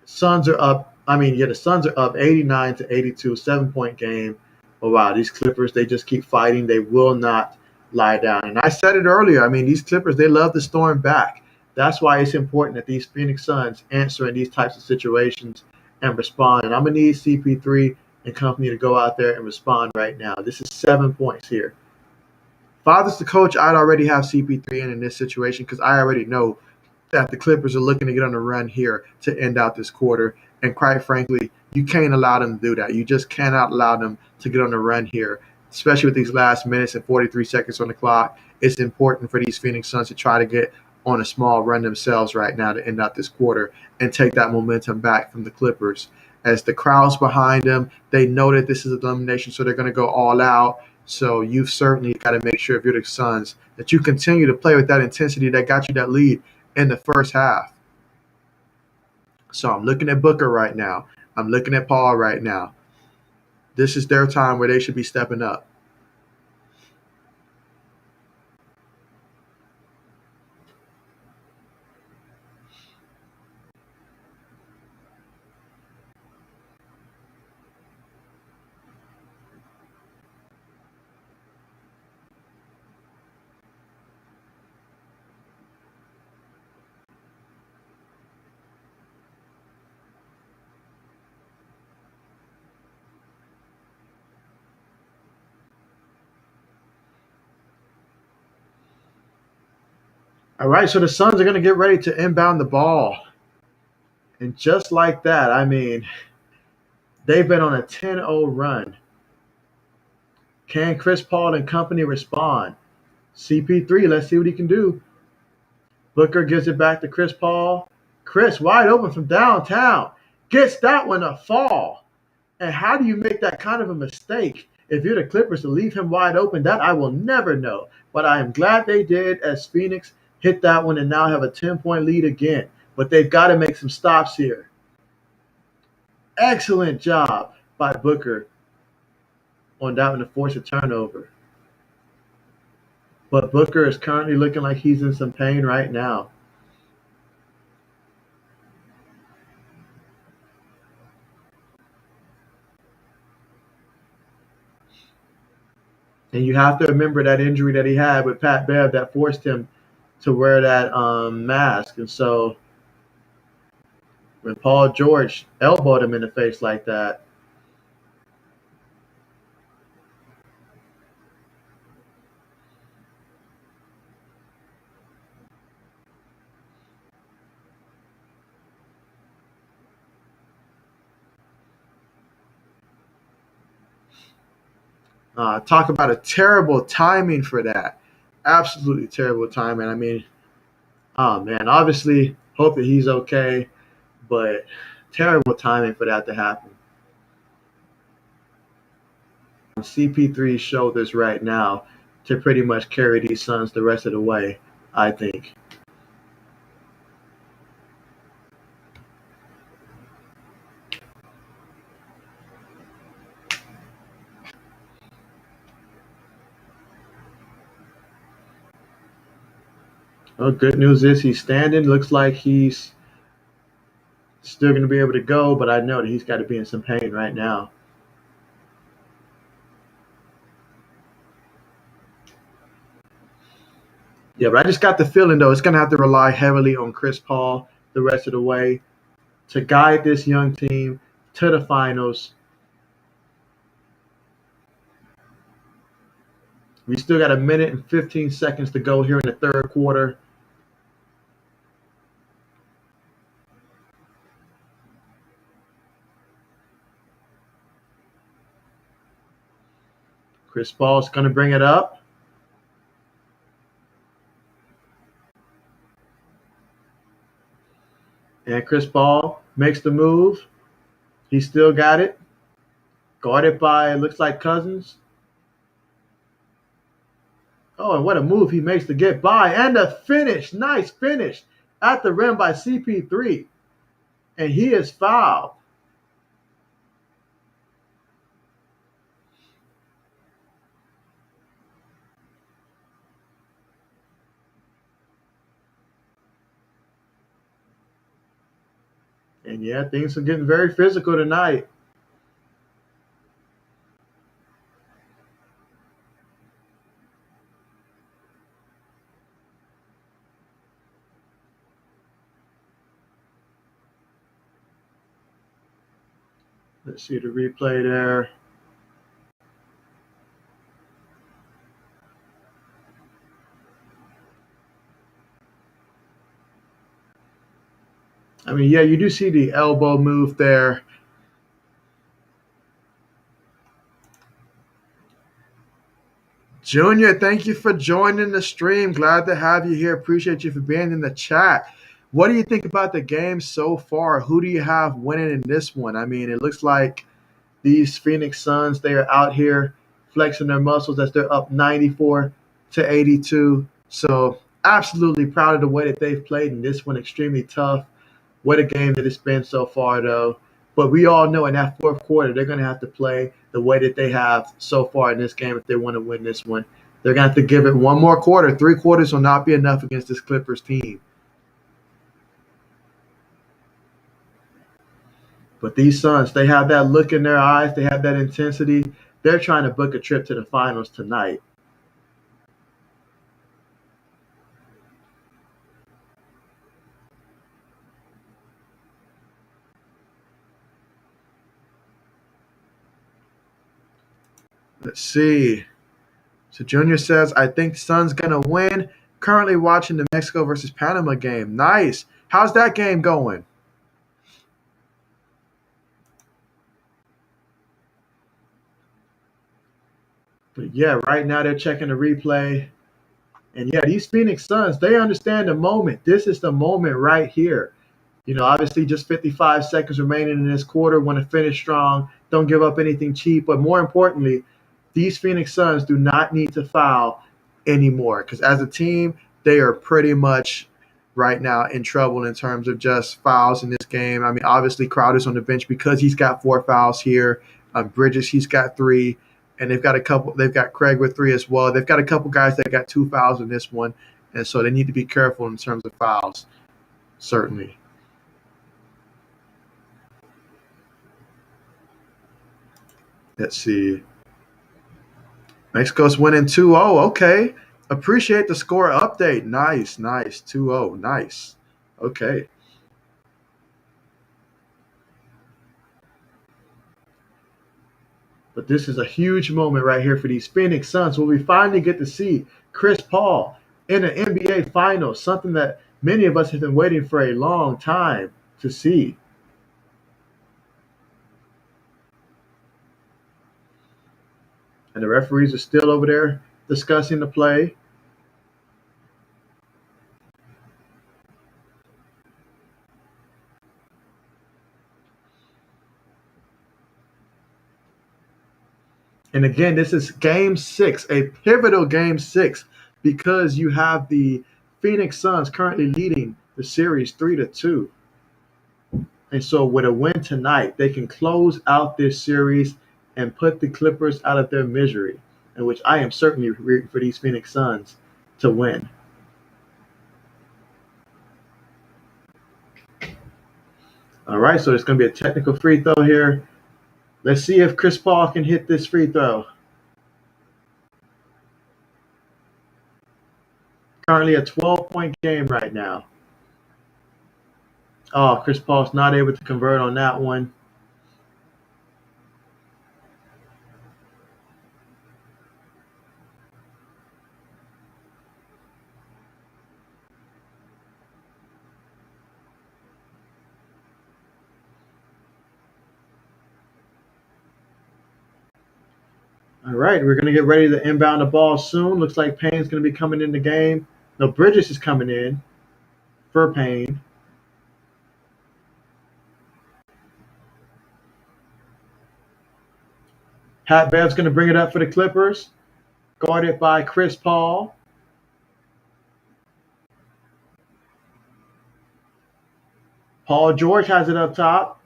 Suns are up. The Suns are up 89-82, 7-point game. But wow, these Clippers, they just keep fighting. They will not lie down. And I said it earlier. These Clippers, they love to storm back. That's why it's important that these Phoenix Suns answer in these types of situations and respond. And I'm going to need CP3 and company to go out there and respond right now. This is 7 points here. If I was the coach, I'd already have CP3 in this situation because I already know that the Clippers are looking to get on a run here to end out this quarter. And quite frankly, you can't allow them to do that. You just cannot allow them to get on a run here, especially with these last minutes and 43 seconds on the clock. It's important for these Phoenix Suns to try to get on a small run themselves right now to end out this quarter and take that momentum back from the Clippers. As the crowd's behind them, they know that this is elimination, so they're going to go all out. So you've certainly got to make sure, if you're the Suns, that you continue to play with that intensity that got you that lead in the first half. So I'm looking at Booker right now. I'm looking at Paul right now. This is their time where they should be stepping up. All right, so the Suns are going to get ready to inbound the ball. And just like that, they've been on a 10-0 run. Can Chris Paul and company respond? CP3, let's see what he can do. Booker gives it back to Chris Paul. Chris, wide open from downtown, gets that one to fall. And how do you make that kind of a mistake if you're the Clippers to leave him wide open? That I will never know. But I am glad they did, as Phoenix hit that one and now have a 10-point lead again. But they've got to make some stops here. Excellent job by Booker on that one to force a turnover. But Booker is currently looking like he's in some pain right now. And you have to remember that injury that he had with Pat Bev that forced him to wear that mask. And so when Paul George elbowed him in the face like that, talk about a terrible timing for that. Absolutely terrible timing. Oh man, obviously hope that he's okay, but terrible timing for that to happen. CP3's shoulders right now to pretty much carry these Suns the rest of the way, I think. Well, good news is he's standing. Looks like he's still going to be able to go, but I know that he's got to be in some pain right now. Yeah, but I just got the feeling though it's going to have to rely heavily on Chris Paul the rest of the way to guide this young team to the finals. We still got a minute and 15 seconds to go here in the third quarter. Chris Paul's going to bring it up. And Chris Paul makes the move. He still got it. Guarded by, it looks like Cousins. Oh, and what a move he makes to get by. And a finish. Nice finish at the rim by CP3. And he is fouled. And yeah, things are getting very physical tonight. Let's see the replay there. I mean, yeah, you do see the elbow move there. Junior, thank you for joining the stream. Glad to have you here. Appreciate you for being in the chat. What do you think about the game so far? Who do you have winning in this one? I mean, it looks like these Phoenix Suns, they are out here flexing their muscles as they're up 94-82. So absolutely proud of the way that they've played in this one. Extremely tough. What a game that it's been so far, though. But we all know in that fourth quarter, they're going to have to play the way that they have so far in this game if they want to win this one. They're going to have to give it one more quarter. 3 quarters will not be enough against this Clippers team. But these Suns, they have that look in their eyes. They have that intensity. They're trying to book a trip to the finals tonight. Let's see. So Junior says, I think Suns going to win. Currently watching the Mexico versus Panama game. Nice. How's that game going? But yeah, right now they're checking the replay. And yeah, these Phoenix Suns, they understand the moment. This is the moment right here. You know, obviously just 55 seconds remaining in this quarter. Want to finish strong. Don't give up anything cheap. But more importantly, these Phoenix Suns do not need to foul anymore because as a team, they are pretty much right now in trouble in terms of just fouls in this game. I mean, obviously Crowder's on the bench because he's got 4 fouls here. Bridges, he's got 3. And they've got a couple. They've got Craig with 3 as well. They've got a couple guys that got 2 fouls in this one, and so they need to be careful in terms of fouls. Certainly. Let's see. Mexico's winning 2-0. Okay. Appreciate the score update. Nice, nice. 2-0. Nice. Okay. But this is a huge moment right here for these Phoenix Suns where we finally get to see Chris Paul in an NBA Finals, something that many of us have been waiting for a long time to see. And the referees are still over there discussing the play. And again, this is game 6, a pivotal game 6, because you have the Phoenix Suns currently leading the series 3-2. And so with a win tonight, they can close out this series and put the Clippers out of their misery, in which I am certainly rooting for these Phoenix Suns to win. All right, so it's going to be a technical free throw here. Let's see if Chris Paul can hit this free throw. Currently a 12-point game right now. Oh, Chris Paul's not able to convert on that one. All right, we're going to get ready to inbound the ball soon. Looks like Payne's going to be coming in the game. No, Bridges is coming in for Payne. Pat Bev's going to bring it up for the Clippers, guarded by Chris Paul. Paul George has it up top.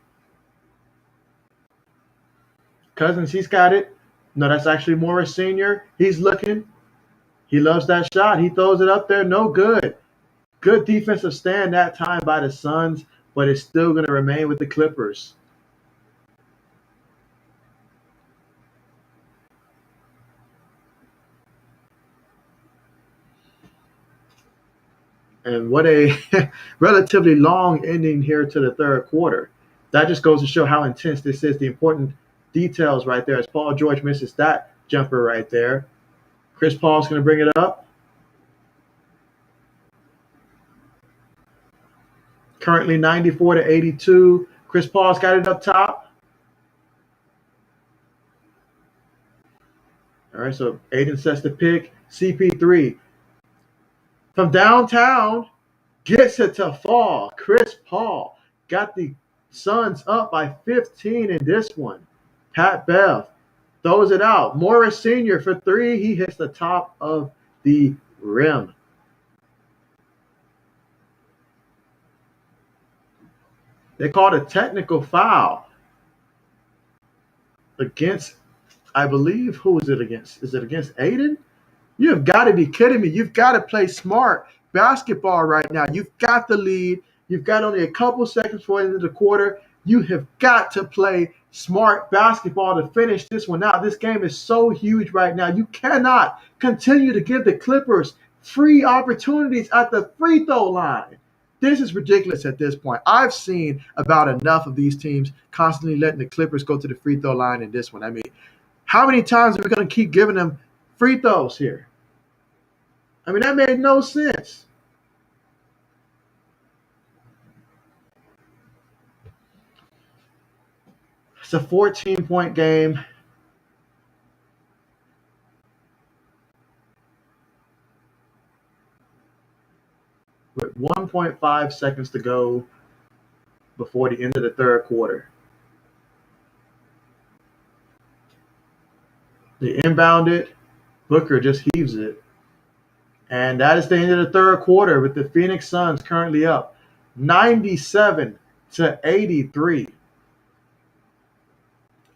Cousins, he's got it. No, that's actually Morris Sr. He's looking. He loves that shot. He throws it up there. No good. Good defensive stand that time by the Suns, but it's still going to remain with the Clippers. And what a relatively long ending here to the third quarter. That just goes to show how intense this is. The important details right there as Paul George misses that jumper right there. Chris Paul's going to bring it up. Currently 94-82. Chris Paul's got it up top. All right, so Aiden sets the pick. CP3 from downtown gets it to fall. Chris Paul got the Suns up by 15 in this one. Pat Bev throws it out. Morris Sr. for three. He hits the top of the rim. They called a technical foul against, I believe, who is it against? Is it against Aiden? You have got to be kidding me. You've got to play smart basketball right now. You've got the lead. You've got only a couple seconds before the end of the quarter. You have got to play smart basketball to finish this one out. This game is so huge right now. You cannot continue to give the Clippers free opportunities at the free throw line. This is ridiculous at this point. I've seen about enough of these teams constantly letting the Clippers go to the free throw line in this one. I mean, how many times are we going to keep giving them free throws here? I mean, that made no sense. It's a 14-point game. With 1.5 seconds to go before the end of the third quarter. They inbound it. Booker just heaves it. And that is the end of the third quarter with the Phoenix Suns currently up 97-83.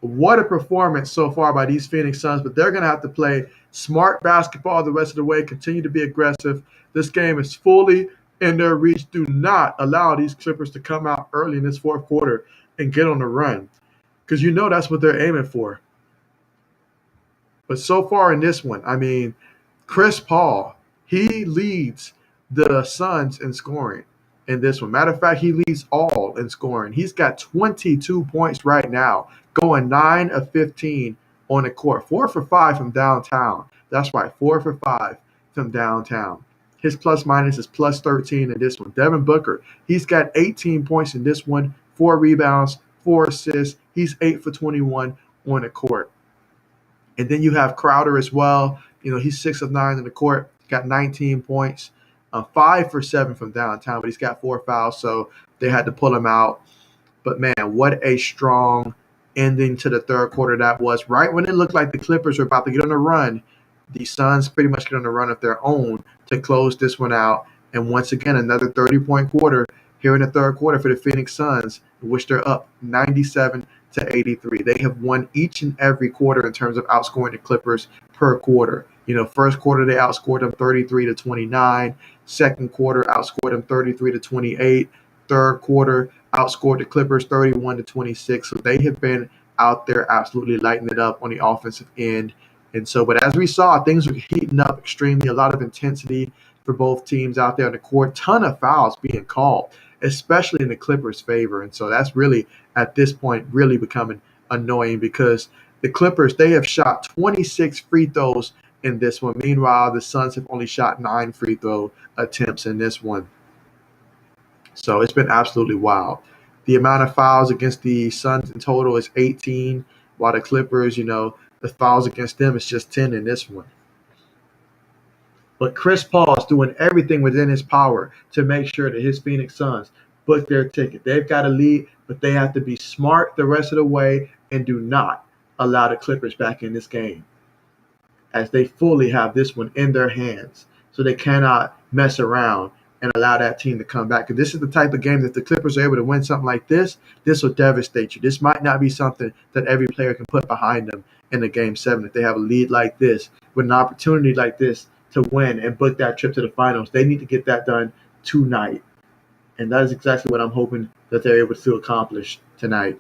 What a performance so far by these Phoenix Suns, but they're going to have to play smart basketball the rest of the way, continue to be aggressive. This game is fully in their reach. Do not allow these Clippers to come out early in this fourth quarter and get on the run, because you know that's what they're aiming for. But so far in this one, I mean, Chris Paul, he leads the Suns in scoring in this one. Matter of fact, he leads all in scoring. He's got 22 points right now, going 9 of 15 on the court. 4 for 5 from downtown. That's right, 4 for 5 from downtown. His plus minus is plus 13 in this one. Devin Booker, he's got 18 points in this one, 4 rebounds, 4 assists. He's 8 for 21 on the court. And then you have Crowder as well. You know, he's 6 of 9 in the court, got 19 points, 5 for 7 from downtown, but he's got 4 fouls, so they had to pull him out. But, man, what a strong ending to the third quarter that was. Right when it looked like the Clippers were about to get on a run, the Suns pretty much get on a run of their own to close this one out. And once again, another 30-point quarter here in the third quarter for the Phoenix Suns, which they're up 97-83. They have won each and every quarter in terms of outscoring the Clippers per quarter. You know, first quarter they outscored them 33-29. Second quarter outscored them 33-28. third quarter, outscored the Clippers 31-26. So they have been out there absolutely lighting it up on the offensive end. And so, but as we saw, things were heating up extremely, a lot of intensity for both teams out there on the court, ton of fouls being called, especially in the Clippers' favor. And so that's really, at this point, really becoming annoying because the Clippers, they have shot 26 free throws in this one. Meanwhile, the Suns have only shot 9 free throw attempts in this one. So it's been absolutely wild. The amount of fouls against the Suns in total is 18, while the Clippers, the fouls against them is just 10 in this one. But Chris Paul is doing everything within his power to make sure that his Phoenix Suns book their ticket. They've got a lead, but they have to be smart the rest of the way and do not allow the Clippers back in this game, as they fully have this one in their hands. So they cannot mess around and allow that team to come back. Because this is the type of game that the Clippers are able to win something like this will devastate you. This might not be something that every player can put behind them in the game 7. If they have a lead like this, with an opportunity like this to win and book that trip to the finals, they need to get that done tonight. And that is exactly what I'm hoping that they're able to accomplish tonight.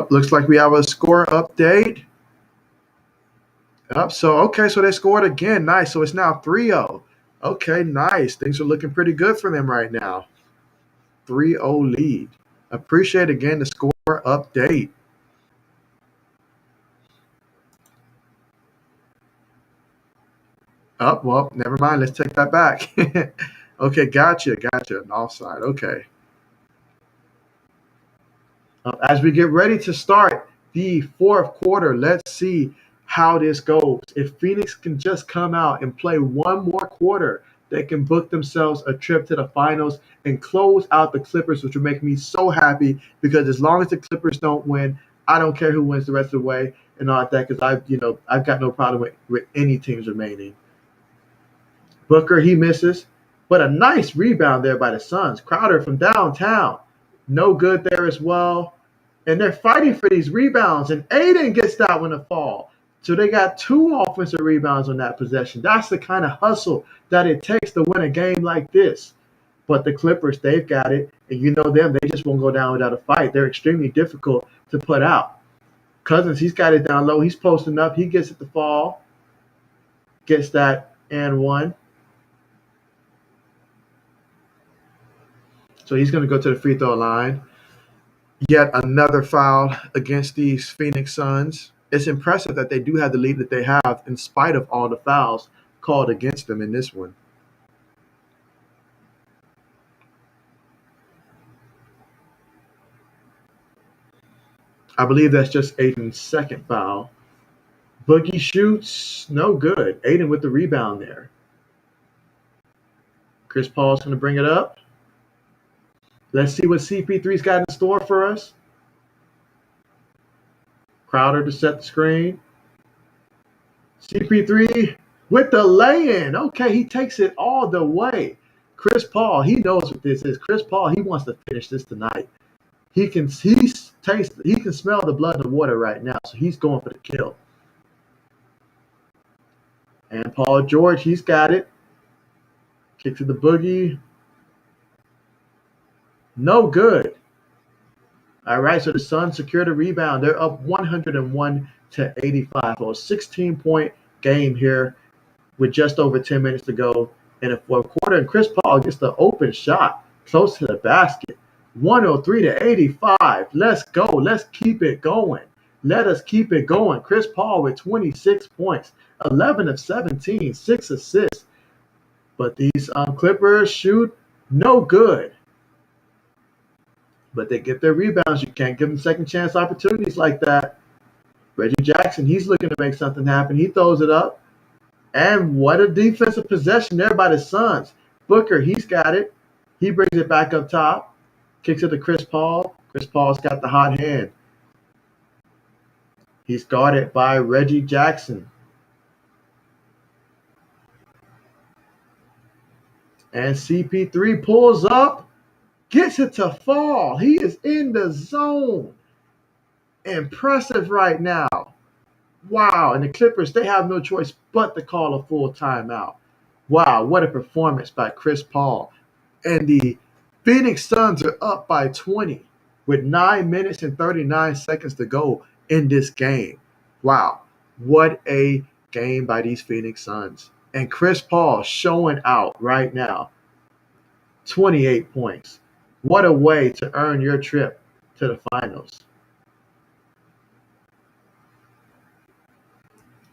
Looks like we have a score update. So they scored again. Nice. So it's now 3-0. Okay, nice. Things are looking pretty good for them right now. 3-0 lead. Appreciate again the score update. Well, never mind. Let's take that back. Okay, gotcha. An offside. Okay. As we get ready to start the fourth quarter, let's see how this goes. If Phoenix can just come out and play one more quarter, they can book themselves a trip to the finals and close out the Clippers, which would make me so happy because as long as the Clippers don't win, I don't care who wins the rest of the way and all that because I've got no problem with any teams remaining. Booker, he misses, but a nice rebound there by the Suns. Crowder from downtown, no good there as well. And they're fighting for these rebounds, and Aiden gets that one to fall. So they got 2 offensive rebounds on that possession. That's the kind of hustle that it takes to win a game like this. But the Clippers, they've got it, and you know them, they just won't go down without a fight. They're extremely difficult to put out. Cousins, he's got it down low. He's posting up. He gets it to fall. Gets that and one. So he's going to go to the free throw line. Yet another foul against these Phoenix Suns. It's impressive that they do have the lead that they have in spite of all the fouls called against them in this one. I believe that's just Aiden's second foul. Boogie shoots, no good. Aiden with the rebound there. Chris Paul's going to bring it up. Let's see what CP3's got in store for us. Crowder to set the screen. CP3 with the lay-in. Okay, he takes it all the way. Chris Paul, he knows what this is. Chris Paul, he wants to finish this tonight. He can smell the blood in the water right now, so he's going for the kill. And Paul George, he's got it. Kick to the boogie. No good. All right, so the Suns secure the rebound. They're up 101-85. So a 16-point game here with just over 10 minutes to go in the fourth quarter. And Chris Paul gets the open shot close to the basket. 103-85. Let's go. Let's keep it going. Let us keep it going. Chris Paul with 26 points, 11 of 17, 6 assists. But these Clippers shoot no good. But they get their rebounds. You can't give them second chance opportunities like that. Reggie Jackson, he's looking to make something happen. He throws it up. And what a defensive possession there by the Suns. Booker, he's got it. He brings it back up top. Kicks it to Chris Paul. Chris Paul's got the hot hand. He's guarded by Reggie Jackson. And CP3 pulls up. Gets it to fall. He is in the zone. Impressive right now. Wow. And the Clippers, they have no choice but to call a full timeout. Wow. What a performance by Chris Paul. And the Phoenix Suns are up by 20 with 9 minutes and 39 seconds to go in this game. Wow. What a game by these Phoenix Suns. And Chris Paul showing out right now. 28 points. What a way to earn your trip to the finals.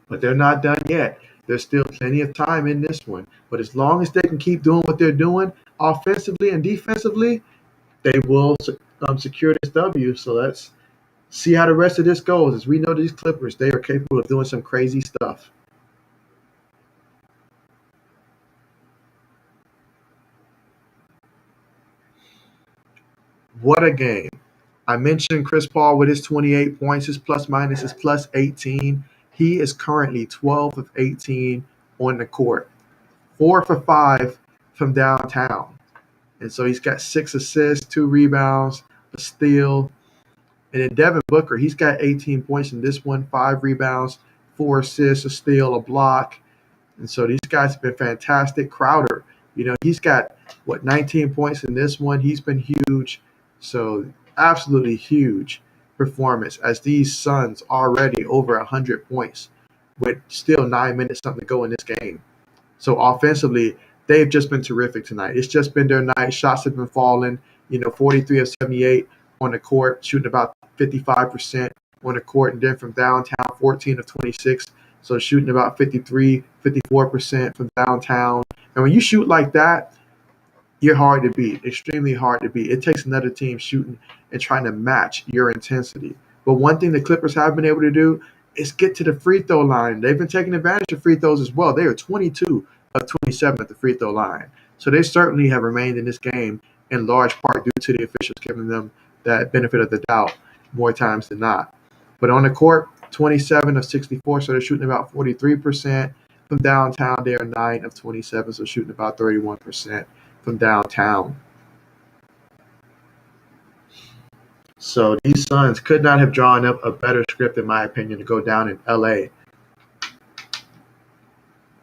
But they're not done yet. There's still plenty of time in this one. But as long as they can keep doing what they're doing offensively and defensively, they will secure this W. So let's see how the rest of this goes. As we know, these Clippers, they are capable of doing some crazy stuff. What a game. I mentioned Chris Paul with his 28 points, his plus minus is plus 18. He is currently 12 of 18 on the court, 4 for 5 from downtown. And so he's got 6 assists, 2 rebounds, a steal. And then Devin Booker, he's got 18 points in this one, 5 rebounds, 4 assists, a steal, a block. And so these guys have been fantastic. Crowder, he's got, 19 points in this one. He's been huge. So absolutely huge performance as these Suns already over 100 points with still 9 minutes something to go in this game. So offensively, they've just been terrific tonight. It's just been their night. Shots have been falling, 43 of 78 on the court, shooting about 55% on the court. And then from downtown, 14 of 26. So shooting about 53, 54% from downtown. And when you shoot like that, you're hard to beat, extremely hard to beat. It takes another team shooting and trying to match your intensity. But one thing the Clippers have been able to do is get to the free throw line. They've been taking advantage of free throws as well. They are 22 of 27 at the free throw line. So they certainly have remained in this game in large part due to the officials giving them that benefit of the doubt more times than not. But on the court, 27 of 64, so they're shooting about 43%. From downtown, they are 9 of 27, so shooting about 31% from downtown. So these Suns could not have drawn up a better script, in my opinion, to go down in LA.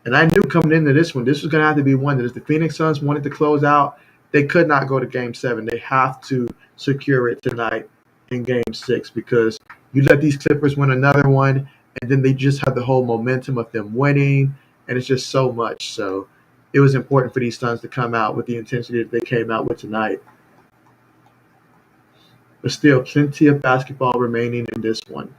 And I knew coming into this one, this was going to have to be one that if the Phoenix Suns wanted to close out, they could not go to Game 7. They have to secure it tonight in Game 6 because you let these Clippers win another one, and then they just have the whole momentum of them winning, and it's just so much. So it was important for these Suns to come out with the intensity that they came out with tonight. But still, plenty of basketball remaining in this one.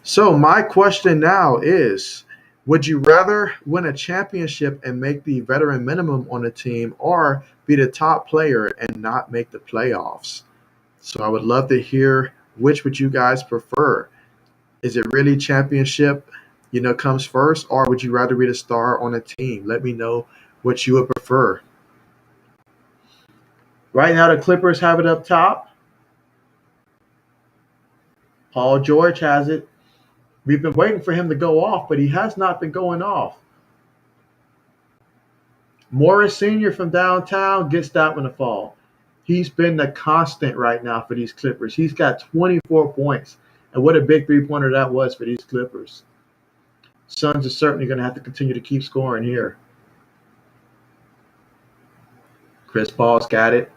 So my question now is, would you rather win a championship and make the veteran minimum on the team or be the top player and not make the playoffs? So I would love to hear which would you guys prefer. Is it really championship, comes first, or would you rather be the star on a team? Let me know what you would prefer. Right now, the Clippers have it up top. Paul George has it. We've been waiting for him to go off, but he has not been going off. Morris Sr. from downtown gets that one to fall. He's been the constant right now for these Clippers. He's got 24 points. And what a big three-pointer that was for these Clippers. Suns are certainly going to have to continue to keep scoring here. Chris Paul's got it.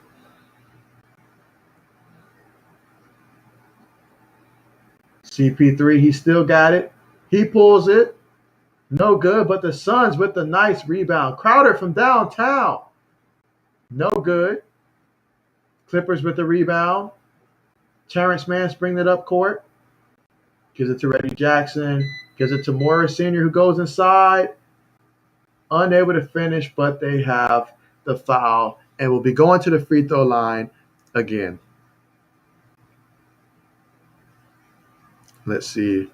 CP3, he still got it. He pulls it. No good, but the Suns with the nice rebound. Crowder from downtown. No good. Clippers with the rebound. Terrence Mann bringing it up court. Gives it to Reggie Jackson. Gives it to Morris Sr. who goes inside. Unable to finish, but they have the foul and will be going to the free throw line again. Let's see.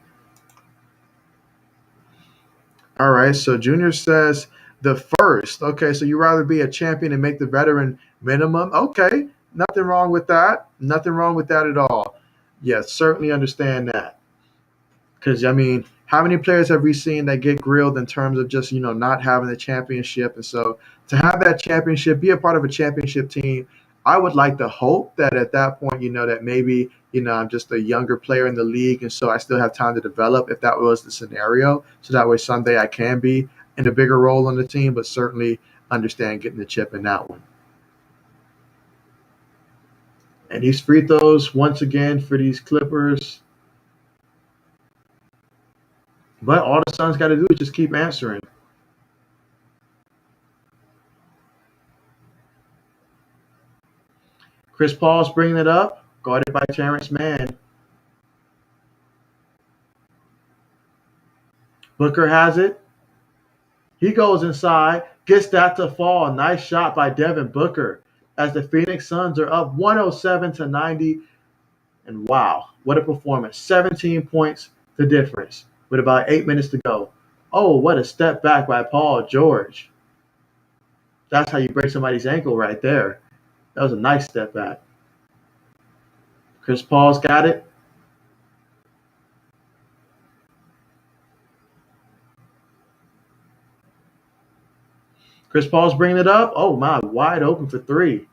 All right, so Junior says, The first. Okay, so you rather be a champion and make the veteran minimum? Okay, nothing wrong with that. Nothing wrong with that at all. Yes, certainly understand that. Because I mean, how many players have we seen that get grilled in terms of just not having the championship? And so to have that championship, be a part of a championship team, I would like to hope that at that point, that maybe I'm just a younger player in the league, and so I still have time to develop. If that was the scenario, so that way someday I can be in a bigger role on the team, but certainly understand getting the chip in that one. And these free throws once again for these Clippers. But all the Suns got to do is just keep answering. Chris Paul's bringing it up, guarded by Terrence Mann. Booker has it. He goes inside, gets that to fall. Nice shot by Devin Booker as the Phoenix Suns are up 107 to 90. And wow, what a performance. 17 points the difference with about 8 minutes to go. Oh, what a step back by Paul George. That's how you break somebody's ankle right there. That was a nice step back. Chris Paul's got it. Chris Paul's bringing it up. Oh, my, wide open for three.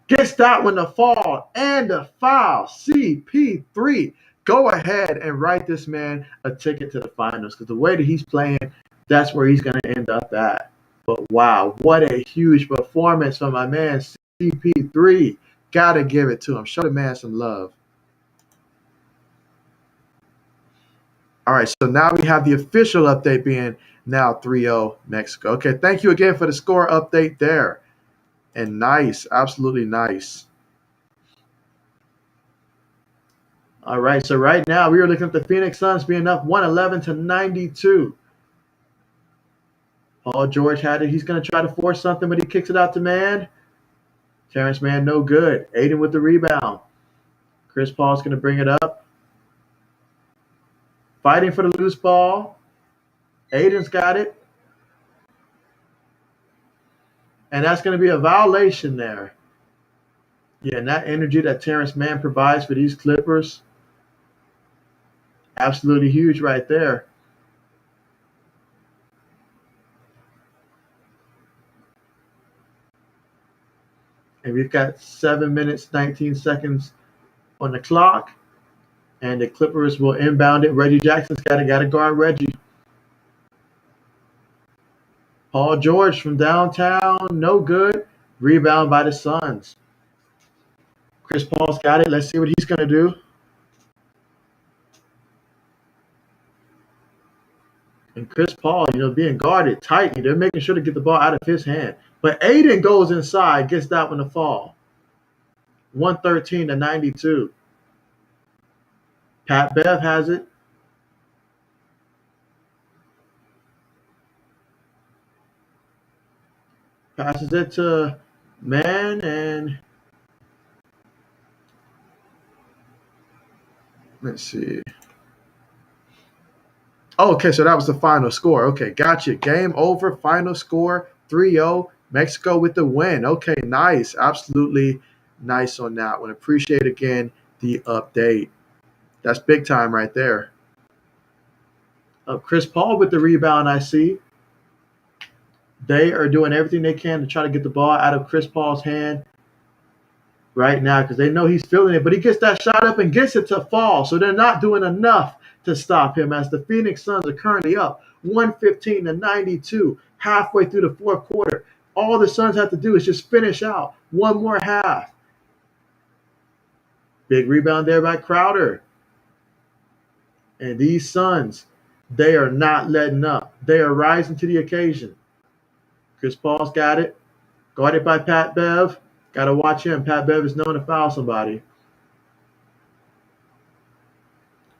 Gets that one to fall and the foul. CP3. Go ahead and write this man a ticket to the finals because the way that he's playing, that's where he's going to end up at. But wow, what a huge performance from my man CP3. Got to give it to him. Show the man some love. All right, so now we have the official update being now 3-0 Mexico. Okay, thank you again for the score update there. And nice, absolutely nice. All right, so right now we are looking at the Phoenix Suns being up 111 to 92. Paul George had it. He's going to try to force something, but he kicks it out to Mann. Terrence Mann, no good. Aiden with the rebound. Chris Paul's going to bring it up. Fighting for the loose ball. Aiden's got it. And that's going to be a violation there. Yeah, and that energy that Terrence Mann provides for these Clippers, absolutely huge right there. And we've got 7 minutes, 19 seconds on the clock. And the Clippers will inbound it. Reggie Jackson's got to guard Reggie. Paul George from downtown, no good. Rebound by the Suns. Chris Paul's got it. Let's see what he's going to do. And Chris Paul, being guarded tightly. They're making sure to get the ball out of his hand. But Aiden goes inside, gets that one to fall. 113 to 92. Pat Bev has it. Passes it to Mann and let's see. Oh, okay, so that was the final score. Okay, gotcha. Game over. Final score 3-0. Mexico with the win. Okay, nice. Absolutely nice on that one. Appreciate again the update. That's big time right there. Chris Paul with the rebound, I see. They are doing everything they can to try to get the ball out of Chris Paul's hand right now because they know he's feeling it. But he gets that shot up and gets it to fall. So they're not doing enough to stop him as the Phoenix Suns are currently up 115 to 92 halfway through the fourth quarter. All the Suns have to do is just finish out one more half. Big rebound there by Crowder. And these Suns, they are not letting up. They are rising to the occasion. Chris Paul's got it. Guarded by Pat Bev. Got to watch him. Pat Bev is known to foul somebody.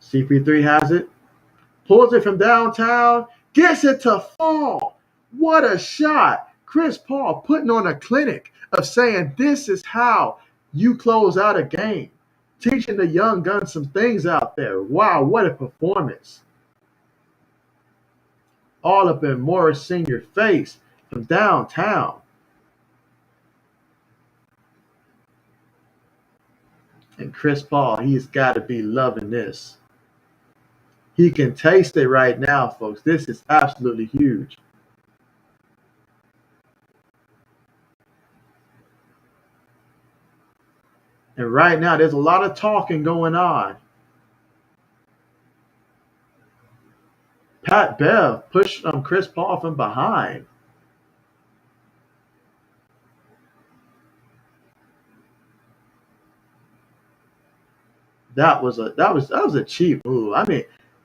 CP3 has it. Pulls it from downtown. Gets it to fall. What a shot. Chris Paul putting on a clinic of saying this is how you close out a game. Teaching the young guns some things out there. Wow, what a performance. All up in Morris Sr.'s face. from downtown. And Chris Paul, he's got to be loving this. He can taste it right now, folks. This is absolutely huge. And right now, there's a lot of talking going on. Pat Bev pushed Chris Paul from behind. That was a cheap move. I mean,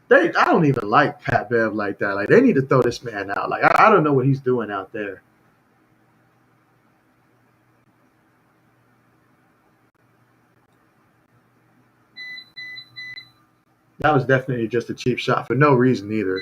I don't even like Pat Bev like that. Like they need to throw this man out. Like I don't know what he's doing out there. That was definitely just a cheap shot for no reason either.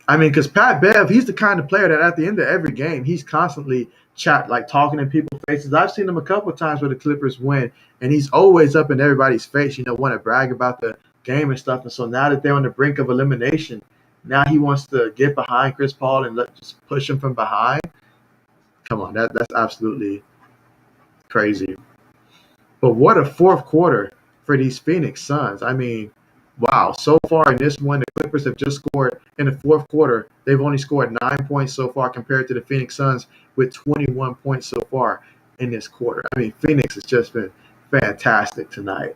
I mean, because Pat Bev, he's the kind of player that at the end of every game, he's constantly talking in people's faces. I've seen him a couple of times where the Clippers win, and he's always up in everybody's face, want to brag about the game and stuff. And so now that they're on the brink of elimination, now he wants to get behind Chris Paul and just push him from behind. Come on, that's absolutely crazy. But what a fourth quarter for these Phoenix Suns. I mean, wow. So far in this one, the Clippers have just scored in the fourth quarter. They've only scored 9 points so far compared to the Phoenix Suns with 21 points so far in this quarter. I mean, Phoenix has just been fantastic tonight.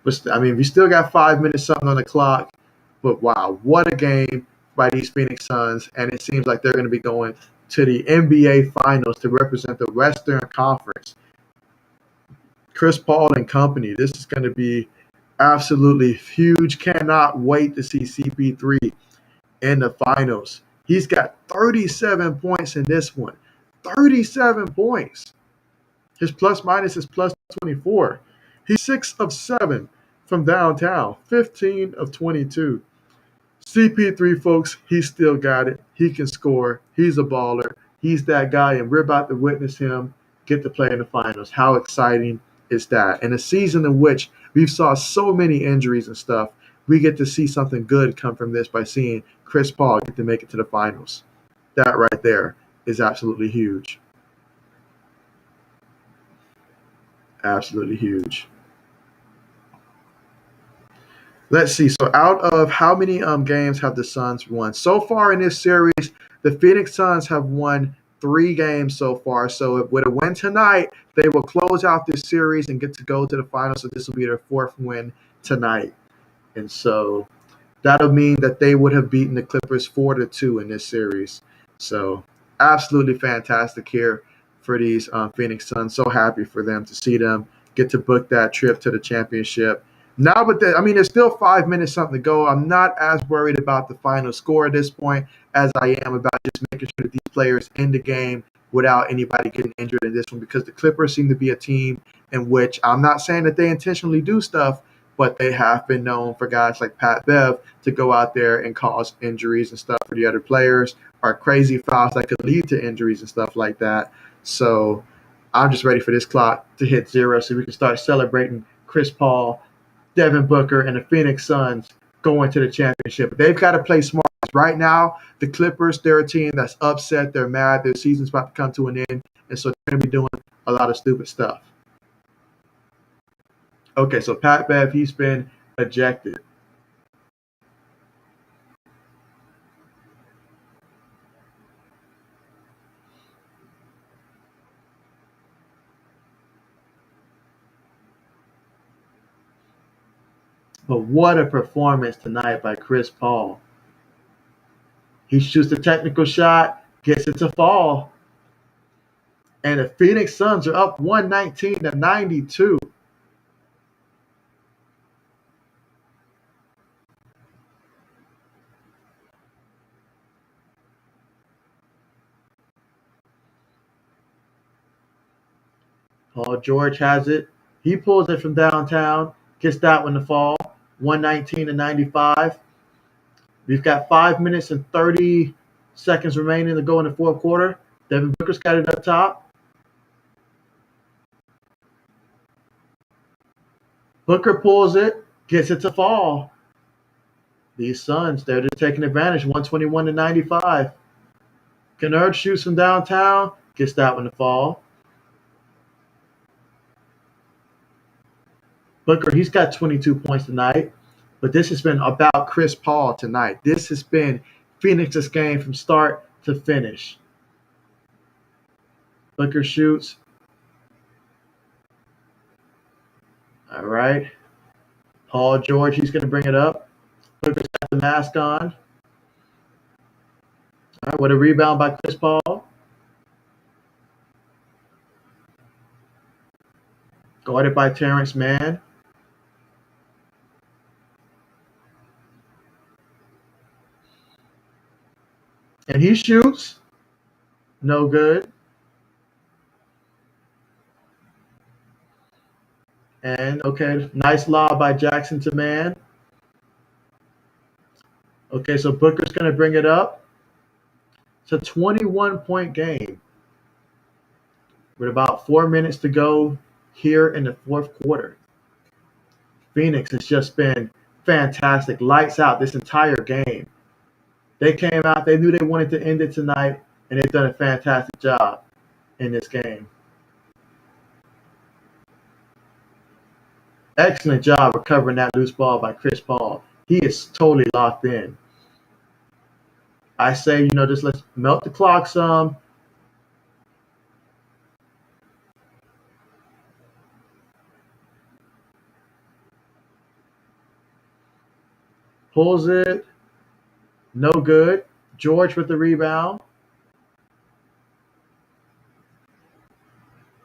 But I mean, we still got 5 minutes something on the clock. But wow, what a game by these Phoenix Suns. And it seems like they're going to be going to the NBA Finals to represent the Western Conference. Chris Paul and company. This is going to be absolutely huge. Cannot wait to see CP3 in the finals. He's got 37 points in this one. 37 points. His plus minus is plus 24. He's 6 of 7 from downtown, 15 of 22. CP3, folks, he's still got it. He can score. He's a baller. He's that guy, and we're about to witness him get to play in the finals. How exciting is that? In a season in which we've saw so many injuries and stuff, we get to see something good come from this by seeing Chris Paul get to make it to the finals. That right there is absolutely huge. Absolutely huge. Let's see. So out of how many games have the Suns won? So far in this series, the Phoenix Suns have won 3 games so far. So with a win tonight, they will close out this series and get to go to the finals. So this will be their 4th win tonight. And so that'll mean that they would have beaten the Clippers 4-2 in this series. So absolutely fantastic here for these Phoenix Suns. So happy for them to see them get to book that trip to the championship. Now, but I mean, there's still 5 minutes something to go. I'm not as worried about the final score at this point as I am about just making sure that these players end the game without anybody getting injured in this one, because the Clippers seem to be a team in which I'm not saying that they intentionally do stuff, but they have been known for guys like Pat Bev to go out there and cause injuries and stuff for the other players, or crazy fouls that could lead to injuries and stuff like that. So I'm just ready for this clock to hit 0 so we can start celebrating Chris Paul, Devin Booker, and the Phoenix Suns going to the championship. They've got to play smart. Right now, the Clippers, they're a team that's upset. They're mad. Their season's about to come to an end. And so they're going to be doing a lot of stupid stuff. Okay, so Pat Bev, he's been ejected. But what a performance tonight by Chris Paul. He shoots the technical shot, gets it to fall. And the Phoenix Suns are up 119-92. Paul George has it. He pulls it from downtown, gets that one to fall. 119-95. We've got 5 minutes and 30 seconds remaining to go in the fourth quarter. Devin Booker's got it up top. Booker pulls it, gets it to fall. These Suns, they're just taking advantage. 121-95. Kennard shoots from downtown, gets that one to fall. Booker, he's got 22 points tonight, but this has been about Chris Paul tonight. This has been Phoenix's game from start to finish. Booker shoots. All right. Paul George, he's going to bring it up. Booker's got the mask on. All right, what a rebound by Chris Paul. Guarded by Terrence Mann. And he shoots. No good. And, okay, nice lob by Jackson to Mann. Okay, so Booker's going to bring it up. It's a 21-point game with about 4 minutes to go here in the fourth quarter. Phoenix has just been fantastic. Lights out this entire game. They came out, they knew they wanted to end it tonight, and they've done a fantastic job in this game. Excellent job recovering that loose ball by Chris Paul. He is totally locked in. I say, just let's melt the clock some. Pulls it. No good. George with the rebound.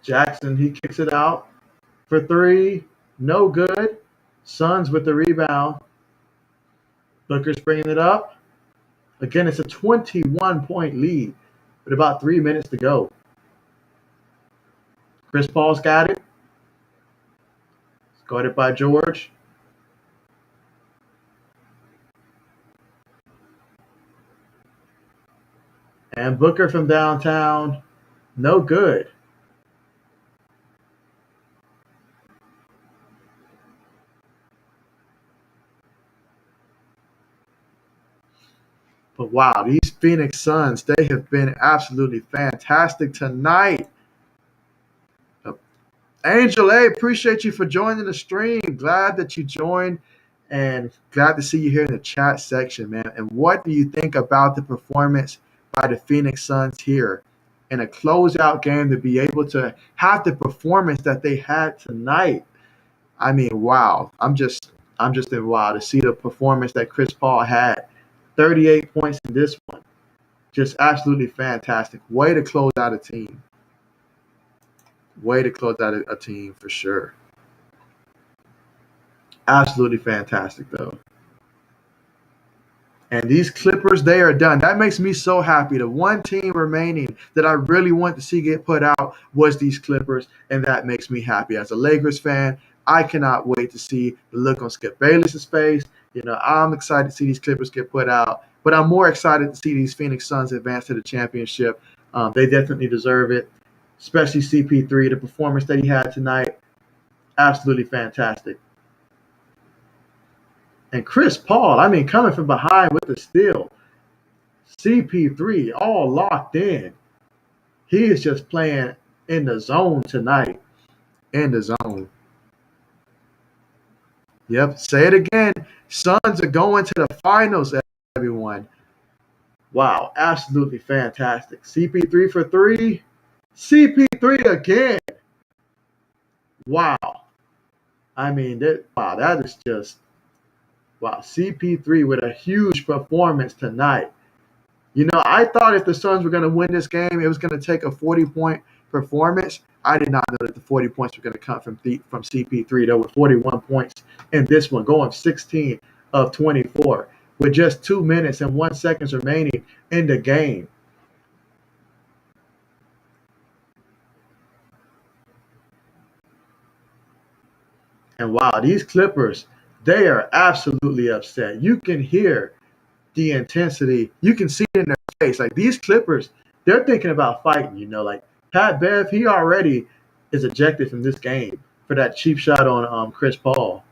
Jackson, he kicks it out for three. No good. Suns with the rebound. Booker's bringing it up. Again, it's a 21-point lead with about 3 minutes to go. Chris Paul's got it. It's guarded by George. And Booker from downtown. No good. But wow, these Phoenix Suns, they have been absolutely fantastic tonight. Angel A, appreciate you for joining the stream. Glad that you joined and glad to see you here in the chat section, man. And what do you think about the performance by the Phoenix Suns here in a closeout game to be able to have the performance that they had tonight? I mean, wow. I'm just in wow to see the performance that Chris Paul had. 38 points in this one. Just absolutely fantastic. Way to close out a team. Way to close out a team for sure. Absolutely fantastic, though. And these Clippers, they are done. That makes me so happy. The one team remaining that I really want to see get put out was these Clippers, and that makes me happy. As a Lakers fan, I cannot wait to see the look on Skip Bayless's face. I'm excited to see these Clippers get put out, but I'm more excited to see these Phoenix Suns advance to the championship. They definitely deserve it, especially CP3. The performance that he had tonight, absolutely fantastic. And Chris Paul, I mean, coming from behind with the steal. CP3 all locked in. He is just playing in the zone tonight. In the zone. Yep, say it again. Suns are going to the finals, everyone. Wow, absolutely fantastic. CP3 for three. CP3 again. Wow. I mean, that is just, wow. CP3 with a huge performance tonight. I thought if the Suns were going to win this game, it was going to take a 40-point performance. I did not know that the 40 points were going to come from CP3. There were 41 points in this one, going 16 of 24 with just 2 minutes and 1 second remaining in the game. And wow, these Clippers, they are absolutely upset. You can hear the intensity. You can see it in their face. Like these Clippers, they're thinking about fighting, like Pat Bev, he already is ejected from this game for that cheap shot on Chris Paul.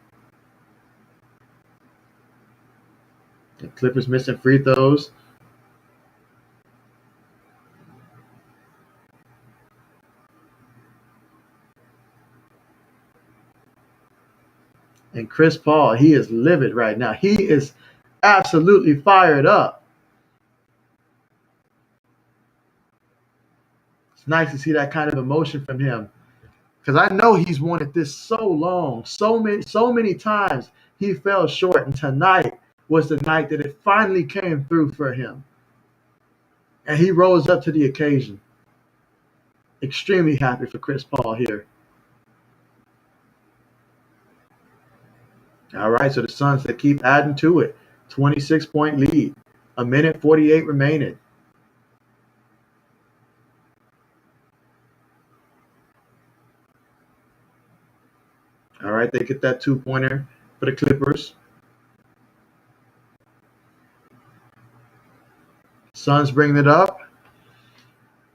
The Clippers missing free throws. And Chris Paul, he is livid right now. He is absolutely fired up. It's nice to see that kind of emotion from him because I know he's wanted this so long, so many times he fell short, and tonight was the night that it finally came through for him, and he rose up to the occasion. Extremely happy for Chris Paul here. All right, so the Suns they keep adding to it. 26-point lead, a minute 48 remaining. All right, they get that 2-pointer for the Clippers. Suns bringing it up.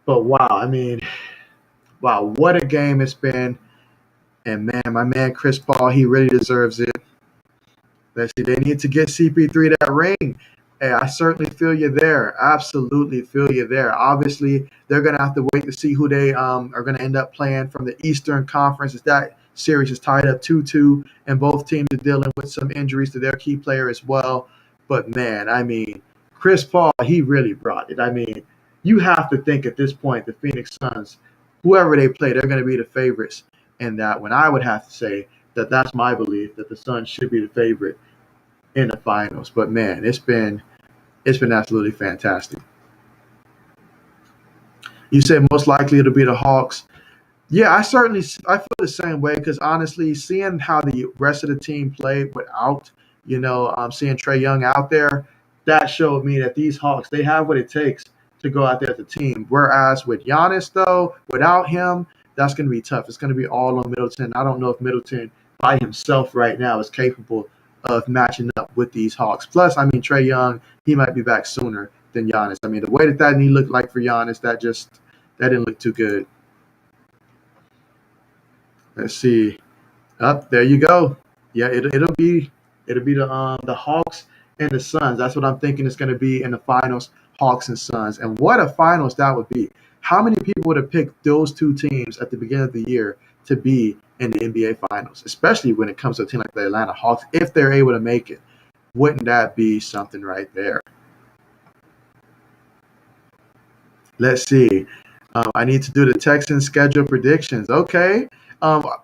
But wow, I mean, wow, what a game it's been. And man, my man Chris Paul, he really deserves it. Let's see, they need to get CP3 that ring. Hey, I certainly feel you there. Absolutely feel you there. Obviously, they're going to have to wait to see who they are going to end up playing from the Eastern Conference. As that series is tied up 2-2, and both teams are dealing with some injuries to their key player as well. But man, I mean, Chris Paul, he really brought it. I mean, you have to think at this point the Phoenix Suns, whoever they play, they're going to be the favorites in that one. I would have to say that that's my belief that the Suns should be the favorite in the finals. But man, it's been absolutely fantastic. You said most likely it'll be the Hawks. Yeah, I feel the same way because honestly, seeing how the rest of the team played without, seeing Trey Young out there, that showed me that these Hawks they have what it takes to go out there as a team. Whereas with Giannis though, without him, that's going to be tough. It's going to be all on Middleton. I don't know if Middleton by himself right now is capable of matching up with these Hawks. Plus, I mean Trey Young, he might be back sooner than Giannis. I mean the way that knee looked like for Giannis, that didn't look too good. Let's see. Up there you go. Yeah, it'll be the Hawks and the Suns. That's what I'm thinking it's going to be in the finals, Hawks and Suns. And what a finals that would be. How many people would have picked those two teams at the beginning of the year to be in the NBA finals, especially when it comes to a team like the Atlanta Hawks, if they're able to make it? Wouldn't that be something right there? Let's see. I need to do the Texans schedule predictions. Okay.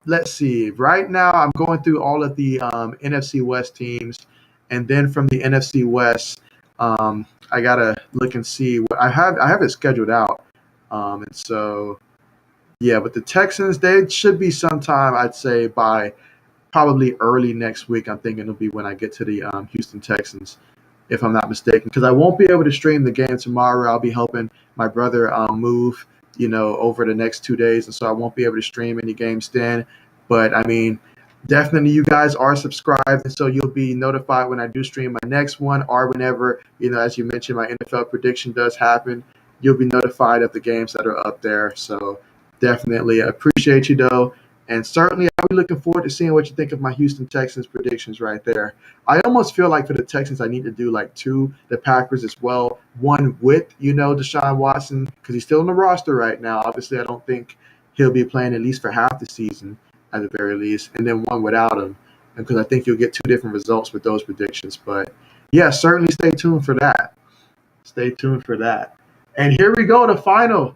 Let's see. Right now, I'm going through all of the NFC West teams, and then from the NFC West, I gotta look and see what I have. I have it scheduled out, and so yeah. But the Texans, they should be sometime. I'd say by probably early next week. I'm thinking it'll be when I get to the Houston Texans, if I'm not mistaken, because I won't be able to stream the game tomorrow. I'll be helping my brother move, over the next 2 days, and so I won't be able to stream any games then. But I mean, definitely you guys are subscribed, and so you'll be notified when I do stream my next one, or whenever, as you mentioned, my NFL prediction does happen. You'll be notified of the games that are up there. So definitely appreciate you though. And certainly, I'll be looking forward to seeing what you think of my Houston Texans predictions right there. I almost feel like for the Texans, I need to do like two, the Packers as well. One with, Deshaun Watson, because he's still in the roster right now. Obviously, I don't think he'll be playing at least for half the season at the very least. And then one without him, because I think you'll get two different results with those predictions. But yeah, certainly stay tuned for that. Stay tuned for that. And here we go, the final.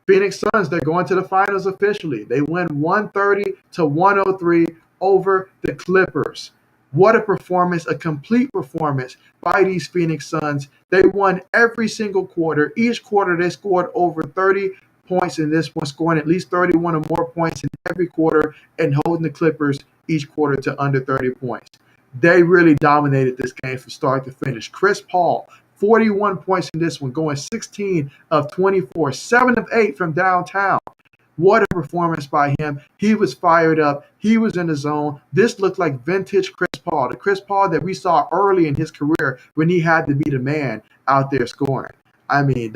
Phoenix Suns, they're going to the finals officially. They win 130-103 over the Clippers. What a performance, a complete performance by these Phoenix Suns. They won every single quarter. Each quarter, they scored over 30 points in this one, scoring at least 31 or more points in every quarter and holding the Clippers each quarter to under 30 points. They really dominated this game from start to finish. Chris Paul, 41 points in this one, going 16 of 24, 7 of 8 from downtown. What a performance by him. He was fired up. He was in the zone. This looked like vintage Chris Paul, the Chris Paul that we saw early in his career when he had to be the man out there scoring. I mean,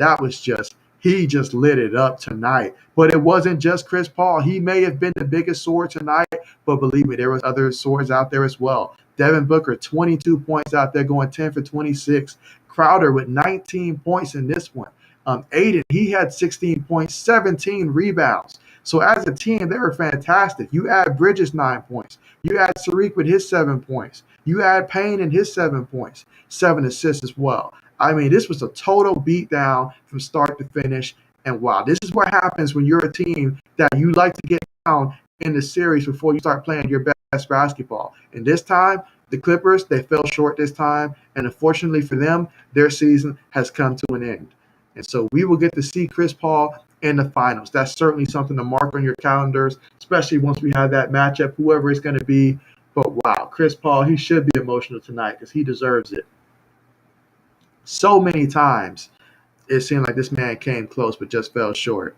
he just lit it up tonight. But it wasn't just Chris Paul. He may have been the biggest sword tonight, but believe me, there was other swords out there as well. Devin Booker, 22 points out there, going 10 for 26. Crowder with 19 points in this one. Aiden, he had 16 points, 17 rebounds. So as a team, they were fantastic. You add Bridges 9 points. You add Sariq with his 7 points. You add Payne and his 7 points, 7 assists as well. I mean, this was a total beatdown from start to finish. And wow, this is what happens when you're a team that you like to get down in the series before you start playing your best basketball. And this time, the Clippers, they fell short this time. And unfortunately for them, their season has come to an end. And so we will get to see Chris Paul in the finals. That's certainly something to mark on your calendars, especially once we have that matchup, whoever it's going to be. But wow, Chris Paul, he should be emotional tonight because he deserves it. So many times it seemed like this man came close but just fell short.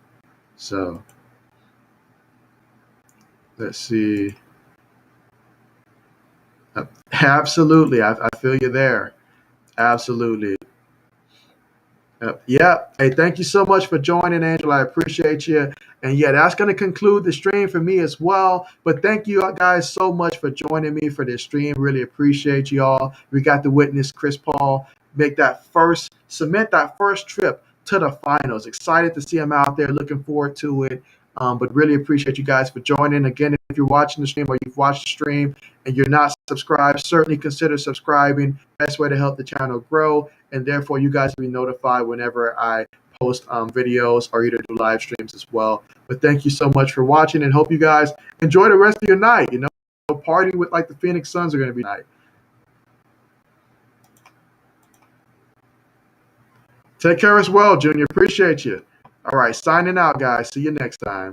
So let's see. Absolutely. I feel you there. Absolutely. Yeah. Hey, thank you so much for joining, Angela. I appreciate you. And yeah, that's going to conclude the stream for me as well. But thank you guys so much for joining me for this stream. Really appreciate you all. We got to witness Chris Paul cement that first trip to the finals. Excited to see him out there. Looking forward to it. But really appreciate you guys for joining. Again, if you're watching the stream or you've watched the stream and you're not subscribed, certainly consider subscribing. Best way to help the channel grow. And therefore, you guys will be notified whenever I post videos or either do live streams as well. But thank you so much for watching and hope you guys enjoy the rest of your night. Party with like the Phoenix Suns are going to be tonight. Take care as well, Junior. Appreciate you. All right, signing out, guys. See you next time.